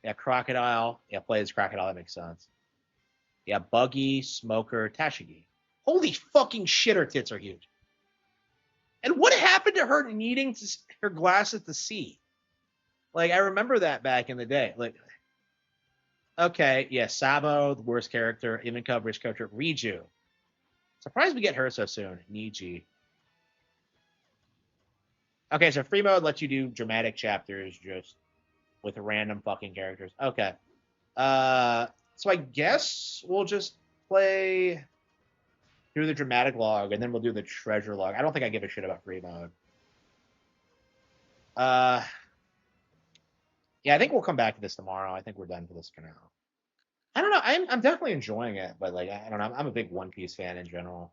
yeah, Crocodile. Yeah, play as Crocodile. That makes sense. Yeah, Buggy, Smoker, Tashigi. Holy fucking shit, her tits are huge. And what happened to her needing her glasses to see? Like, I remember that back in the day. Like, okay, yeah, Sabo, the worst character. Iminka, worst character. Riju. Surprised we get her so soon. Niji. Okay, so free mode lets you do dramatic chapters just with random fucking characters. Okay. So I guess we'll just play through the dramatic log, and then we'll do the treasure log. I don't think I give a shit about free mode. Yeah, I think we'll come back to this tomorrow. I think we're done for this for now. I don't know. I'm definitely enjoying it, but like I don't know. I'm a big One Piece fan in general.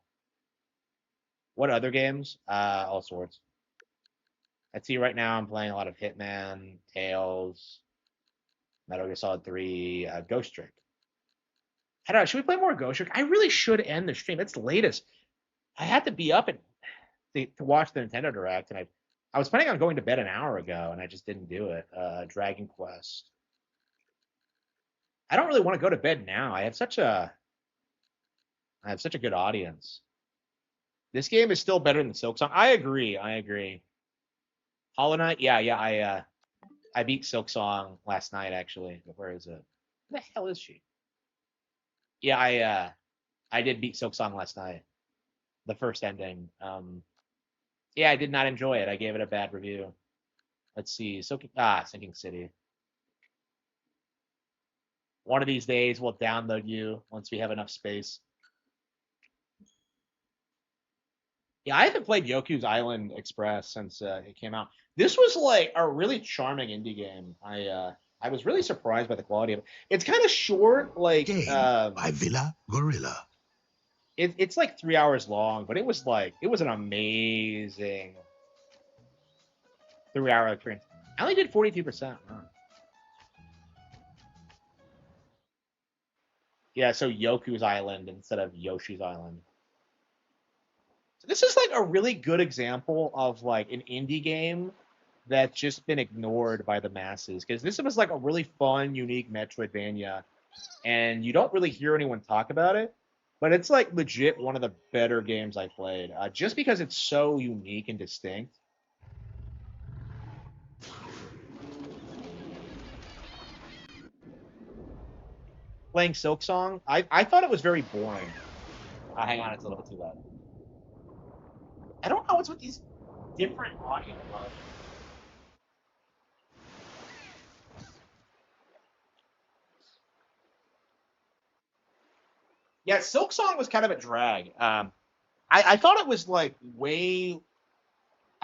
What other games? All sorts. I see right now I'm playing a lot of Hitman, Tales, Metal Gear Solid 3, Ghost Trick. I don't know. Should we play more Ghost Trick? I really should end the stream. It's latest. I had to be up to watch the Nintendo Direct, and I was planning on going to bed an hour ago, and I just didn't do it. Dragon Quest. I don't really want to go to bed now. I have such a good audience. This game is still better than Silksong. I agree. Hollow Knight, yeah. I beat Silksong last night actually. Where is it? Where the hell is she? Yeah, I did beat Silksong last night. The first ending. Yeah, I did not enjoy it. I gave it a bad review. Let's see. Sinking City. One of these days we'll download you once we have enough space. Yeah, I haven't played Yoku's Island Express since it came out. This was like a really charming indie game. I was really surprised by the quality of it. It's kind of short, like by Villa Gorilla. It's like 3 hours long, but it was an amazing 3 hour experience. I only did 42%. Wow. Yeah, so Yoku's Island instead of Yoshi's Island. So this is like a really good example of like an indie game that's just been ignored by the masses, because this was like a really fun, unique Metroidvania, and you don't really hear anyone talk about it, but it's like legit one of the better games I played, just because it's so unique and distinct. Playing Silksong, I thought it was very boring. Hang on, it's a little too loud. I don't know what's with these different audio modes. Yeah, Silksong was kind of a drag. I thought it was like I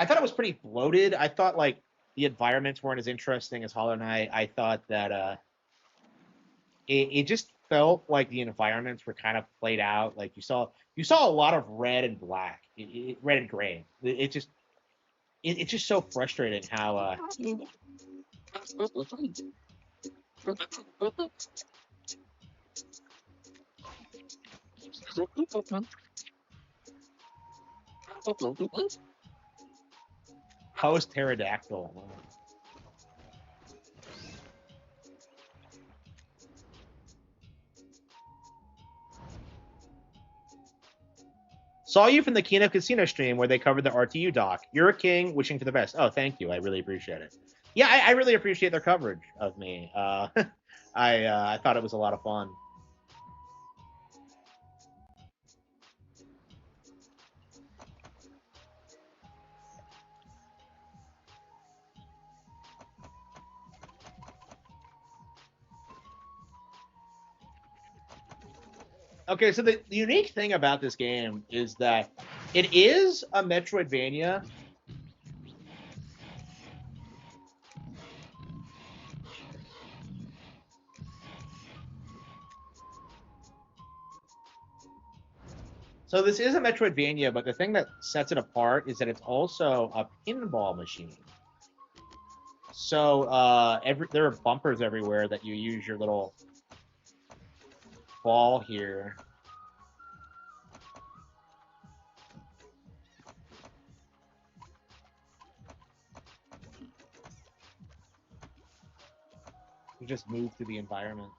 thought it was pretty bloated. I thought like the environments weren't as interesting as Hollow Knight. I thought that it just felt like the environments were kind of played out. Like you saw a lot of red and black, red and gray. It's just so frustrating how post pterodactyl. Saw you from the Kino Casino stream where they covered the RTU doc. You're a king, wishing for the best. Oh, thank you. I really appreciate it. Yeah, I really appreciate their coverage of me. I thought it was a lot of fun. Okay, so the unique thing about this game is that it is a Metroidvania. So this is a Metroidvania, but the thing that sets it apart is that it's also a pinball machine. So there are bumpers everywhere that you use your little ball here. You just move through the environment.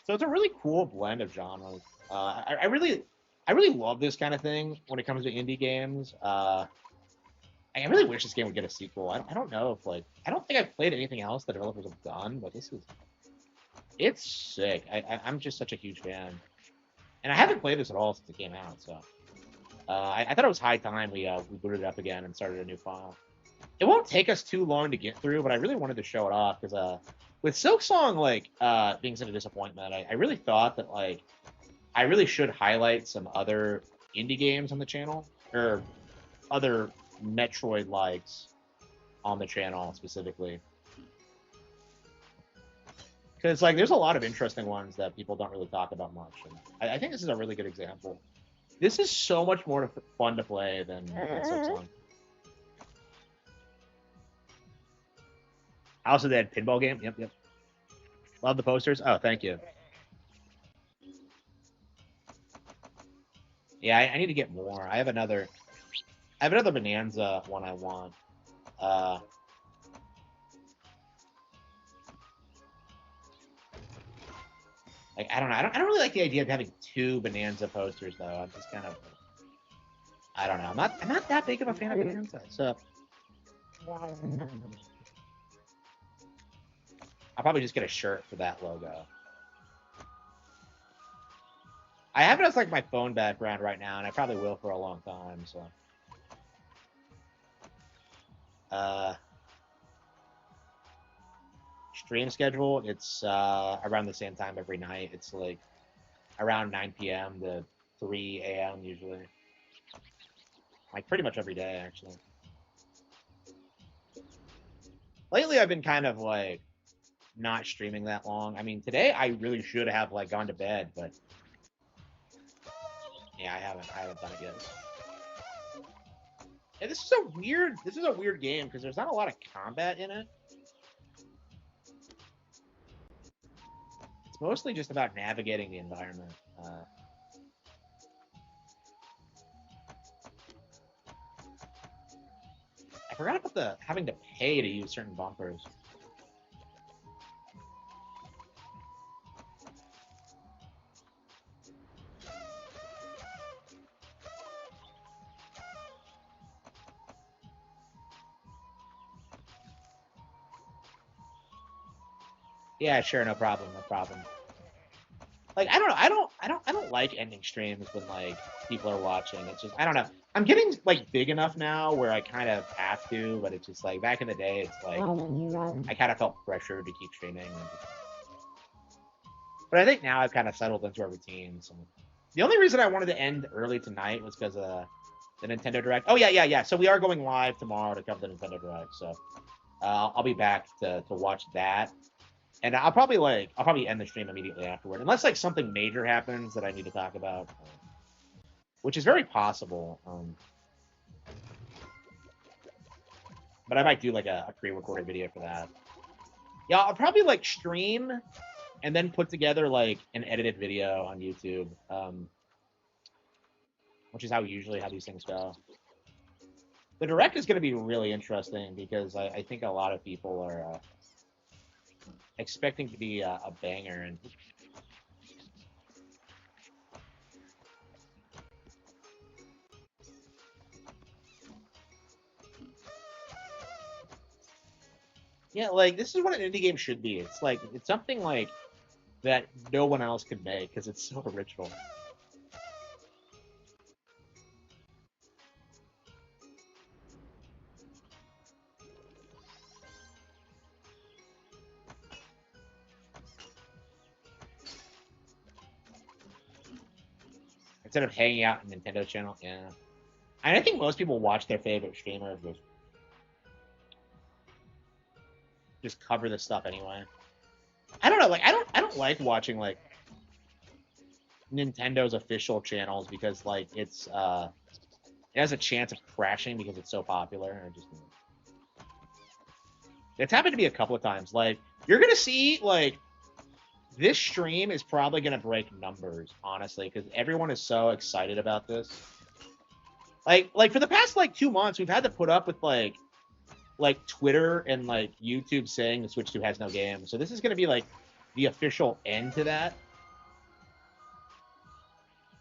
So it's a really cool blend of genres. I really love this kind of thing when it comes to indie games. I really wish this game would get a sequel. I don't know if I don't think I've played anything else that developers have done, but it's sick. I'm just such a huge fan, and I haven't played this at all since it came out. So I thought it was high time we booted it up again and started a new file. It won't take us too long to get through, but I really wanted to show it off because with Silksong being such a disappointment, I really thought that I really should highlight some other indie games on the channel or other Metroid likes on the channel specifically. Because there's a lot of interesting ones that people don't really talk about much. And I think this is a really good example. This is so much more fun to play than Silksong. Also, they had pinball game. Yep. Love the posters. Oh, thank you. Yeah, I need to get more. I have another Bonanza one I want. I don't know. I don't really like the idea of having two Bonanza posters though. I'm just kind of, I don't know. I'm not that big of a fan of Bonanza. So I'll probably just get a shirt for that logo. I have it as my phone background right now, and I probably will for a long time. So, stream schedule, it's around the same time every night. It's around 9 p.m. to 3 a.m. usually. Pretty much every day, actually. Lately, I've been kind of not streaming that long. I mean, today I really should have gone to bed, but yeah, I haven't done it yet. Yeah, this is a weird game because there's not a lot of combat in it. It's mostly just about navigating the environment. I forgot about having to pay to use certain bumpers. Yeah, sure, no problem. I don't know. I don't like ending streams when people are watching. It's just I don't know. I'm getting big enough now where I kind of have to, but it's just back in the day, it's I kind of felt pressured to keep streaming. But I think now I've kind of settled into a routine. So the only reason I wanted to end early tonight was because The Nintendo Direct. Oh yeah. So we are going live tomorrow to cover the Nintendo Direct. So I'll be back to watch that, and I'll probably end the stream immediately afterward, unless like something major happens that I need to talk about, which is very possible. But I might do like a pre-recorded video for that. Yeah, I'll probably like stream and then put together like an edited video on YouTube, which is how we usually have these things go. The Direct is going to be really interesting because I think a lot of people are expecting to be a banger. And yeah, like this is what an indie game should be. It's like it's something like that no one else could make because it's so original. Instead of hanging out on Nintendo channel, yeah. And I think most people watch their favorite streamers just cover this stuff anyway. I don't know, like I don't like watching like Nintendo's official channels because like it has a chance of crashing because it's so popular. It's happened to me a couple of times. Like you're gonna see like this stream is probably gonna break numbers, honestly, because everyone is so excited about this. Like for the past like 2 months, we've had to put up with like Twitter and like YouTube saying the Switch 2 has no game. So this is gonna be like the official end to that.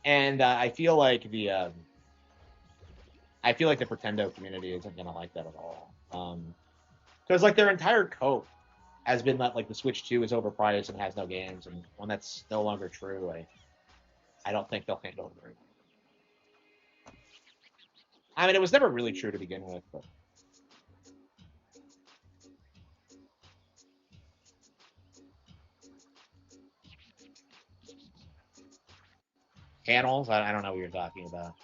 And I feel like the Pretendo community isn't gonna like that at all. Because like their entire cope has been that like the Switch 2 is overpriced and has no games, and when that's no longer true, I don't think they'll handle it very well. I mean, it was never really true to begin with, but panels, I don't know what you're talking about.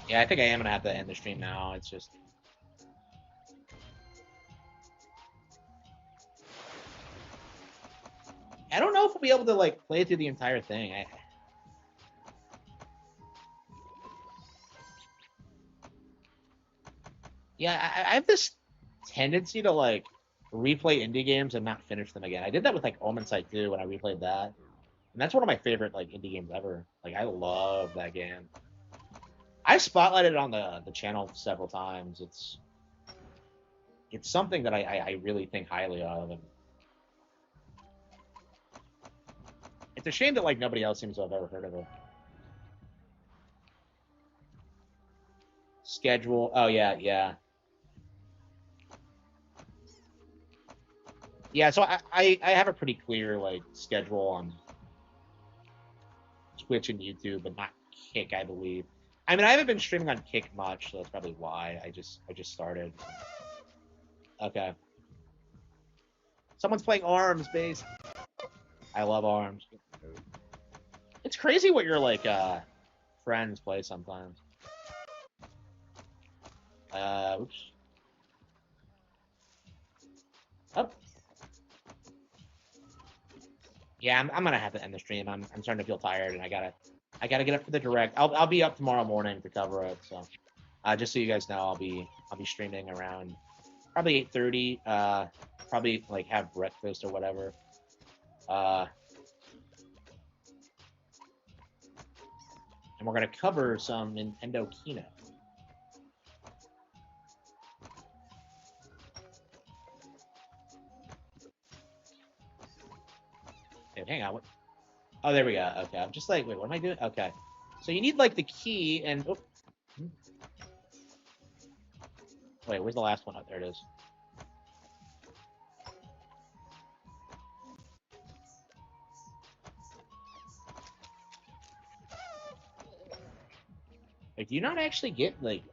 Yeah, I think I am gonna have to end the stream now. It's just I don't know if we'll be able to like play through the entire thing. I have this tendency to like replay indie games and not finish them again. I did that with like Omen Sight 2 when I replayed that, and that's one of my favorite like indie games ever. Like I love that game. I spotlighted it on the channel several times. It's something that I really think highly of, and it's a shame that like nobody else seems to have ever heard of it. Schedule. Oh yeah. Yeah, so I have a pretty clear like schedule on Twitch and YouTube, but not Kick, I believe. I mean, I haven't been streaming on Kick much, so that's probably why. I just started. Okay. Someone's playing ARMS, base. I love ARMS. It's crazy what your like friends play sometimes. Oops. Oh. Yeah, I'm gonna have to end the stream. I'm starting to feel tired, and I gotta get up for the Direct. I'll be up tomorrow morning to cover it. So, just so you guys know, I'll be streaming around probably 8:30. Probably like have breakfast or whatever. And we're gonna cover some Nintendo Keynote. Wait, hang on. What? Oh, there we go. Okay, I'm just like, wait, what am I doing? Okay, so you need like the key and. Oh. Wait, where's the last one? Oh, there it is. Like, do you not actually get like?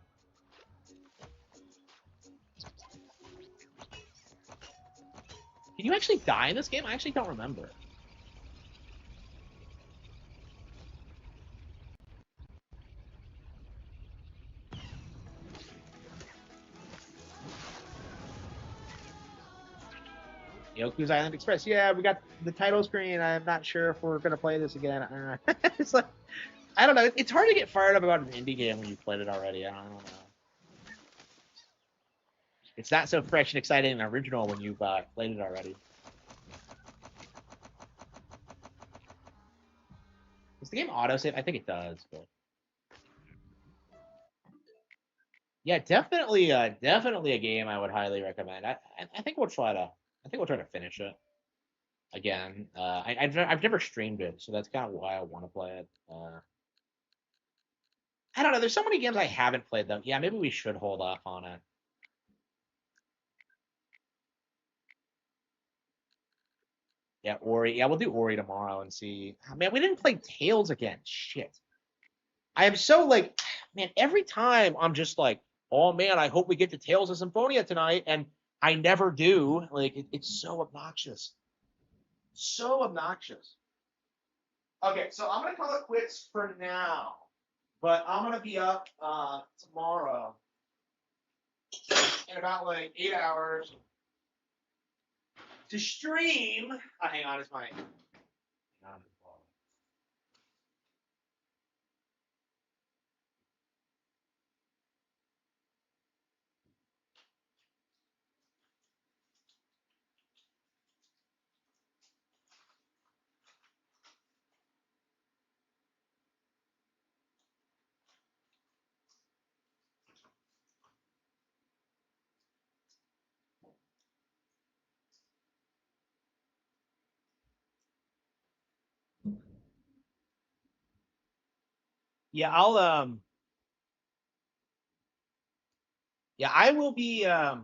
Can actually die in this game? I actually don't remember. Yoku's Island Express. Yeah, we got the title screen. I'm not sure if we're gonna play this again. It's like, I don't know. It's hard to get fired up about an indie game when you've played it already. I don't know. It's not so fresh and exciting and original when you've played it already. Does the game autosave? I think it does, but yeah, definitely a game I would highly recommend. I think we'll try to finish it again. I've never streamed it, so that's kind of why I want to play it. I don't know. There's so many games I haven't played though. Yeah, maybe we should hold off on it. Yeah, Ori. Yeah, we'll do Ori tomorrow and see. Oh, man, we didn't play Tales again. Shit. I am so like, man, every time I'm just like, oh man, I hope we get to Tales of Symphonia tonight, and I never do. Like, it's so obnoxious. So obnoxious. Okay, so I'm gonna call it quits for now, but I'm gonna be up tomorrow in about like 8 hours to stream. Hang on, it's my. Hang on. Yeah, yeah, I will be yeah,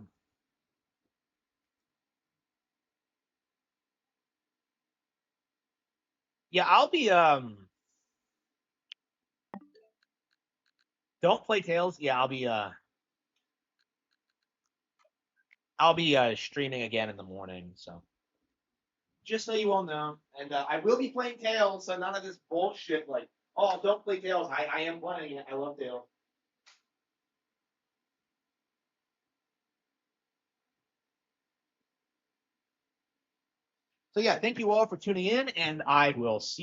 I'll be don't play Tales. Yeah, I'll be streaming again in the morning, so just so you all know. And I will be playing Tales, so none of this bullshit like, oh, don't play Tales. I am playing it. I love Tales. So yeah, thank you all for tuning in, and I will see